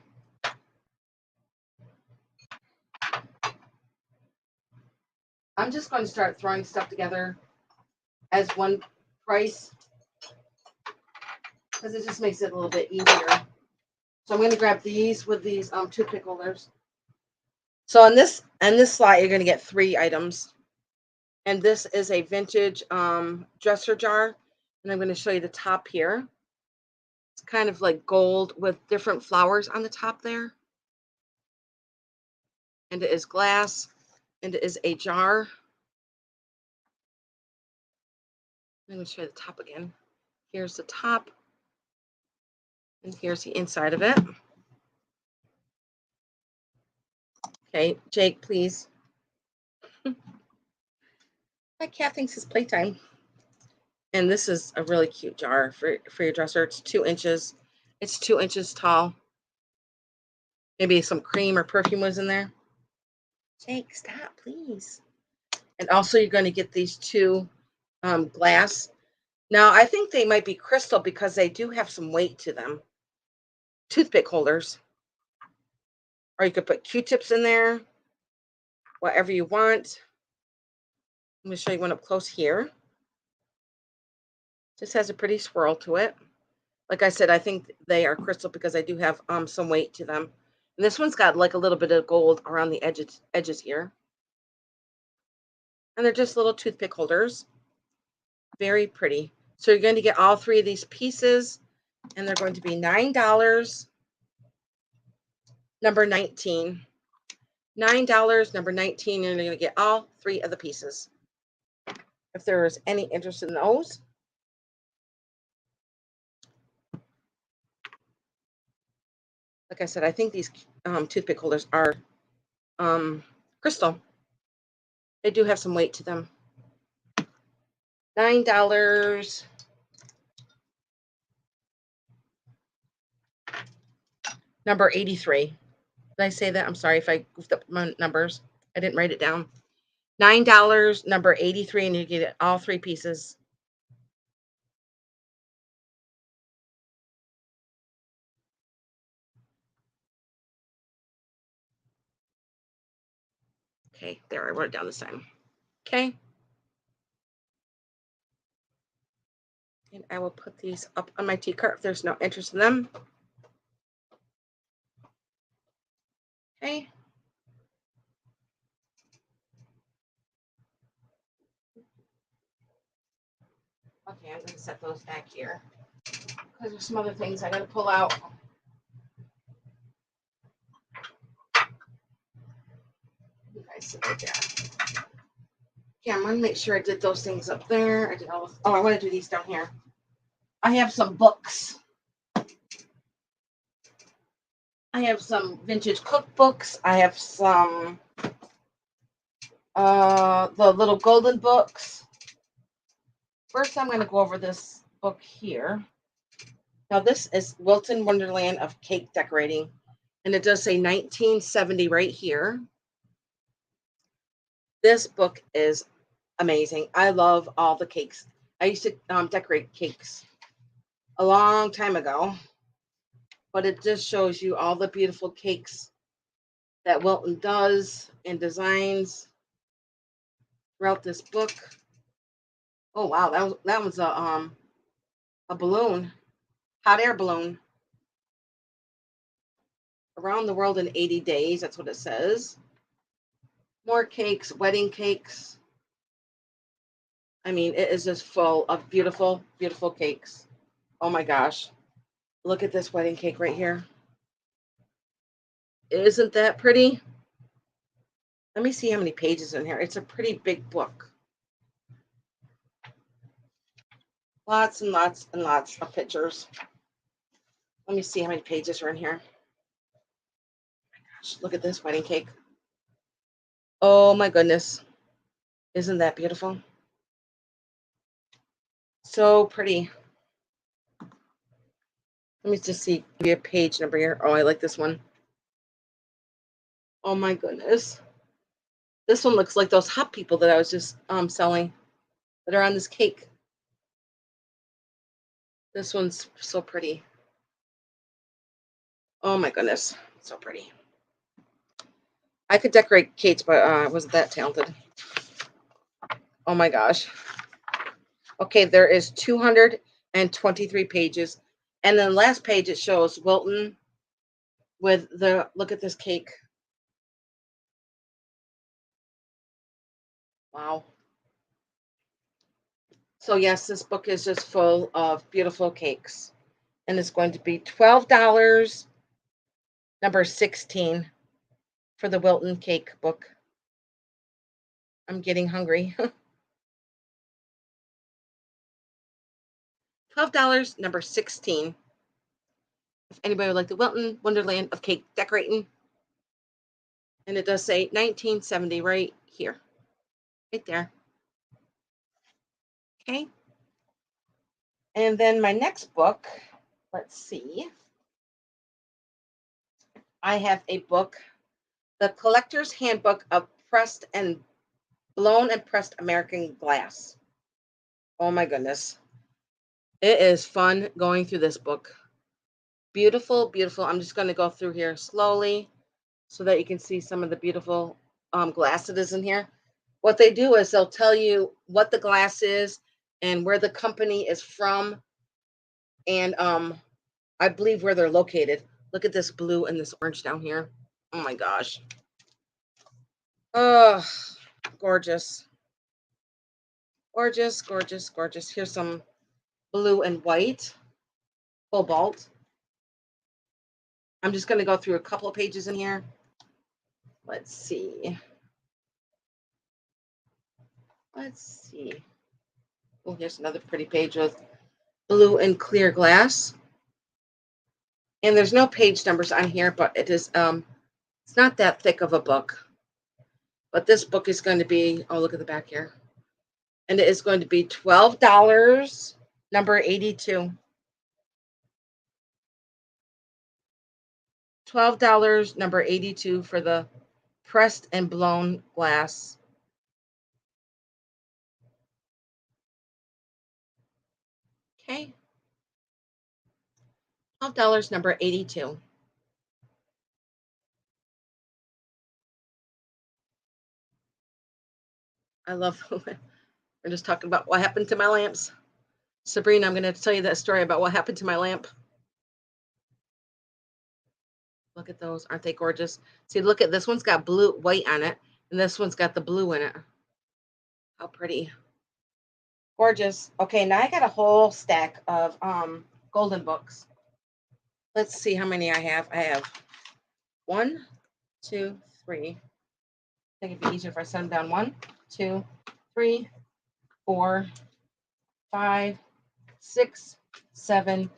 I'm just going to start throwing stuff together as one price because it just makes it a little bit easier. So I'm going to grab these with these toothpick holders. So on this slide, you're going to get 3 items. And this is a vintage dresser jar. And I'm going to show you the top here. It's kind of like gold with different flowers on the top there. And it is glass. And it is a jar. I'm going to show you the top again. Here's the top. And here's the inside of it. Okay, Jake, please. My cat thinks it's playtime. And this is a really cute jar for your dresser. It's 2 inches. It's 2 inches tall. Maybe some cream or perfume was in there. Jake, stop, please. And also you're going to get these 2 glass. Now, I think they might be crystal because they do have some weight to them. Toothpick holders. Or you could put Q-tips in there. Whatever you want. I'm going to show you one up close here. Just has a pretty swirl to it. Like I said, I think they are crystal because I do have some weight to them. And this one's got like a little bit of gold around the edges here. And they're just little toothpick holders. Very pretty. So you're going to get all 3 of these pieces. And they're going to be $9. Number 19. $9, number 19. And you're going to get all 3 of the pieces. If there is any interest in those. Like I said, I think these toothpick holders are crystal. They do have some weight to them. $9. Number 83. Did I say that? I'm sorry if I goofed up my numbers. I didn't write it down. $9, number 83, and you get all 3 pieces. Okay, there, I wrote it down this time. Okay. And I will put these up on my tea cart if there's no interest in them. Okay. Okay, I'm going to set those back here because there's some other things I got to pull out. You guys sit right there. Okay, I'm going to make sure I did those things up there. I did all. Oh, I want to do these down here. I have some books. I have some vintage cookbooks. I have some the little golden books. First, I'm going to go over this book here. Now, this is Wilton Wonderland of Cake Decorating, and it does say 1970 right here. This book is amazing. I love all the cakes. I used to decorate cakes a long time ago, but it just shows you all the beautiful cakes that Wilton does and designs throughout this book. Oh wow, that was a balloon, hot air balloon. Around the world in 80 days. That's what it says. More cakes, wedding cakes. I mean, it is just full of beautiful, beautiful cakes. Oh my gosh. Look at this wedding cake right here. Isn't that pretty? Let me see how many pages in here. It's a pretty big book. Lots and lots and lots of pictures. Let me see how many pages are in here. Oh my gosh, look at this wedding cake. Oh my goodness. Isn't that beautiful? So pretty. Let me just see. Give you a page number here. Oh, I like this one. Oh my goodness. This one looks like those hot people that I was just selling that are on this cake. This one's so pretty. Oh my goodness. So pretty. I could decorate cakes, but I wasn't that talented. Oh my gosh. Okay, there is 223 pages. And then the last page it shows Wilton with the look at this cake. Wow. So yes, this book is just full of beautiful cakes. And it's going to be $12, number 16 for the Wilton cake book. I'm getting hungry. $12, number 16. If anybody would like the Wilton Wonderland of Cake Decorating. And it does say 1970 right here. Right there. Okay. And then my next book, let's see. I have a book, The Collector's Handbook of Pressed and Blown and Pressed American Glass. Oh my goodness. It is fun going through this book. Beautiful, beautiful. I'm just going to go through here slowly so that you can see some of the beautiful glass that is in here. What they do is they'll tell you what the glass is and where the company is from and I believe where they're located. Look at this blue and this orange down here. Oh my gosh. Oh, gorgeous. Gorgeous, gorgeous, gorgeous. Here's some blue and white, cobalt. I'm just going to go through a couple of pages in here. Let's see. Let's see. Oh, here's another pretty page with blue and clear glass. And there's no page numbers on here, but it is it's not that thick of a book. But this book is going to be, oh, look at the back here. And it is going to be $12, number 82. $12, number 82 for the pressed and blown glass. Okay. $12, number 82. I love, we're just talking about what happened to my lamps. Sabrina, I'm going to tell you that story about what happened to my lamp. Look at those. Aren't they gorgeous? See, look at this one's got blue, white on it, and this one's got the blue in it. How pretty. Gorgeous. Okay, now I got a whole stack of golden books. Let's see how many I have. I have 1, 2, 3. I think it'd be easier if I set them down. 1, 2, 3, 4, 5, 6, 7,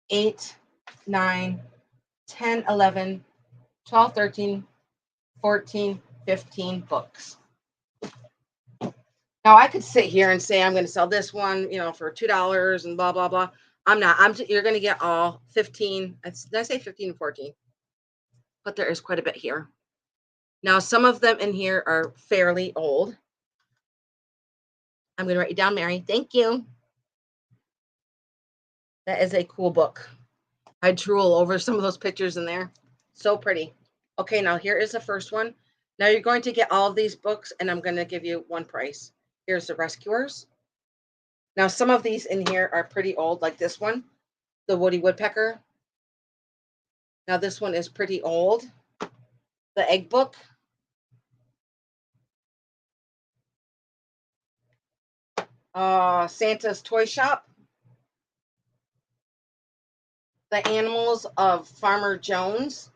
8, 9, 10, 11, 12, 13, 14, 15 books. Now I could sit here and say I'm going to sell this one, for $2 and blah blah blah. I'm not. You're going to get all 15. Did I say 15 and 14? But there is quite a bit here. Now some of them in here are fairly old. I'm going to write you down, Mary. Thank you. That is a cool book. I drool over some of those pictures in there. So pretty. Okay, now here is the first one. Now you're going to get all of these books, and I'm going to give you one price. Here's The Rescuers. Now, some of these in here are pretty old, like this one, The Woody Woodpecker. Now, this one is pretty old. The Egg Book. Santa's Toy Shop. The Animals of Farmer Jones.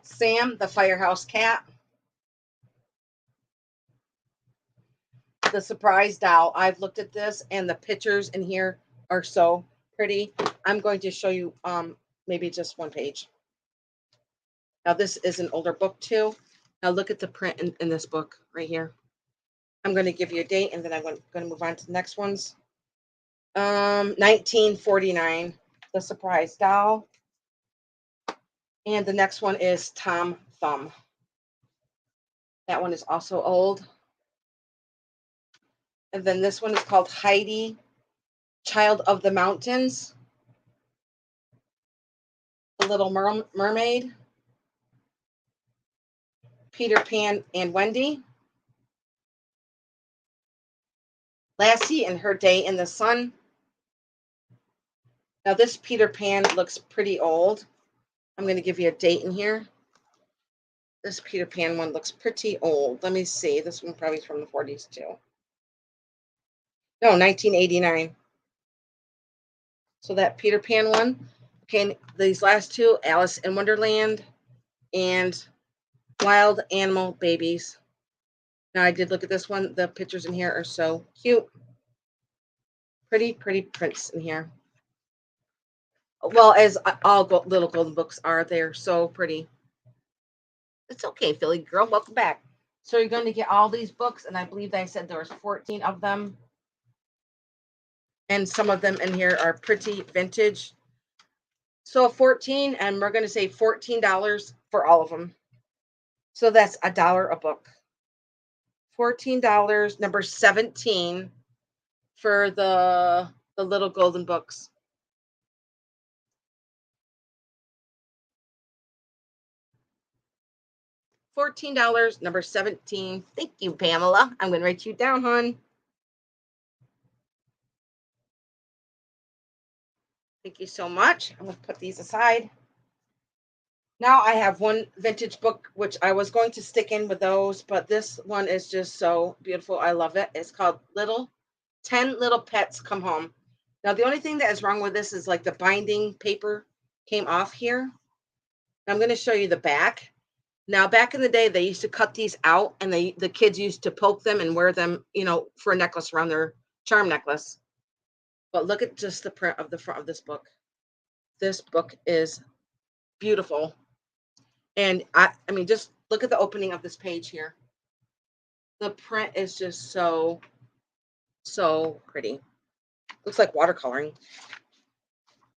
Sam, the Firehouse Cat. The Surprise Doll. I've looked at this, and the pictures in here are so pretty. I'm going to show you maybe just one page. Now, this is an older book too. Now, look at the print in this book right here. I'm going to give you a date and then I'm going to move on to the next ones. 1949, The Surprise Doll. And the next one is Tom Thumb. That one is also old. And then this one is called Heidi, Child of the Mountains. The Little Mermaid. Peter Pan and Wendy. Lassie and Her Day in the Sun. Now this Peter Pan looks pretty old. I'm going to give you a date in here. This Peter Pan one looks pretty old. Let me see. This one probably is from the 40s too. No, 1989. So that Peter Pan one. Okay, these last two, Alice in Wonderland and Wild Animal Babies. Now I did look at this one. The pictures in here are so cute. Pretty, pretty prints in here. Well, as all little golden books are, they're so pretty. It's okay, Philly girl. Welcome back. So you're going to get all these books, and I believe they said there was 14 of them. And some of them in here are pretty vintage. So 14, and we're going to say $14 for all of them. So that's $1 a book. $14, number 17 for the little golden books. $14, number 17. Thank you, Pamela. I'm going to write you down, hon. Thank you so much. I'm going to put these aside. Now I have one vintage book, which I was going to stick in with those, but this one is just so beautiful. I love it. It's called 10 Little Pets Come Home. Now, the only thing that is wrong with this is like the binding paper came off here. I'm going to show you the back. Now, back in the day, they used to cut these out, and the kids used to poke them and wear them, for a necklace around their charm necklace. But look at just the print of the front of this book. This book is beautiful. And I mean, just look at the opening of this page here. The print is just so, so pretty. Looks like watercoloring.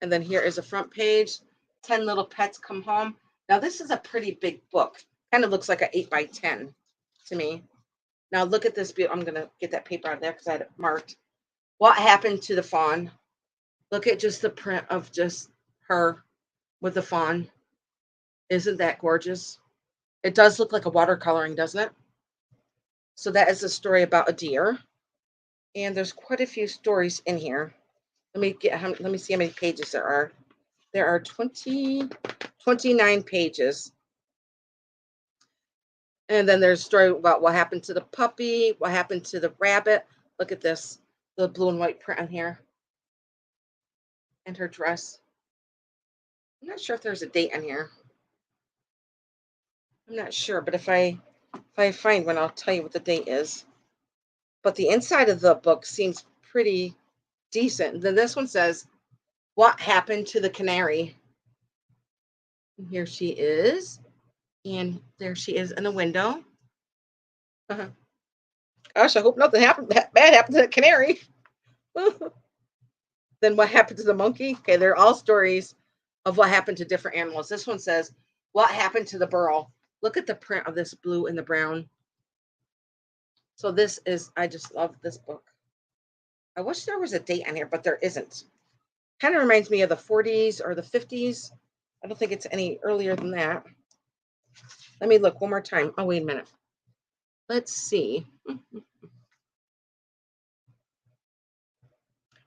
And then here is a front page. 10 Little Pets Come Home. Now, this is a pretty big book. Kind of looks like an 8x10 to me. Now, look at this. I'm going to get that paper out of there because I had it marked. What happened to the fawn? Look at just the print of just her with the fawn. Isn't that gorgeous? It does look like a watercoloring, doesn't it? So that is a story about a deer. And there's quite a few stories in here. Let me see how many pages there are. There are 29 pages. And then there's a story about what happened to the puppy, what happened to the rabbit. Look at this, the blue and white print on here. And her dress. I'm not sure if there's a date on here. I'm not sure, but if I find one, I'll tell you what the date is. But the inside of the book seems pretty decent. And then this one says, what happened to the canary? And here she is. And there she is in a window. Gosh, I hope nothing bad happened to the canary. Then what happened to the monkey? Okay, they're all stories of what happened to different animals. This one says, what happened to the burro? Look at the print of this blue and the brown. So I just love this book. I wish there was a date on here, but there isn't. Kind of reminds me of the 40s or the 50s. I don't think it's any earlier than that. Let me look one more time. Oh, wait a minute. Let's see.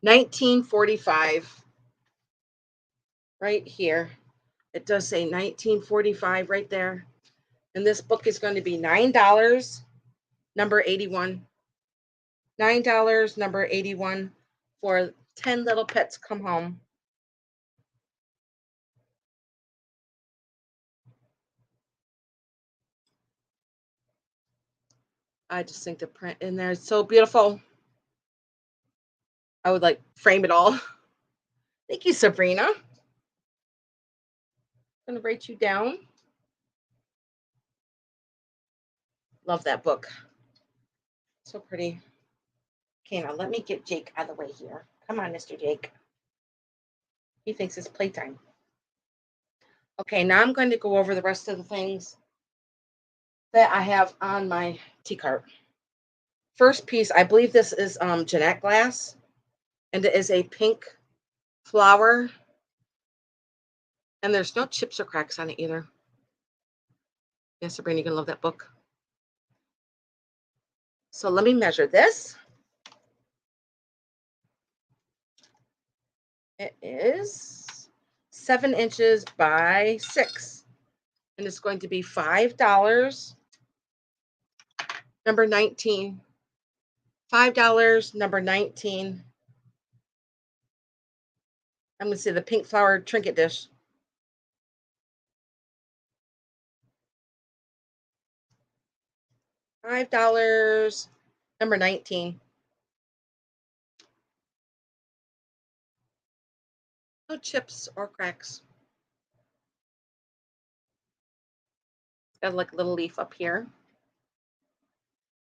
1945. Right here. It does say 1945 right there. And this book is going to be $9, number 81. $9, number 81 for 10 Little Pets Come Home. I just think the print in there is so beautiful. I would like frame it all. Thank you, Sabrina. I'm going to write you down. Love that book. So pretty. Okay, now let me get Jake out of the way here. Come on, Mr. Jake. He thinks it's playtime. Okay, now I'm going to go over the rest of the things that I have on my tea cart. First piece, I believe this is Jeanette glass, and it is a pink flower, and there's no chips or cracks on it either. Yes, Sabrina, you're gonna love that book. So let me measure this. It is 7 inches by 6, and it's going to be $5. Number 19. $5, number 19. I'm going to say the pink flower trinket dish. $5, number 19. No chips or cracks. Got like a little leaf up here.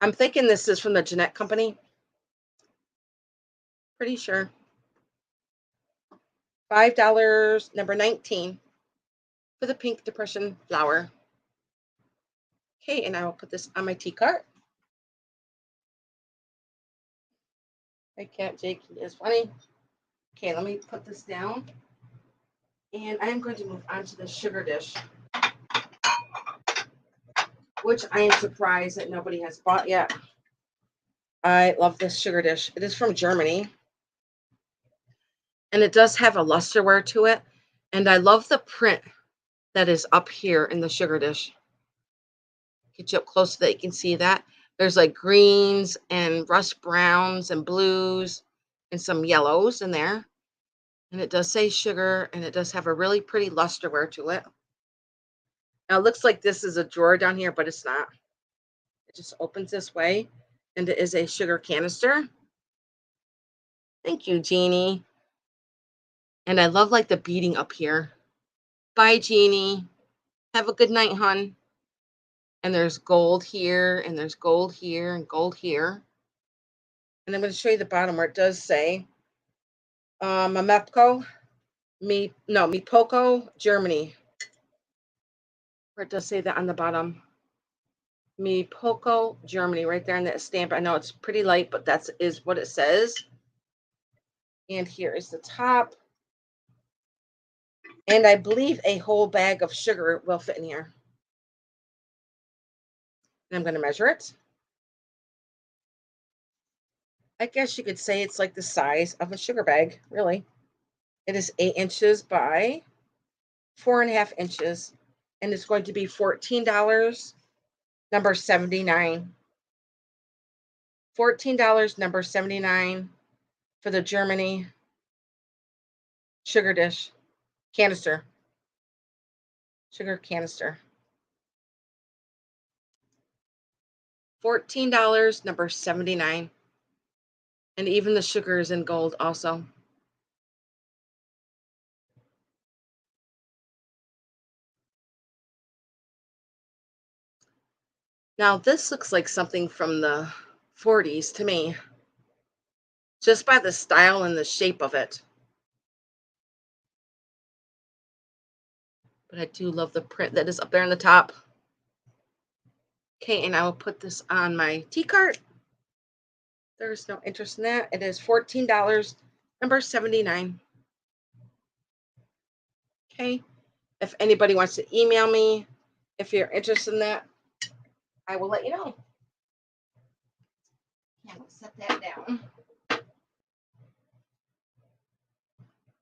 I'm thinking this is from the Jeanette Company. Pretty sure. $5, number 19, for the pink depression flower. Okay, and I will put this on my tea cart. I can't, Jake, he is funny. Okay, let me put this down. And I'm going to move on to the sugar dish, which I am surprised that nobody has bought yet. I love this sugar dish. It is from Germany. And it does have a lusterware to it. And I love the print that is up here in the sugar dish. Get you up close so that you can see that. There's like greens and rust browns and blues and some yellows in there. And it does say sugar, and it does have a really pretty lusterware to it. Now, it looks like this is a drawer down here, but it's not. It just opens this way, and it is a sugar canister. Thank you, Jeannie. And I love like the beading up here. Bye, Jeannie. Have a good night, hon. And there's gold here, and there's gold here, and gold here. And I'm going to show you the bottom where it does say Mamepco, Mipoko, Germany. Where it does say that on the bottom. Mipoko, Germany, right there on that stamp. I know it's pretty light, but that is what it says. And here is the top. And I believe a whole bag of sugar will fit in here. And I'm going to measure it. I guess you could say it's like the size of a sugar bag, really. It is 8 inches by 4.5 inches. And it's going to be $14, number 79. $14, number 79 for the Germany sugar dish canister. Sugar canister. $14, number 79. And even the sugar is in gold also. Now, this looks like something from the 40s to me, just by the style and the shape of it. But I do love the print that is up there on the top. Okay, and I will put this on my tea cart. There's no interest in that. It is $14, number 79. Okay, if anybody wants to email me, if you're interested in that, I will let you know. I'm going to set that down.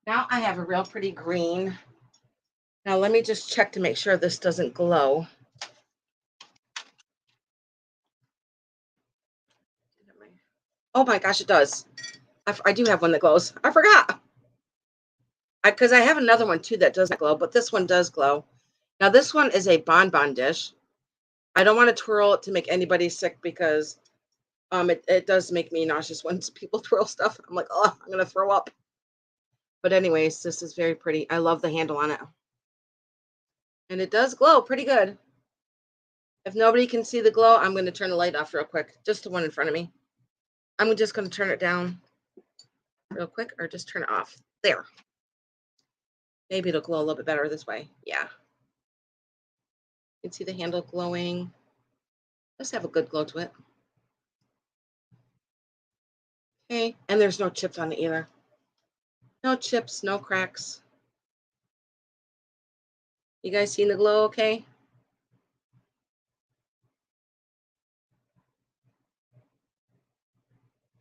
Now I have a real pretty green. Now let me just check to make sure this doesn't glow. Oh my gosh, it does. I do have one that glows. I forgot. Because I have another one too that doesn't glow, but this one does glow. Now this one is a bonbon dish. I don't want to twirl it to make anybody sick because it does make me nauseous when people twirl stuff. I'm like, oh, I'm going to throw up. But anyways, this is very pretty. I love the handle on it. And it does glow pretty good. If nobody can see the glow, I'm going to turn the light off real quick. Just the one in front of me. I'm just going to turn it down real quick or just turn it off. There. Maybe it'll glow a little bit better this way. Yeah. You can see the handle glowing. Let's have a good glow to it. Okay. And there's no chips on it either. No chips, no cracks. You guys seen the glow okay?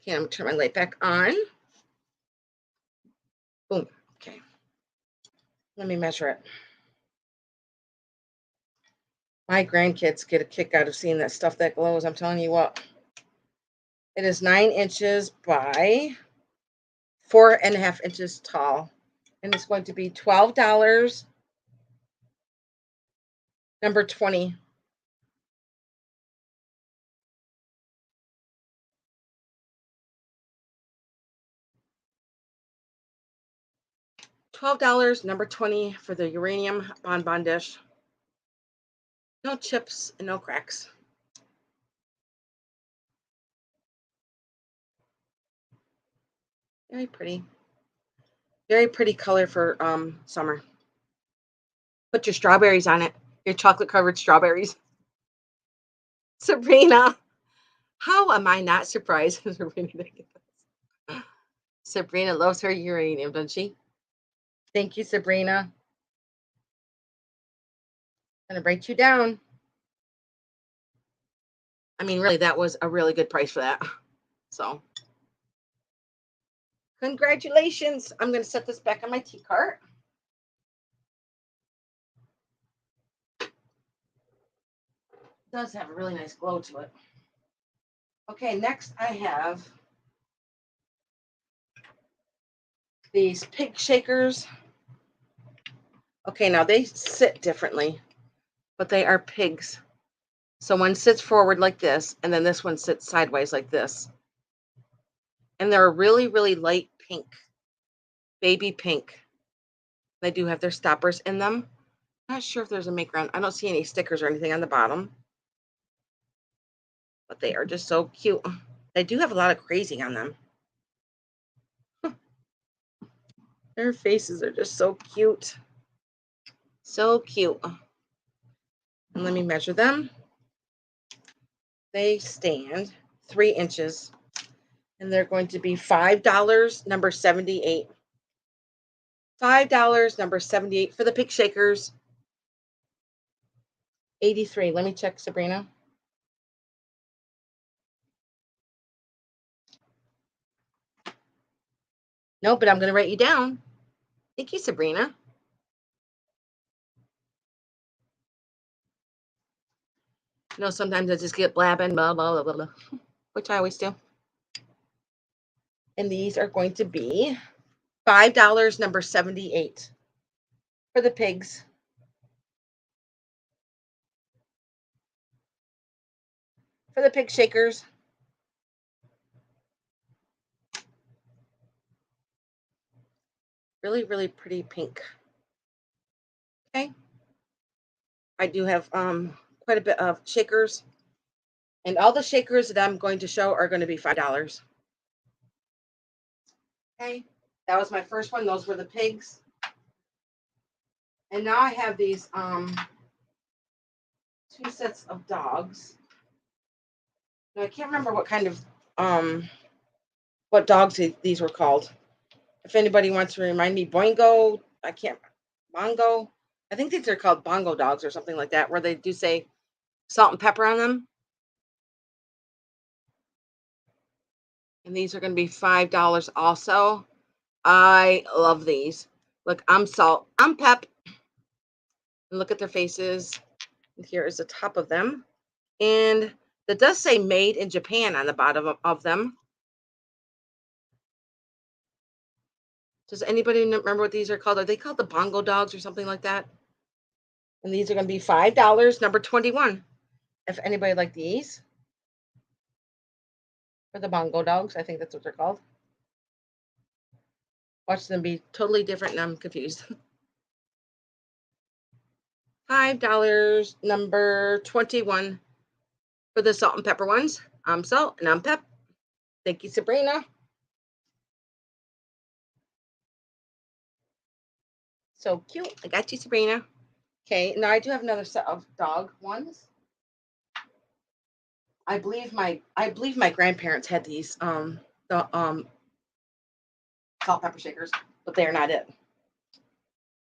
Okay, I'm going to turn my light back on. Boom. Okay. Let me measure it. My grandkids get a kick out of seeing that stuff that glows. I'm telling you what. It is 9 inches by 4.5 inches tall. And it's going to be $12. Number 20. $12, number 20 for the uranium bonbon dish. No chips and no cracks. Very pretty. Very pretty color for summer. Put your strawberries on it. Your chocolate covered strawberries. Sabrina, how am I not surprised? Sabrina loves her uranium, doesn't she? Thank you, Sabrina. I'm gonna write you down. I mean, really, that was a really good price for that. So, congratulations. I'm gonna set this back on my tea cart. It does have a really nice glow to it. Okay, next I have these pig shakers. Okay, now they sit differently, but they are pigs. So one sits forward like this, and then this one sits sideways like this. And they're a really, really light pink, baby pink. They do have their stoppers in them. Not sure if there's a make around. I don't see any stickers or anything on the bottom, but they are just so cute. They do have a lot of crazy on them. Their faces are just so cute. So cute. And let me measure them. They stand 3 inches. And they're going to be $5, number 78. $5, number 78 for the pig shakers. 83. Let me check, Sabrina. No, but I'm going to write you down. Thank you, Sabrina. You know, sometimes I just get blabbing, blah, blah, blah, blah, blah, which I always do. And these are going to be $5, number 78 for the pigs. For the pig shakers. Really, really pretty pink. Okay. I do have quite a bit of shakers. And all the shakers that I'm going to show are going to be $5. Okay. That was my first one. Those were the pigs. And now I have these 2 sets of dogs. Now, I can't remember what kind of what dogs these were called. If anybody wants to remind me, Boingo, I can't, Bongo. I think these are called Bongo dogs or something like that, where they do say salt and pepper on them. And these are going to be $5 also. I love these. Look, I'm salt, I'm pep. And look at their faces. And here is the top of them. And that does say made in Japan on the bottom of them. Does anybody remember what these are called? Are they called the Bongo dogs or something like that? And these are going to be $5, number 21. If anybody like these. For the Bongo dogs, I think that's what they're called. Watch them be totally different and I'm confused. $5, number 21 for the salt and pepper ones. I'm Salt and I'm Pep. Thank you, Sabrina. So cute. I got you, Sabrina. Okay, now I do have another set of dog ones. I believe my grandparents had these the salt pepper shakers, but they are not it.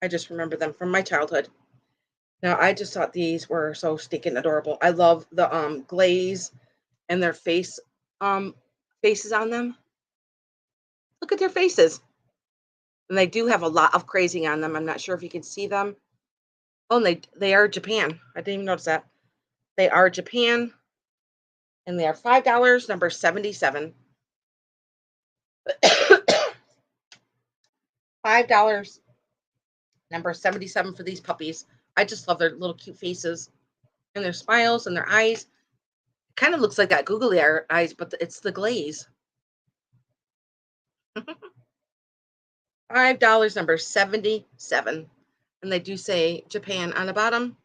I just remember them from my childhood. Now I just thought these were so stinking adorable. I love the glaze and their faces on them. Look at their faces. And they do have a lot of crazing on them. I'm not sure if you can see them. Oh, and they are Japan. I didn't even notice that. They are Japan, and they are $5, number 77. $5, number 77 for these puppies. I just love their little cute faces and their smiles and their eyes. Kind of looks like that googly eyes, but it's the glaze. $5, number 77. And they do say Japan on the bottom.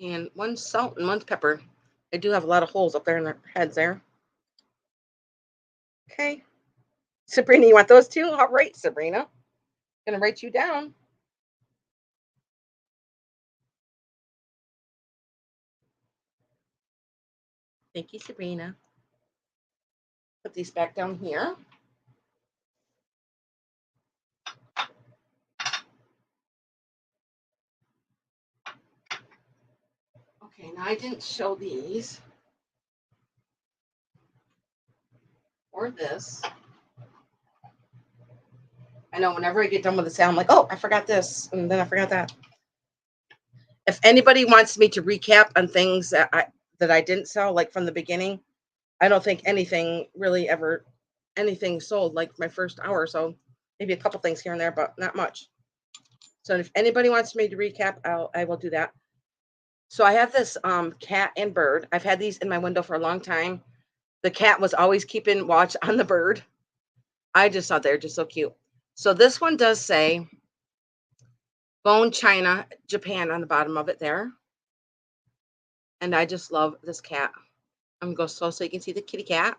And one's salt and one's pepper. They do have a lot of holes up there in their heads there. Okay. Sabrina, you want those too? All right, Sabrina. Gonna write you down. Thank you, Sabrina. Put these back down here. Okay, now I didn't show these or this. I know whenever I get done with the sale, I'm like, oh, I forgot this, and then I forgot that. If anybody wants me to recap on things that I didn't sell, like from the beginning, I don't think anything really ever anything sold like my first hour or so. Maybe a couple things here and there, but not much. So if anybody wants me to recap, I will do that. So I have this cat and bird. I've had these in my window for a long time. The cat was always keeping watch on the bird. I just thought they're just so cute. So this one does say Bone China, Japan on the bottom of it there. And I just love this cat. I'm going to go slow so you can see the kitty cat.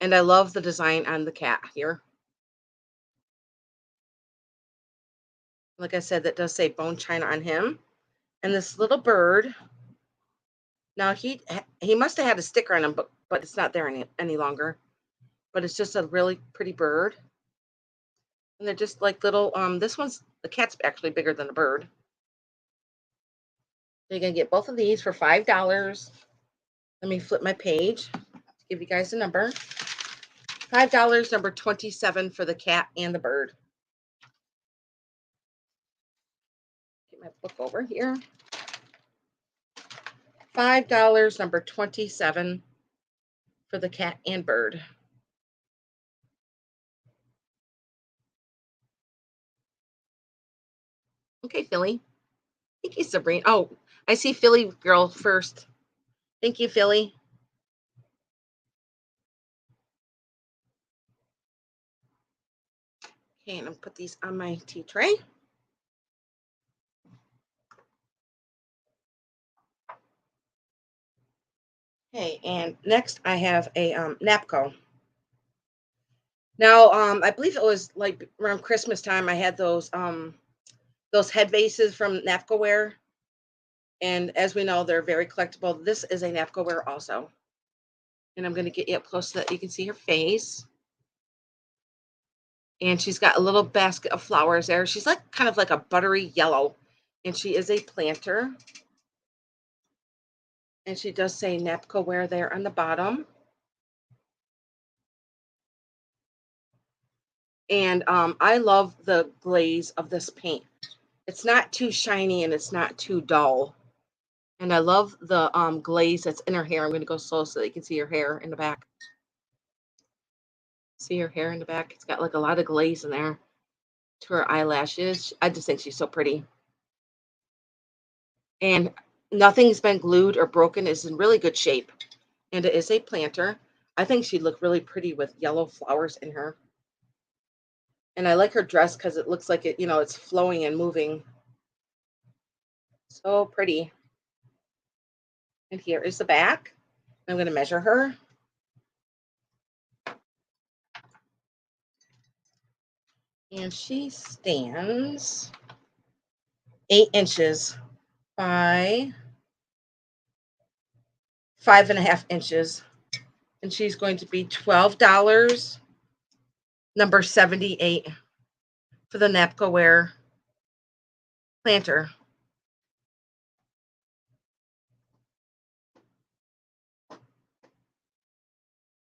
And I love the design on the cat here. Like I said, that does say Bone China on him. And this little bird, now he must have had a sticker on him, but it's not there any longer. But it's just a really pretty bird. And they're just like little, the cat's actually bigger than the bird. So you're going to get both of these for $5. Let me flip my page to give you guys the number. $5, number 27 for the cat and the bird. Get my book over here. $5, number 27 for the cat and bird. Okay, Philly. Thank you, Sabrina. Oh, I see Philly girl first. Thank you, Philly. Okay, and I'll put these on my tea tray. Okay, and next I have a Napco. Now, I believe it was like around Christmas time. I had those head vases from Napcoware, and as we know, they're very collectible. This is a Napcoware also, and I'm going to get you up close so that you can see her face. And she's got a little basket of flowers there. She's like kind of like a buttery yellow, and she is a planter. And she does say Napcoware there on the bottom. And I love the glaze of this paint. It's not too shiny and it's not too dull. And I love the glaze that's in her hair. I'm going to go slow so that you can see her hair in the back. See her hair in the back? It's got like a lot of glaze in there to her eyelashes. I just think she's so pretty. And nothing's been glued or broken. It's in really good shape. And it is a planter. I think she'd look really pretty with yellow flowers in her. And I like her dress because it looks like it, it's flowing and moving. So pretty. And here is the back. I'm going to measure her. And she stands 8 inches by 5.5 inches. And she's going to be $12, number 78, for the Napco Wear planter.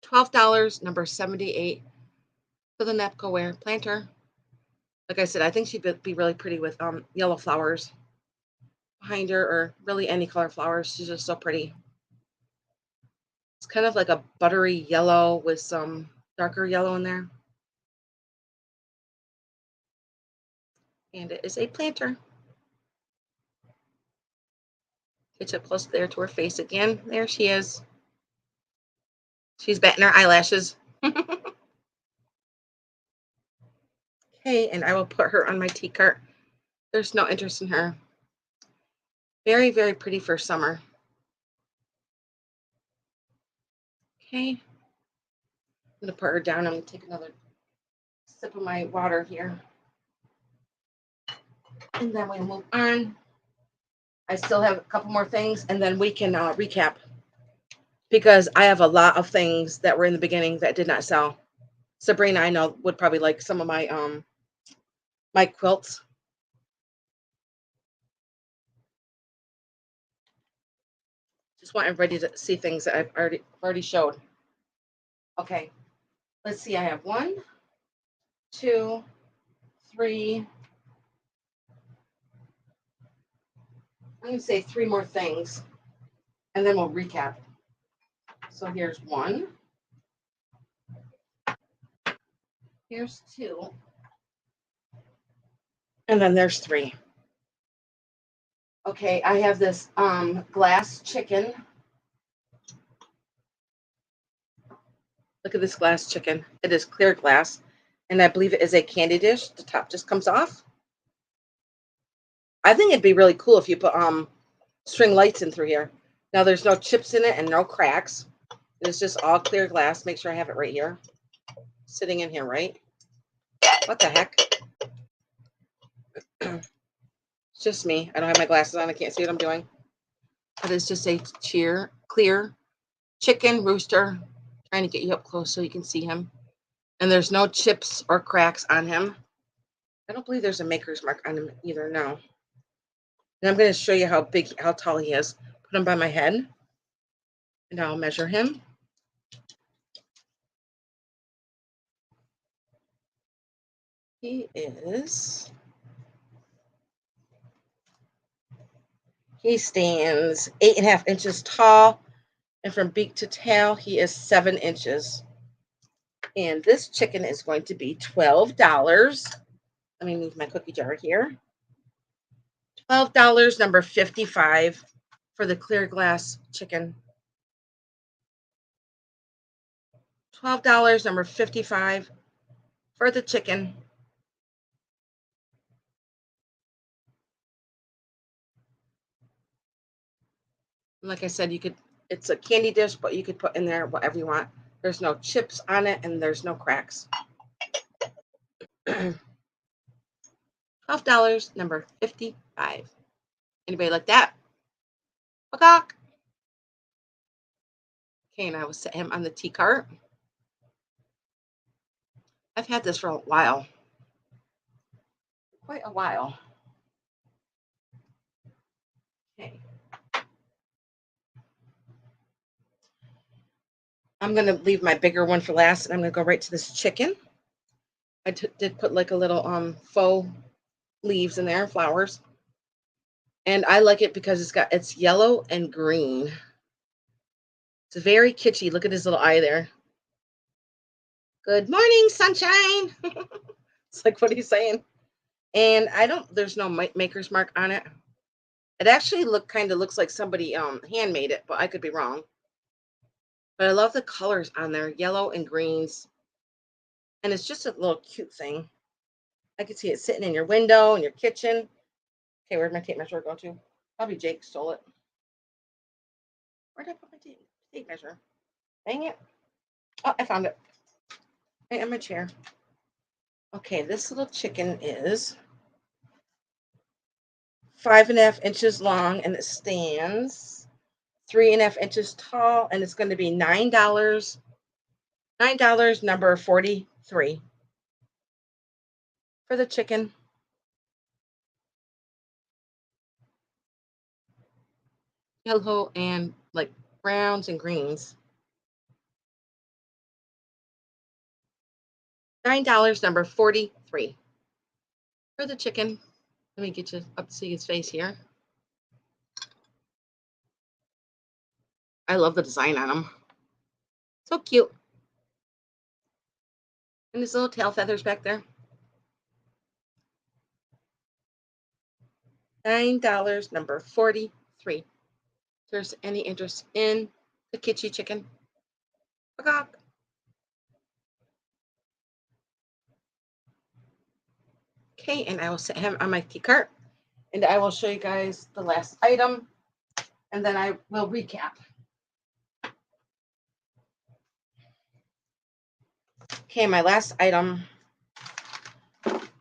$12, number 78, for the Napco Wear planter. Like I said, I think she'd be really pretty with yellow flowers behind her, or really any color flowers. She's just so pretty. It's kind of like a buttery yellow with some darker yellow in there. And it is a planter. Get up close there to her face again. There she is. She's batting her eyelashes. Okay, and I will put her on my tea cart. There's no interest in her. Very, very pretty for summer. Okay. I'm going to put her down. I'm going to take another sip of my water here. And then we'll move on. I still have a couple more things, and then we can recap, because I have a lot of things that were in the beginning that did not sell. Sabrina, I know, would probably like some of my quilts. Just want everybody to see things that I've already showed. Okay, let's see. I have 1, 2, 3. I'm going to say 3 more things, and then we'll recap. So here's 1. Here's 2. And then there's 3. Okay, I have this glass chicken. Look at this glass chicken. It is clear glass, and I believe it is a candy dish. The top just comes off. I think it'd be really cool if you put string lights in through here. Now there's no chips in it and no cracks. It's just all clear glass. Make sure I have it right here. Sitting in here, right? What the heck? It's just me. I don't have my glasses on. I can't see what I'm doing. But it's just a clear chicken rooster. Trying to get you up close so you can see him. And there's no chips or cracks on him. I don't believe there's a maker's mark on him either, no. And I'm going to show you how tall he is. Put him by my head. And I'll measure him. He stands 8.5 inches tall. And from beak to tail, he is 7 inches. And this chicken is going to be $12. Let me move my cookie jar here. $12, number 55, for the clear glass chicken. $12, number 55, for the chicken. Like I said, it's a candy dish, but you could put in there whatever you want. There's no chips on it, and there's no cracks. $12, number 55. Anybody like that? Peacock. Okay, and I will set him on the tea cart. I've had this for a while. Quite a while. Okay. I'm going to leave my bigger one for last, and I'm going to go right to this chicken. I did put like a little faux leaves in there, flowers. And I like it because it's yellow and green. It's very kitschy. Look at his little eye there. Good morning, sunshine. It's like, what are you saying? And there's no maker's mark on it. It actually looks like somebody handmade it, but I could be wrong. But I love the colors on there, yellow and greens. And it's just a little cute thing. I can see it sitting in your window, in your kitchen. Okay, where'd my tape measure go to? Probably Jake stole it. Where'd I put my tape measure? Dang it. Oh, I found it. Right on my chair. Okay, this little chicken is 5.5 inches long, and it stands 3.5 inches tall, and it's going to be $9. $9, number 43 for the chicken. Yellow and like browns and greens. $9, number 43 for the chicken. Let me get you up to see his face here. I love the design on him. So cute. And his little tail feathers back there. $9, number 43. If there's any interest in the kitschy chicken. Okay, and I will set him on my key cart, and I will show you guys the last item, and then I will recap. Okay, my last item,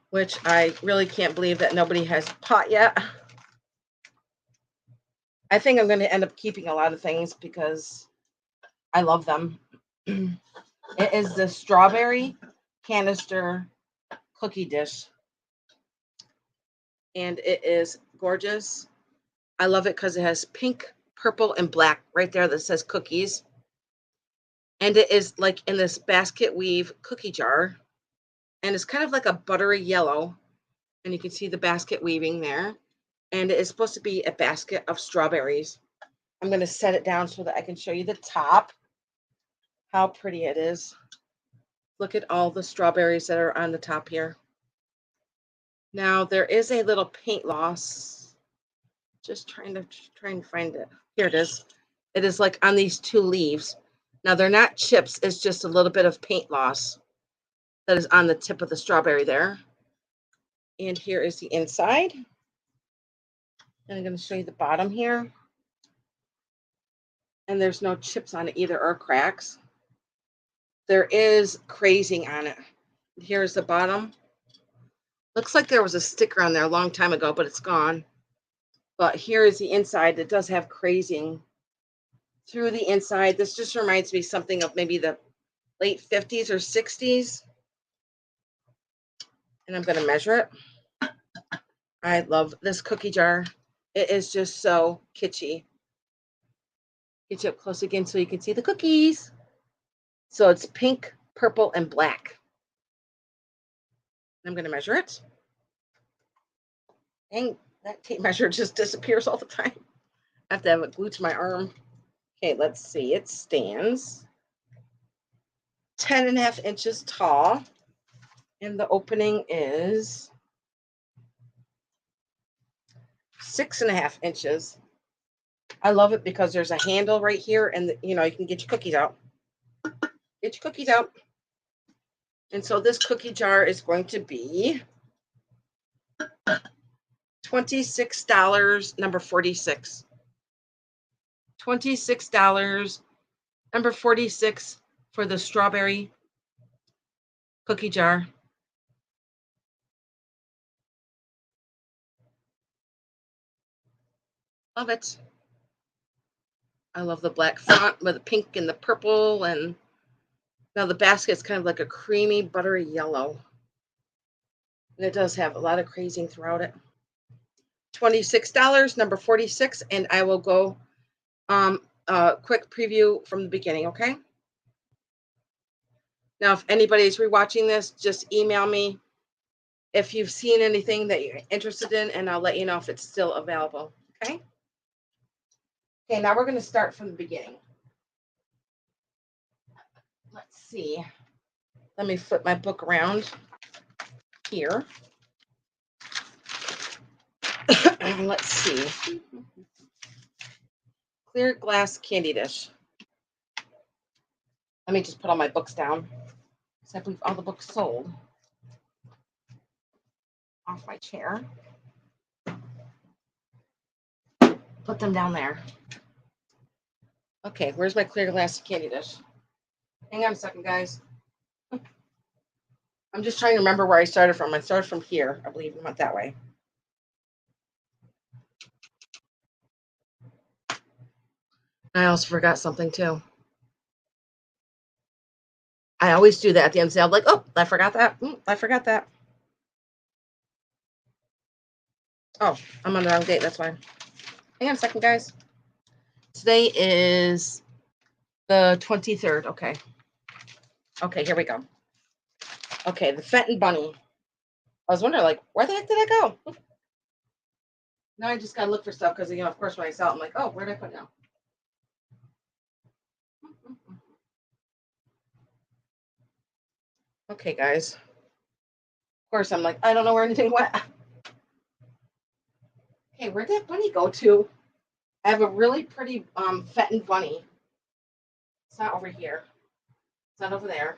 which I really can't believe that nobody has bought yet. I think I'm going to end up keeping a lot of things because I love them. It is the strawberry canister cookie dish, and it is gorgeous. I love it because it has pink, purple, and black right there that says cookies. And it is like in this basket weave cookie jar. And it's kind of like a buttery yellow. And you can see the basket weaving there. And it is supposed to be a basket of strawberries. I'm going to set it down so that I can show you the top. How pretty it is. Look at all the strawberries that are on the top here. Now there is a little paint loss. Just trying to find it. Here it is. It is like on these two leaves. Now they're not chips. It's just a little bit of paint loss that is on the tip of the strawberry there. And here is the inside. And I'm going to show you the bottom here. And there's no chips on it either or cracks. There is crazing on it. Here's the bottom. Looks like there was a sticker on there a long time ago, but it's gone. But here is the inside. It does have crazing through the inside. This just reminds me something of maybe the late 50s or 60s. And I'm going to measure it. I love this cookie jar. It is just so kitschy. Get you up close again so you can see the cookies. So it's pink, purple, and black. I'm going to measure it. Dang, that tape measure just disappears all the time. I have to have it glued to my arm. Okay, let's see. It stands 10.5 inches tall. And the opening is 6.5 inches. I love it because there's a handle right here, and you can get your cookies out. Get your cookies out. And so this cookie jar is going to be $26, number 46. $26, number 46 for the strawberry cookie jar. Love it. I love the black font with the pink and the purple, and now the basket's kind of like a creamy, buttery yellow. And it does have a lot of crazing throughout it. $26, number 46, and I will go quick preview from the beginning, okay? Now, if anybody's rewatching this, just email me if you've seen anything that you're interested in, and I'll let you know if it's still available, okay? Okay, now we're going to start from the beginning. Let's see. Let me flip my book around here. Let's see. Clear glass candy dish. Let me just put all my books down because I believe all the books sold. off my chair. Put them down there. Okay, where's my clear glass candy dish? Hang on a second, guys. I'm just trying to remember where I started from. I started from here. I believe we went that way. I also forgot something too. I always do that at the end of the day. I'm like, oh, I forgot that. I forgot that. Oh, I'm on the wrong date. That's why. Hang on a second, guys. Today is the 23rd. Okay. Okay, here we go. Okay, the Fenton Bunny. I was wondering, like, where the heck did I go? Now I just gotta look for stuff because, of course, when I saw it, I'm like, oh, where did I put it now? Okay, guys. Of course, I'm like, I don't know where anything went. Okay, where did that bunny go to? I have a really pretty Fenton bunny. It's not over here. It's not over there.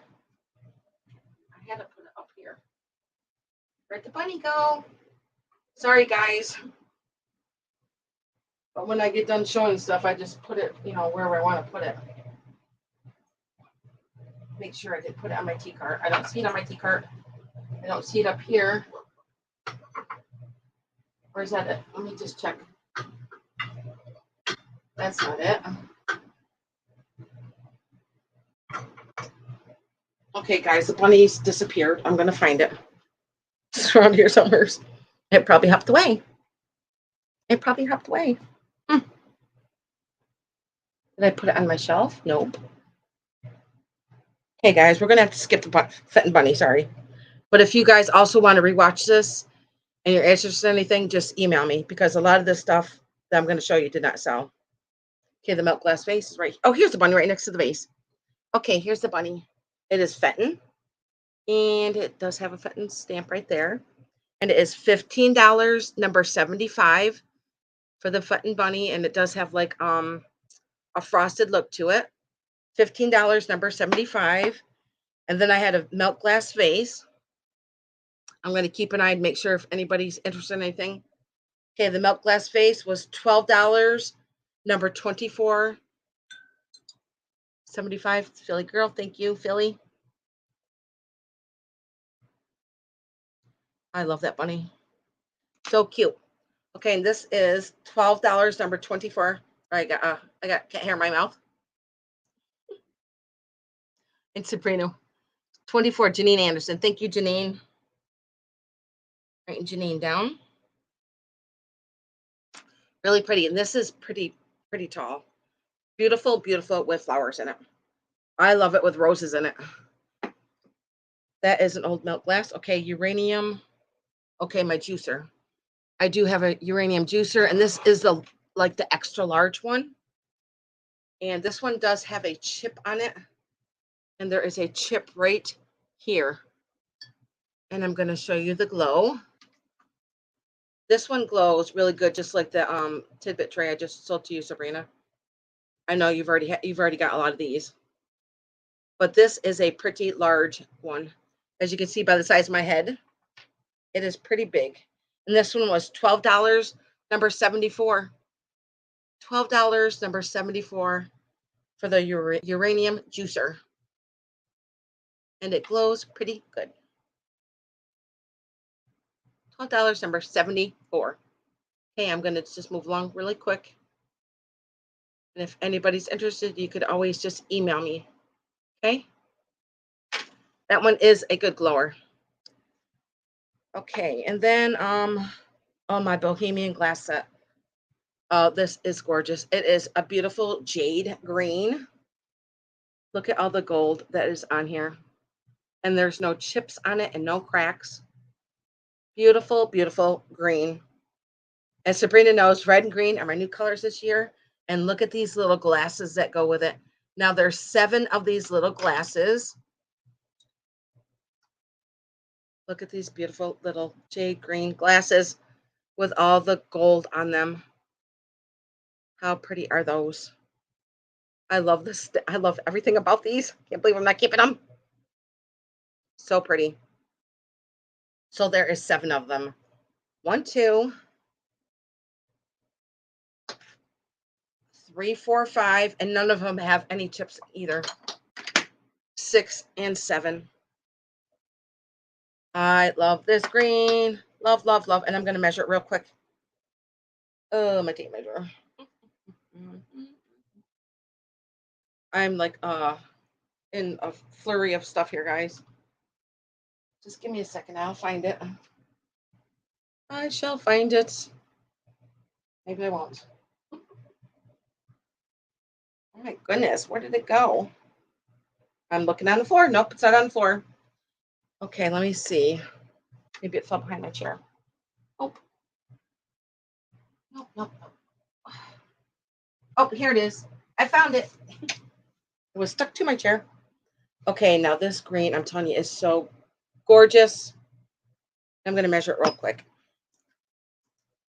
I had to put it up here. Where'd the bunny go? Sorry, guys. But when I get done showing stuff, I just put it, wherever I want to put it. Make sure I did put it on my tea cart. I don't see it on my tea cart. I don't see it up here. Where's that at? Let me just check. That's not it. Okay, guys, the bunny's disappeared. I'm going to find it. It's around here somewhere. It probably hopped away. Hmm. Did I put it on my shelf? Nope. Hey, guys, we're going to have to skip the Fenton Bunny. Sorry. But if you guys also want to rewatch this and you're interested in anything, just email me because a lot of this stuff that I'm going to show you did not sell. Okay, the milk glass vase is right. Oh, here's the bunny right next to the vase. Okay, here's the bunny. It is Fenton. And it does have a Fenton stamp right there. And it is $15, number 75 for the Fenton bunny. And it does have like a frosted look to it. $15, number 75. And then I had a milk glass vase. I'm going to keep an eye and make sure if anybody's interested in anything. Okay, the milk glass vase was $12, number 24.75. Philly girl, thank you, Philly. I love that bunny. So cute. Okay, and this is $12, number 24. I got cat hair in my mouth. And Soprano. 24, Janine Anderson. Thank you, Janine. Writing Janine down. Really pretty. And this is pretty tall. Beautiful, beautiful with flowers in it. I love it with roses in it. That is an old milk glass. Okay, uranium. Okay, my juicer. I do have a uranium juicer, and this is the extra large one. And this one does have a chip on it. And there is a chip right here. And I'm going to show you the glow. This one glows really good, just like the tidbit tray I just sold to you, Sabrina. I know you've already got a lot of these, but this is a pretty large one. As you can see by the size of my head, it is pretty big. And this one was $12, number 74. $12, number 74 for the uranium juicer. And it glows pretty good. $12, number 74. Okay, I'm going to just move along really quick. And if anybody's interested, you could always just email me. Okay? That one is a good glower. Okay, and then oh, my Bohemian glass set. Oh, this is gorgeous. It is a beautiful jade green. Look at all the gold that is on here. And there's no chips on it and no cracks. Beautiful, beautiful green. As Sabrina knows, red and green are my new colors this year. And look at these little glasses that go with it. Now there's 7 of these little glasses. Look at these beautiful little jade green glasses with all the gold on them. How pretty are those? I love this. I love everything about these. Can't believe I'm not keeping them. So pretty. So there is 7 of them. 1, 2, 3, 4, 5, and none of them have any chips either. 6 and 7. I love this green. Love, love, love. And I'm going to measure it real quick. Oh, my tape measure. I'm like in a flurry of stuff here, guys. Just give me a second. I'll find it. I shall find it. Maybe I won't. Oh my goodness, where did it go? I'm looking on the floor. Nope, it's not on the floor. Okay, let me see. Maybe it fell behind my chair. Oh, nope, nope, nope. Oh, here it is. I found it. It was stuck to my chair. Okay, now this green, I'm telling you, is so gorgeous. I'm going to measure it real quick.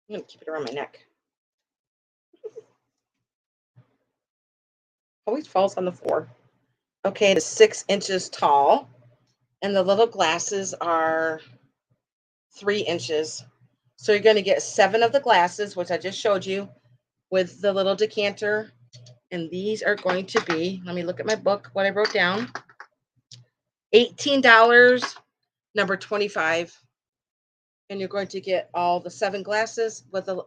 I'm going to keep it around my neck. Always falls on the floor. Okay, it is 6 inches tall, and the little glasses are 3 inches. So you're going to get 7 of the glasses, which I just showed you, with the little decanter. And these are going to be, let me look at my book, what I wrote down. $18, number 25. And you're going to get all the 7 glasses with the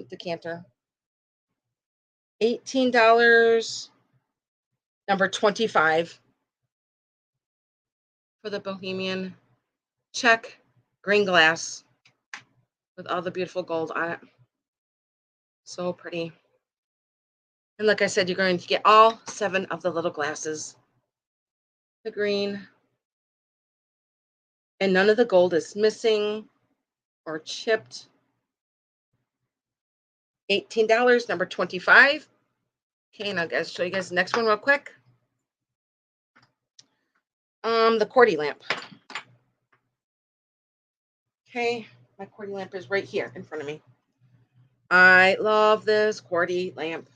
decanter. $18, number 25 for the Bohemian check green glass with all the beautiful gold on it. So pretty. And like I said, you're going to get all 7 of the little glasses. The green. And none of the gold is missing or chipped. $18, number 25. Okay, and I'll show you guys the next one real quick. The Cordy lamp. Okay, my Cordy lamp is right here in front of me. I love this Cordy lamp.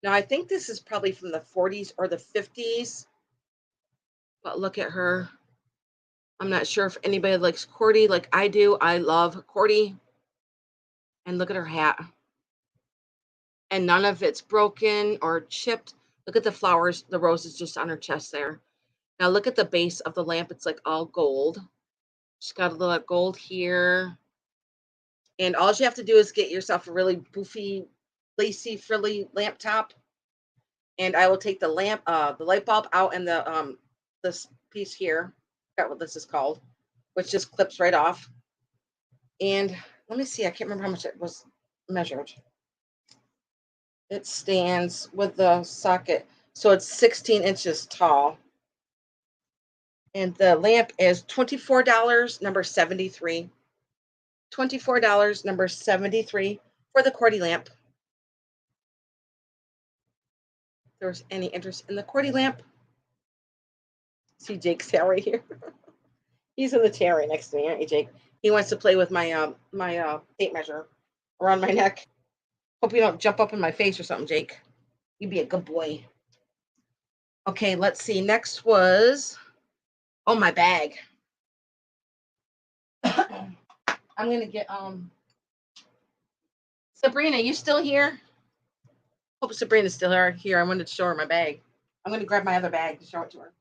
Now, I think this is probably from the 40s or the 50s. But look at her. I'm not sure if anybody likes Cordy like I do. I love Cordy. And look at her hat. And none of it's broken or chipped. Look at the flowers, the roses just on her chest there. Now look at the base of the lamp. It's like all gold. She's got a little gold here. And all you have to do is get yourself a really boofy, lacy, frilly lamp top. And I will take the the light bulb out and the this piece here. I forgot what this is called, which just clips right off. And let me see, I can't remember how much it was measured. It stands with the socket. So it's 16 inches tall. And the lamp is $24, number 73. $24, number 73 for the Cordy lamp. If there's any interest in the Cordy lamp. See Jake's tail right here. He's in the chair right next to me, aren't you, Jake? He wants to play with my tape measure around my neck. Hope you don't jump up in my face or something, Jake. You be a good boy. Okay, let's see. Next was my bag. I'm gonna get Sabrina, you still here? Hope Sabrina's still here. I wanted to show her my bag. I'm gonna grab my other bag to show it to her.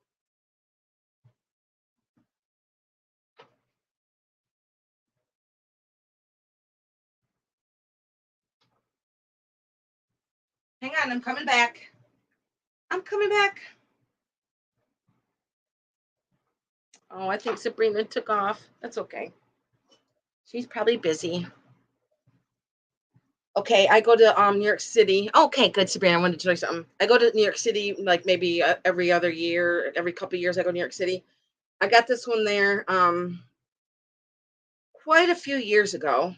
Hang on, I'm coming back. I'm coming back. Oh, I think Sabrina took off. That's okay. She's probably busy. Okay, I go to New York City. Okay, good, Sabrina. I wanted to tell you something. I go to New York City like maybe every other year, every couple of years. I go to New York City. I got this one there quite a few years ago,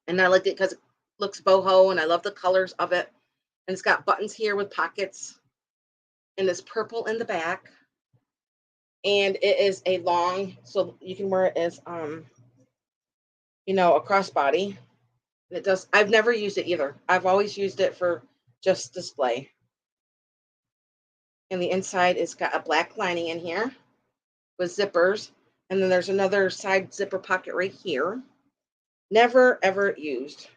and I liked it because it looks boho, and I love the colors of it. And it's got buttons here with pockets, and it's purple in the back, and it is a long, so you can wear it as a crossbody. It does. I've never used it either. I've always used it for just display. And the inside it's got a black lining in here with zippers. And then there's another side zipper pocket right here. Never ever used.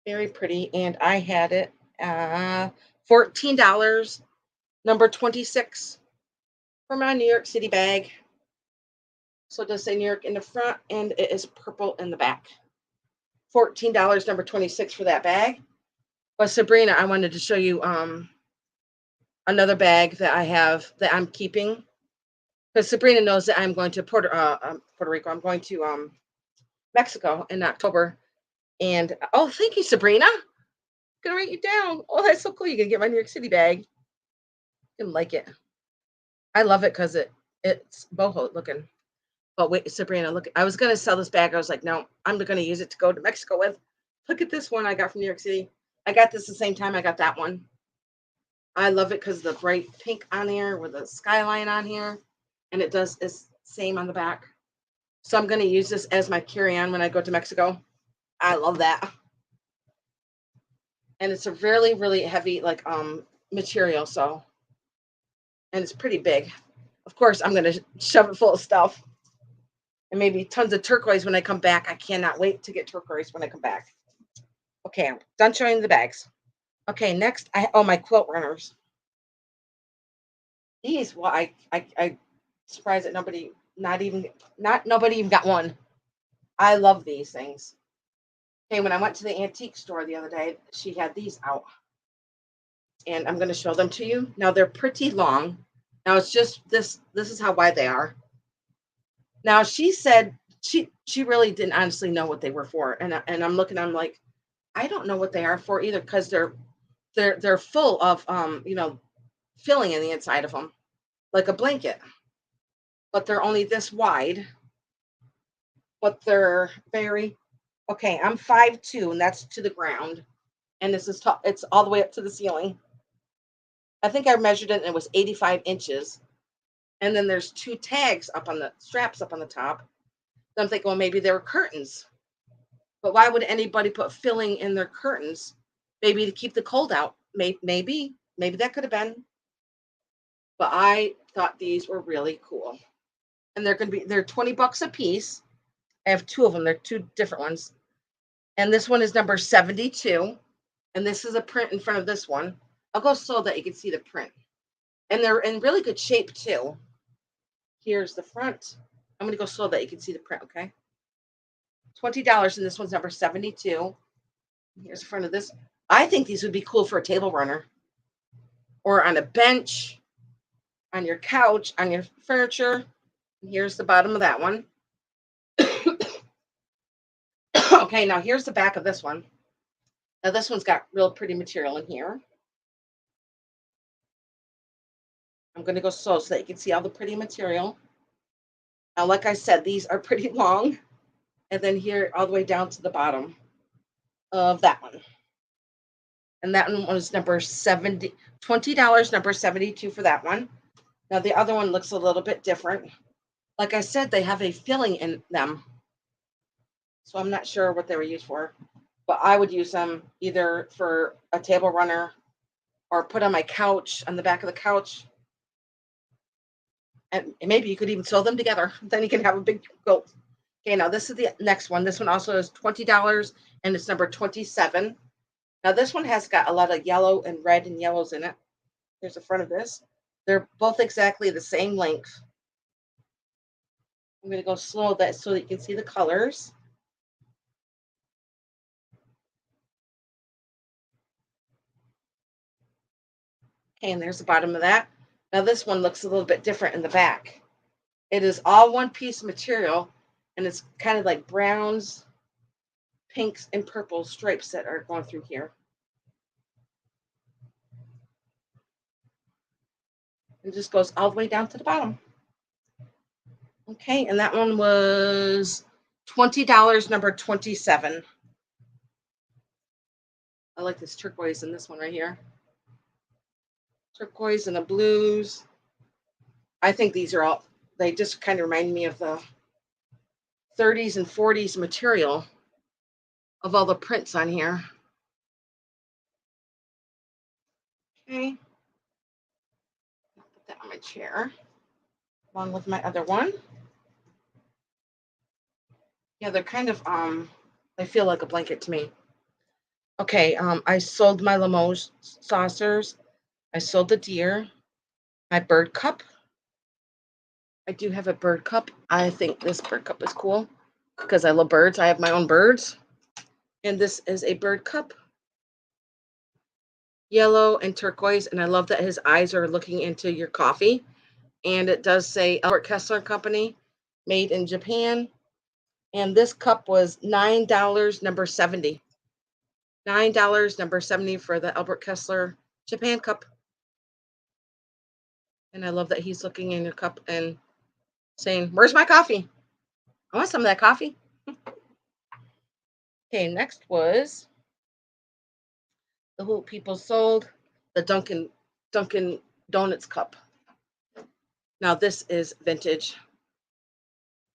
Very pretty. And I had it $14, number 26 for my New York City bag. So it does say New York in the front and it is purple in the back. $14, number 26 for that bag. But Sabrina, I wanted to show you another bag that I have that I'm keeping because Sabrina knows that I'm going to Puerto Rico. I'm going to Mexico in October. And oh, thank you, Sabrina. I'm gonna write you down. Oh, that's so cool. You can get my New York City bag. You can like it. I love it because it's boho looking. But wait, Sabrina, look, I was gonna sell this bag. I was like, no, I'm gonna use it to go to Mexico with. Look at this one I got from New York City. I got this the same time I got that one. I love it because the bright pink on there with the skyline on here, and it does is same on the back. So I'm gonna use this as my carry-on when I go to Mexico. I love that, and it's a really really heavy like material. So and it's pretty big. Of course, I'm gonna shove it full of stuff and maybe tons of turquoise when I come back. I cannot wait to get turquoise when I come back. Okay, I'm done showing the bags. Okay, next my quilt runners. These well I surprised that nobody even got one. I love these things. Okay, when I went to the antique store the other day, she had these out, and I'm going to show them to you. Now they're pretty long. Now it's just this. This is how wide they are. Now she said she really didn't honestly know what they were for, and I'm looking. I'm like, I don't know what they are for either because they're full of filling in the inside of them like a blanket, but they're only this wide. But they're very okay. I'm 5'2", and that's to the ground, and this is it's all the way up to the ceiling. I think I measured it and it was 85 inches. And then there's two tags up on the straps up on the top. So I'm thinking, well, maybe they were curtains. But why would anybody put filling in their curtains? Maybe to keep the cold out. Maybe that could have been. But I thought these were really cool. And they're $20 a piece. I have two of them. They're two different ones. And this one is number 72. And this is a print in front of this one. I'll go so that you can see the print. And they're in really good shape too. Here's the front. I'm going to go slow that you can see the print, okay? $20, and this one's number 72. Here's the front of this. I think these would be cool for a table runner or on a bench, on your couch, on your furniture. And here's the bottom of that one. Okay, now here's the back of this one. Now this one's got real pretty material in here. I'm going to go slow so that you can see all the pretty material. Now, like I said, these are pretty long. And then here, all the way down to the bottom of that one. And that one was number $20, number 72 for that one. Now the other one looks a little bit different. Like I said, they have a filling in them. So I'm not sure what they were used for, but I would use them either for a table runner or put on my couch, on the back of the couch. And maybe you could even sew them together. Then you can have a big quilt. Okay, now this is the next one. This one also is $20 and it's number 27. Now this one has got a lot of yellow and red and yellows in it. Here's the front of this. They're both exactly the same length. I'm going to go slow that so that you can see the colors. Okay, and there's the bottom of that. Now this one looks a little bit different in the back. It is all one piece material, and it's kind of like browns, pinks, and purple stripes that are going through here. It just goes all the way down to the bottom. Okay, and that one was $20, number 27. I like this turquoise in this one right here. Turquoise and the blues. I think these are all, they just kind of remind me of the 30s and 40s material of all the prints on here. Okay. Put that on my chair along with my other one. Yeah, they're kind of they feel like a blanket to me. Okay, I sold my Limoges saucers. I sold the deer. My bird cup. I do have a bird cup. I think this bird cup is cool because I love birds. I have my own birds. And this is a bird cup, yellow and turquoise. And I love that his eyes are looking into your coffee. And it does say Albert Kessler Company, made in Japan. And this cup was $9, number 70. $9, number 70 for the Albert Kessler Japan cup. And I love that he's looking in your cup and saying, "Where's my coffee? I want some of that coffee." Okay, next was the who people sold the Dunkin' Donuts cup. Now this is vintage.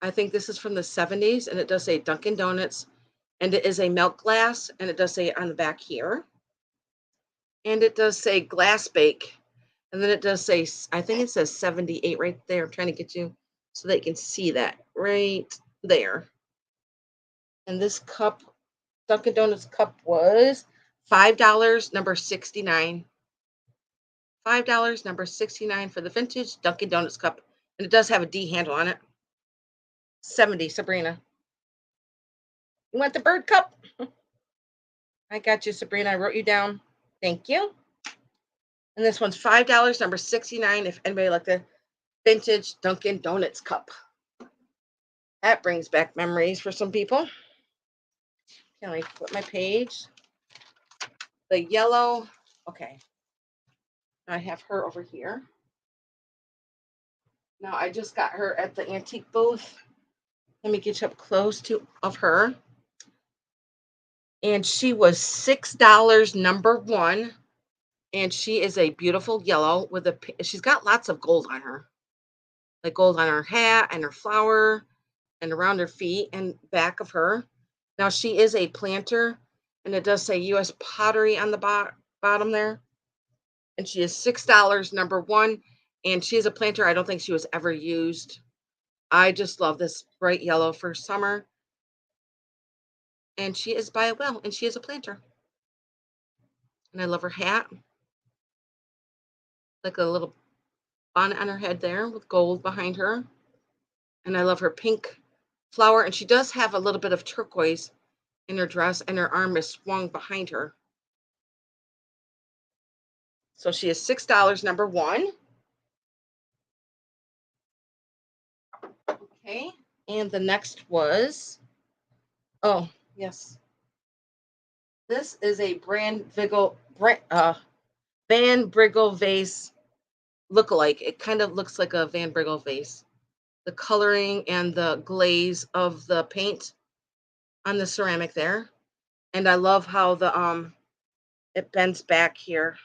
I think this is from the 70s and it does say Dunkin' Donuts and it is a milk glass and it does say on the back here. And it does say glass bake. And then it does say, I think it says 78 right there. I'm trying to get you so that you can see that right there. And this cup, Dunkin' Donuts cup, was $5, number 69. $5, number 69 for the vintage Dunkin' Donuts cup. And it does have a D handle on it. 70, Sabrina. You want the bird cup? I got you, Sabrina. I wrote you down. Thank you. And this one's $5, number 69. If anybody like the vintage Dunkin' Donuts cup. That brings back memories for some people. Can I flip my page? The yellow. Okay. I have her over here. Now I just got her at the antique booth. Let me get you up close to of her. And she was $6, number 1. And she is a beautiful yellow with she's got lots of gold on her. Like gold on her hat and her flower and around her feet and back of her. Now she is a planter and it does say US Pottery on the bottom there. And she is $6, number 1. And she is a planter. I don't think she was ever used. I just love this bright yellow for summer. And she is by a well and she is a planter. And I love her hat. Like a little bonnet on her head there with gold behind her. And I love her pink flower. And she does have a little bit of turquoise in her dress, and her arm is swung behind her. So she is $6, number 1. Okay. And the next was, oh, yes. This is a Van Briggle vase lookalike. It kind of looks like a Van Briggle vase. The coloring and the glaze of the paint on the ceramic there. And I love how the it bends back here.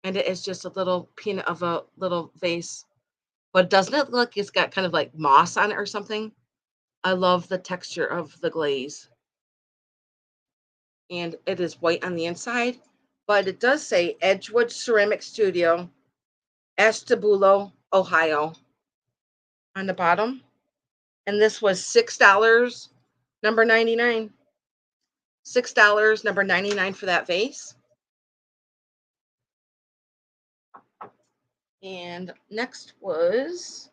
And it is just a little peanut of a little vase. But doesn't it look it's got kind of like moss on it or something? I love the texture of the glaze. And it is white on the inside, but it does say Edgewood Ceramic Studio, Ashtabula, Ohio on the bottom. And this was $6, number 99. $6, number 99 for that vase. And next was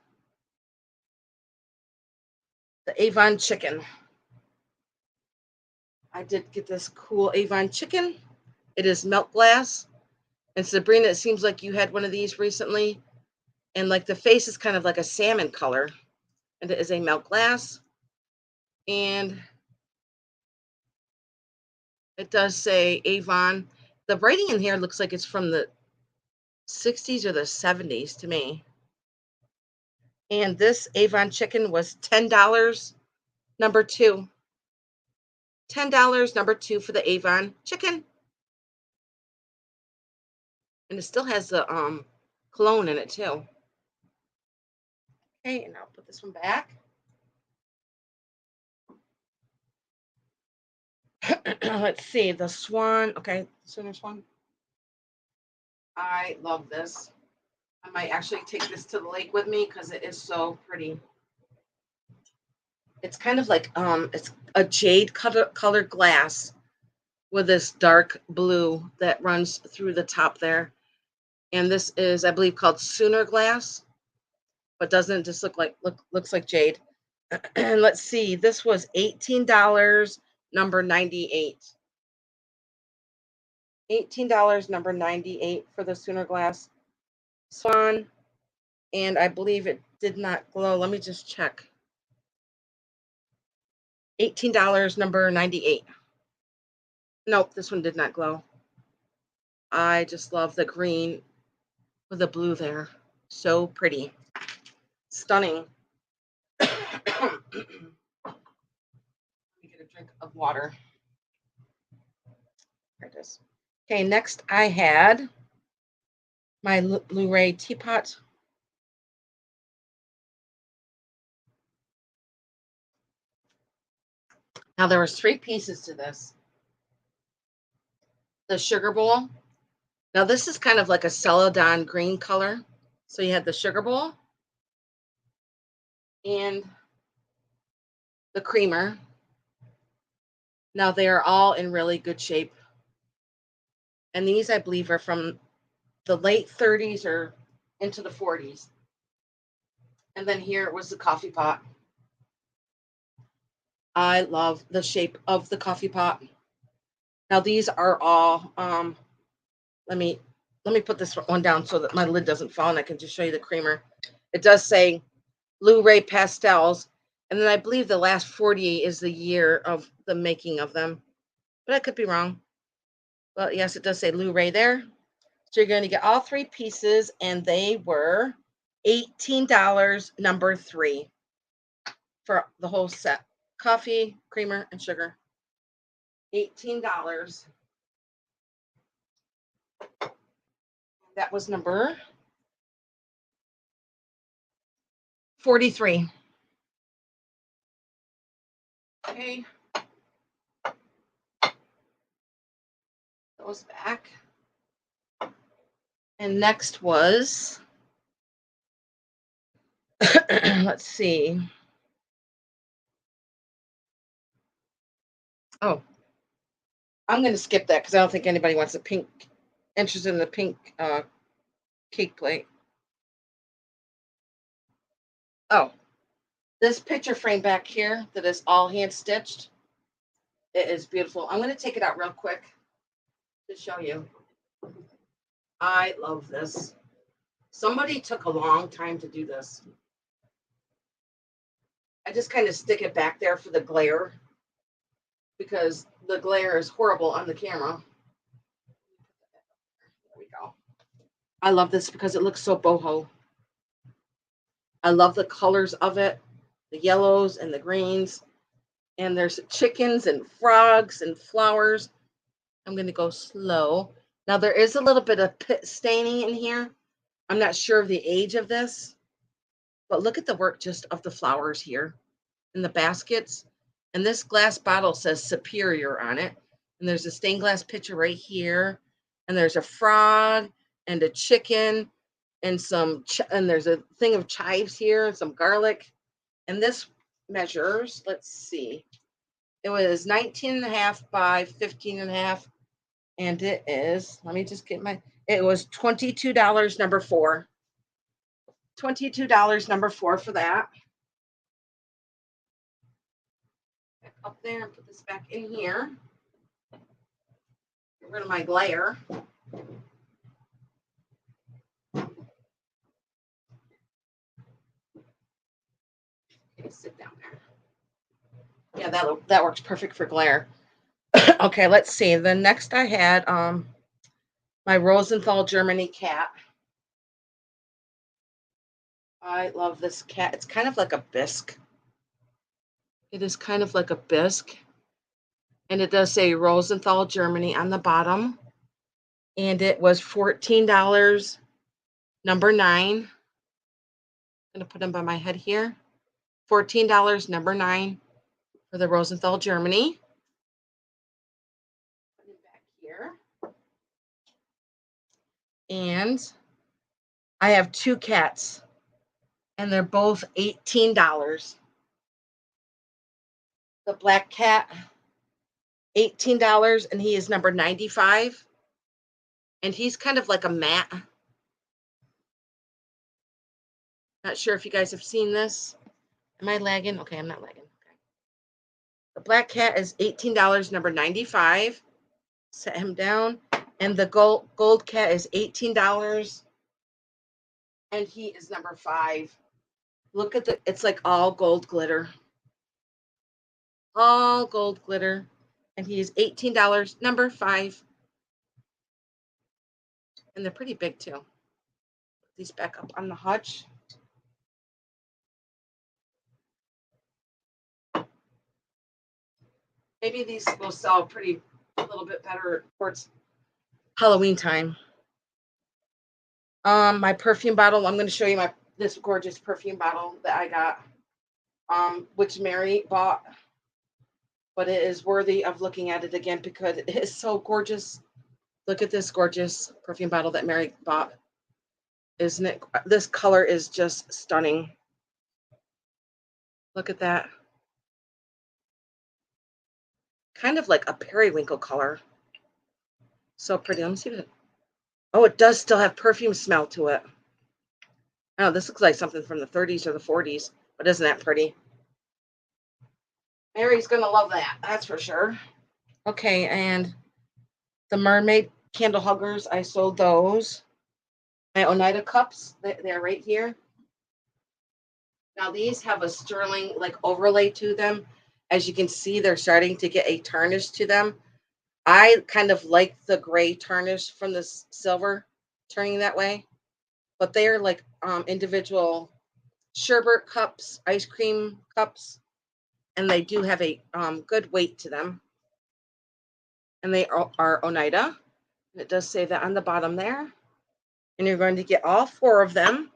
the Avon chicken. I did get this cool Avon chicken. It is milk glass. And Sabrina, it seems like you had one of these recently. And like the face is kind of like a salmon color. And it is a milk glass. And it does say Avon. The writing in here looks like it's from the 60s or the 70s to me. And this Avon chicken was $10, number 2. $10, number 2 for the Avon chicken. And it still has the cologne in it too. Okay, and I'll put this one back. Let's see, the swan. Okay, Sooner Swan. I love this. I might actually take this to the lake with me because it is so pretty. It's kind of like it's a jade colored glass with this dark blue that runs through the top there. And this is, I believe, called Sooner glass, but doesn't just looks like jade. And let's see, this was $18, number 98. $18, number 98 for the Sooner glass Swan, and I believe it did not glow. Let me just check. $18, number 98. Nope, this one did not glow. I just love the green with the blue there. So pretty. Stunning. Let me get a drink of water. There it is. Okay, next I had my Blu-ray teapot. Now there was three pieces to this. The sugar bowl. Now this is kind of like a celadon green color. So you had the sugar bowl and the creamer. Now they are all in really good shape. And these, I believe, are from the late 30s or into the 40s. And then here was the coffee pot. I love the shape of the coffee pot. Now these are all let me put this one down so that my lid doesn't fall and I can just show you the creamer. It does say Blu-ray pastels, and then I believe the last 48 is the year of the making of them, but I could be wrong. Well, yes, it does say Blu-ray there. So you're going to get all three pieces, and they were $18, number 3, for the whole set. Coffee, creamer, and sugar. $18. That was number 43. Okay. Goes back. And next was, let's see. Oh, I'm going to skip that because I don't think anybody wants a pink, interested in the pink cake plate. Oh, this picture frame back here that is all hand stitched. It is beautiful. I'm going to take it out real quick to show you. I love this. Somebody took a long time to do this. I just kind of stick it back there for the glare because the glare is horrible on the camera. There we go. I love this because it looks so boho. I love the colors of it, the yellows and the greens. And there's chickens and frogs and flowers. I'm going to go slow. Now there is a little bit of pit staining in here. I'm not sure of the age of this, but look at the work just of the flowers here in the baskets. And this glass bottle says Superior on it. And there's a stained glass pitcher right here. And there's a frog and a chicken and and there's a thing of chives here and some garlic. And this measures, let's see, it was 19 and a half by 15 and a half. And it is, let me just get it was $22, number 4. $22, number 4 for that. Back up there and put this back in here. Get rid of my glare. Okay, sit down there. Yeah, that works perfect for glare. Okay, let's see. The next I had my Rosenthal Germany cat. I love this cat. It's kind of like a bisque. It is kind of like a bisque. And it does say Rosenthal Germany on the bottom. And it was $14, number 9. I'm going to put them by my head here. $14, number 9 for the Rosenthal Germany. Put it back here. And I have 2 cats, and they're both $18. The Black Cat, $18, and he is number 95. And he's kind of like a matte. Not sure if you guys have seen this. Am I lagging? Okay, I'm not lagging. Okay. The Black Cat is $18, number 95. Set him down. And the gold cat is $18. And he is number 5. Look at it's like all gold glitter. All gold glitter. And he is $18, number 5. And they're pretty big too. Put these back up on the hutch. Maybe these will sell a little bit better towards Halloween time. My perfume bottle. I'm going to show you this gorgeous perfume bottle that I got, which Mary bought, but it is worthy of looking at it again because it is so gorgeous. Look at this gorgeous perfume bottle that Mary bought. Isn't it? This color is just stunning. Look at that. Kind of like a periwinkle color. So pretty. Let me see what oh, it does still have perfume smell to it. Oh, this looks like something from the 30s or the 40s, but isn't that pretty? Mary's going to love that. That's for sure. Okay, and the mermaid candle huggers, I sold those. My Oneida cups, they're right here. Now these have a sterling like overlay to them. As you can see, they're starting to get a tarnish to them. I kind of like the gray tarnish from the silver turning that way, but they are like individual sherbet cups, ice cream cups, and they do have a good weight to them. And they are Oneida. It does say that on the bottom there. And you're going to get all 4 of them.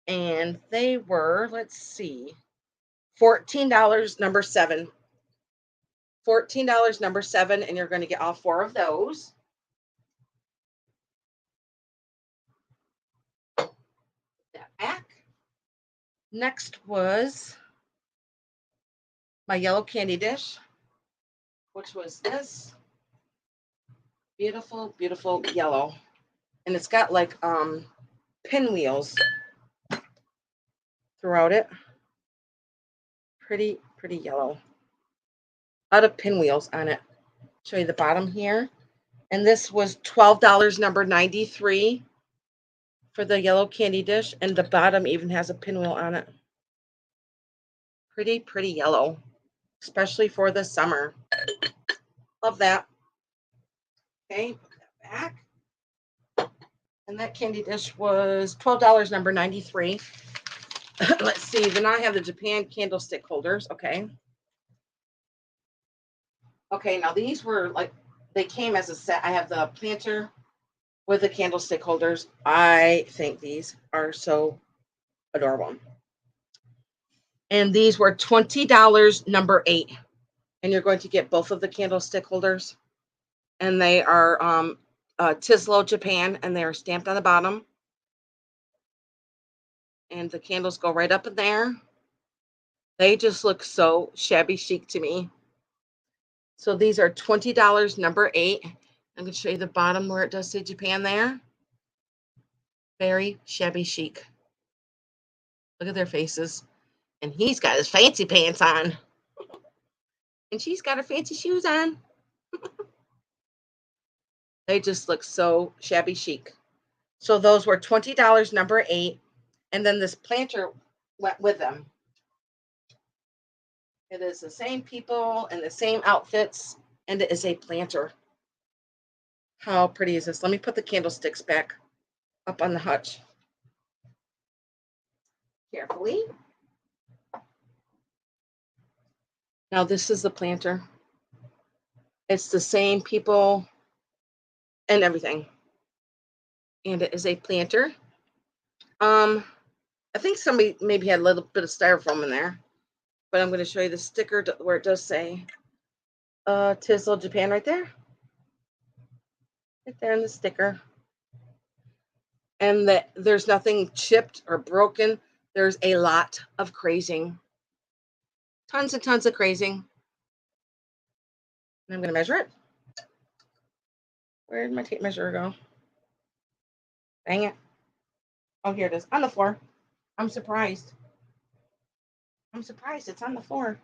And they were, let's see, $14, number 7. $14, number 7, and you're going to get all 4 of those. Put that back. Next was my yellow candy dish, which was this beautiful, beautiful yellow. And it's got like pinwheels throughout it. Pretty, pretty yellow. A lot of pinwheels on it. Show you the bottom here. And this was $12, number 93 for the yellow candy dish. And the bottom even has a pinwheel on it. Pretty, pretty yellow, especially for the summer. Love that. Okay, put that back. And that candy dish was $12, number 93. Let's see. Then I have the Japan candlestick holders. Okay. Okay, now these were like, they came as a set. I have the planter with the candlestick holders. I think these are so adorable. And these were $20, number 8. And you're going to get both of the candlestick holders. And they are Tislo Japan, and they are stamped on the bottom. And the candles go right up in there. They just look so shabby chic to me. So these are $20, number 8. I'm going to show you the bottom where it does say Japan there. Very shabby chic. Look at their faces. And he's got his fancy pants on. And she's got her fancy shoes on. They just look so shabby chic. So those were $20, number 8. And then this planter went with them. It is the same people and the same outfits, and it is a planter. How pretty is this? Let me put the candlesticks back up on the hutch. Carefully. Now this is the planter. It's the same people and everything. And it is a planter. I think somebody maybe had a little bit of styrofoam in there, but I'm going to show you the sticker where it does say Tislo Japan right there. Right there in the sticker. And that there's nothing chipped or broken. There's a lot of crazing. Tons and tons of crazing. And I'm going to measure it. Where did my tape measure go? Dang it. Oh, here it is. On the floor. I'm surprised. I'm surprised it's on the floor.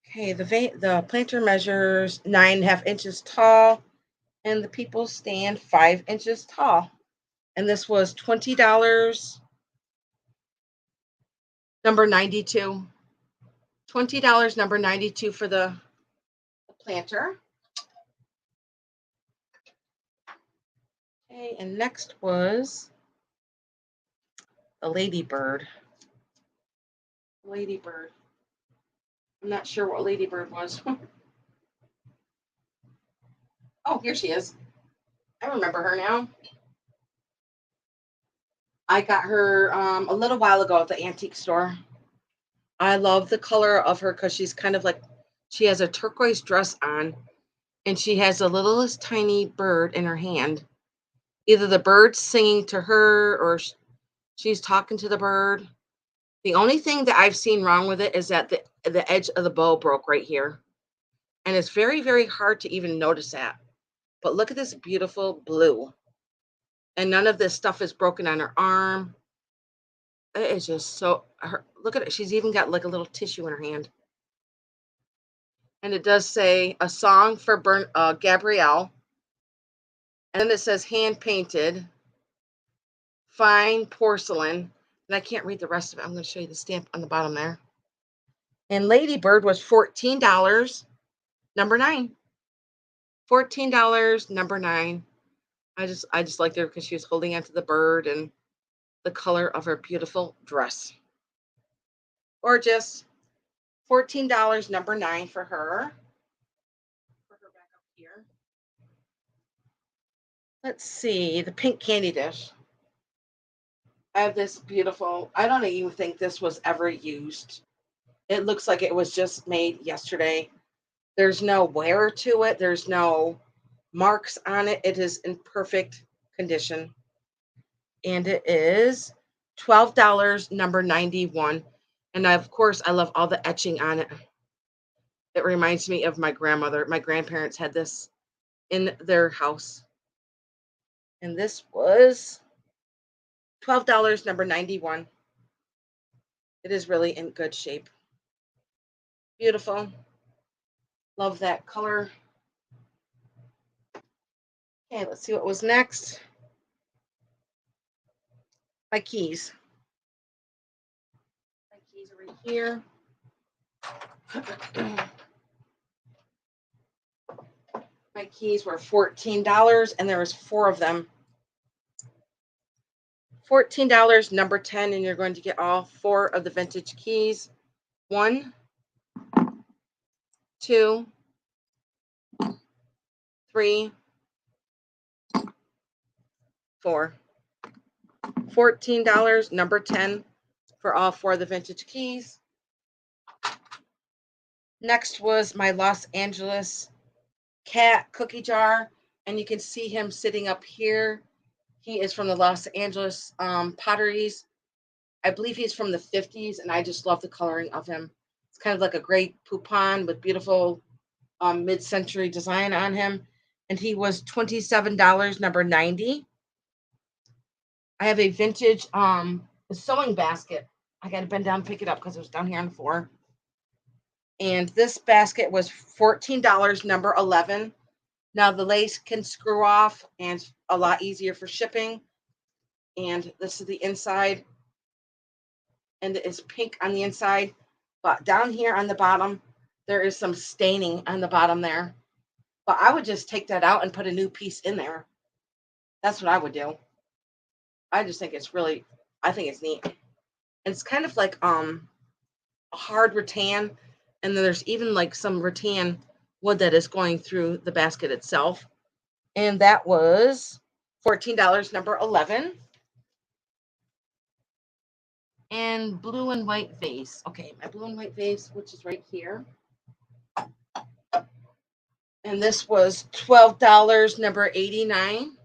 Okay, the planter measures 9.5 inches tall, and the people stand 5 inches tall. And this was $20, number 92. $20, number 92 for the planter. Okay, and next was the ladybird. Ladybird. I'm not sure what ladybird was. Oh, here she is. I remember her now. I got her a little while ago at the antique store. I love the color of her because she's kind of like, she has a turquoise dress on and she has the littlest tiny bird in her hand. Either the bird's singing to her or she's talking to the bird. The only thing that I've seen wrong with it is that the edge of the bow broke right here. And it's very, very hard to even notice that. But look at this beautiful blue. And none of this stuff is broken on her arm. It is just so, look at it. She's even got like a little tissue in her hand. And it does say a song for Gabrielle. And then it says hand painted, fine porcelain. And I can't read the rest of it. I'm going to show you the stamp on the bottom there. And Ladybird was $14, number 9. $14, number 9. I just liked her because she was holding onto the bird and the color of her beautiful dress. Gorgeous. $14, number 9 for her. Put her back up here. Let's see, the pink candy dish. I have this beautiful, I don't even think this was ever used. It looks like it was just made yesterday. There's no wear to it. There's no marks on it. It is in perfect condition. And it is $12, number 91. And of course, I love all the etching on it. It reminds me of my grandmother. My grandparents had this in their house. And this was $12, number 91. It is really in good shape. Beautiful. Love that color. Okay, let's see what was next. My keys. My keys are right here. My keys were $14 and there was 4 of them. $14, number 10, and you're going to get all 4 of the vintage keys. 1, 2, 3, 4. $14, number 10 for all 4 of the vintage keys. Next was my Los Angeles cat cookie jar, and you can see him sitting up here. He is from the Los Angeles potteries. I believe he's from the 50s, and I just love the coloring of him. It's kind of like a gray poupon with beautiful mid-century design on him. And he was $27, number 90. I have a vintage sewing basket. I got to bend down and pick it up because it was down here on the floor. And this basket was $14, number 11. Now the lace can screw off and a lot easier for shipping. And this is the inside. And it is pink on the inside. But down here on the bottom, there is some staining on the bottom there. But I would just take that out and put a new piece in there. That's what I would do. I just think it's really, I think it's neat. And it's kind of like a hard rattan. And then there's even like some rattan wood that is going through the basket itself. And that was $14, number 11. And blue and white vase. Okay, my blue and white vase, which is right here. And this was $12, number 89.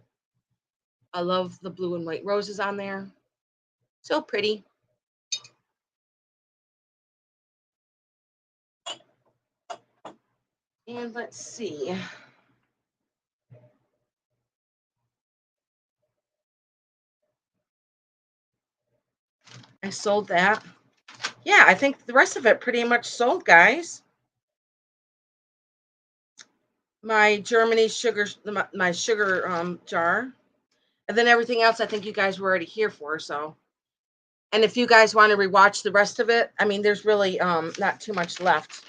I love the blue and white roses on there. So pretty. And let's see. I sold that. Yeah, I think the rest of it pretty much sold, guys. My Germany sugar, my sugar jar, and then everything else. I think you guys were already here for. So, and if you guys want to rewatch the rest of it, I mean, there's really not too much left.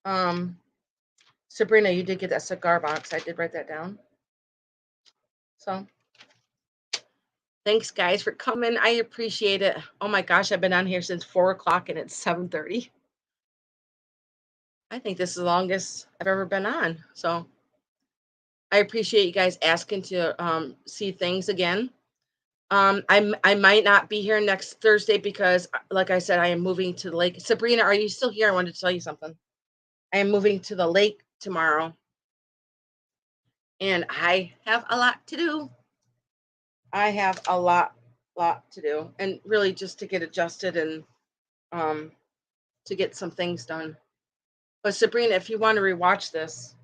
Um, Sabrina, you did get that cigar box. I did write that down. So, thanks, guys, for coming. I appreciate it. Oh my gosh, I've been on here since 4 o'clock and it's 7:30. I think this is the longest I've ever been on. So I appreciate you guys asking to see things again. I might not be here next Thursday because, like I said, I am moving to the lake. Sabrina, are you still here? I wanted to tell you something. I am moving to the lake tomorrow, and I have a lot to do. I have a lot to do, and really just to get adjusted and um, to get some things done. But Sabrina, if you want to rewatch this,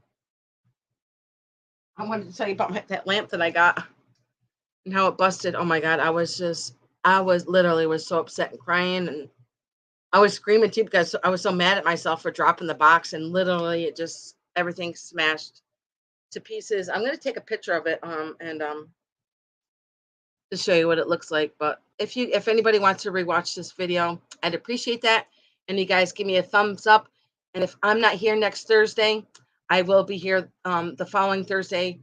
I wanted to tell you about that lamp that I got and how it busted. Oh my God, I was literally was so upset and crying, and I was screaming too because I was so mad at myself for dropping the box, and literally it just everything smashed to pieces. I'm gonna take a picture of it, and to show you what it looks like. But if anybody wants to rewatch this video, I'd appreciate that. And you guys give me a thumbs up. And if I'm not here next Thursday, I will be here the following Thursday.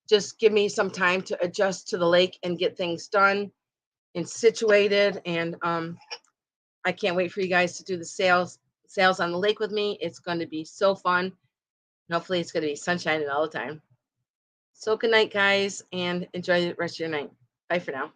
Just give me some time to adjust to the lake and get things done and situated. And I can't wait for you guys to do the sales on the lake with me. It's going to be so fun. And hopefully it's going to be sunshine all the time. So good night, guys, and enjoy the rest of your night. Bye for now.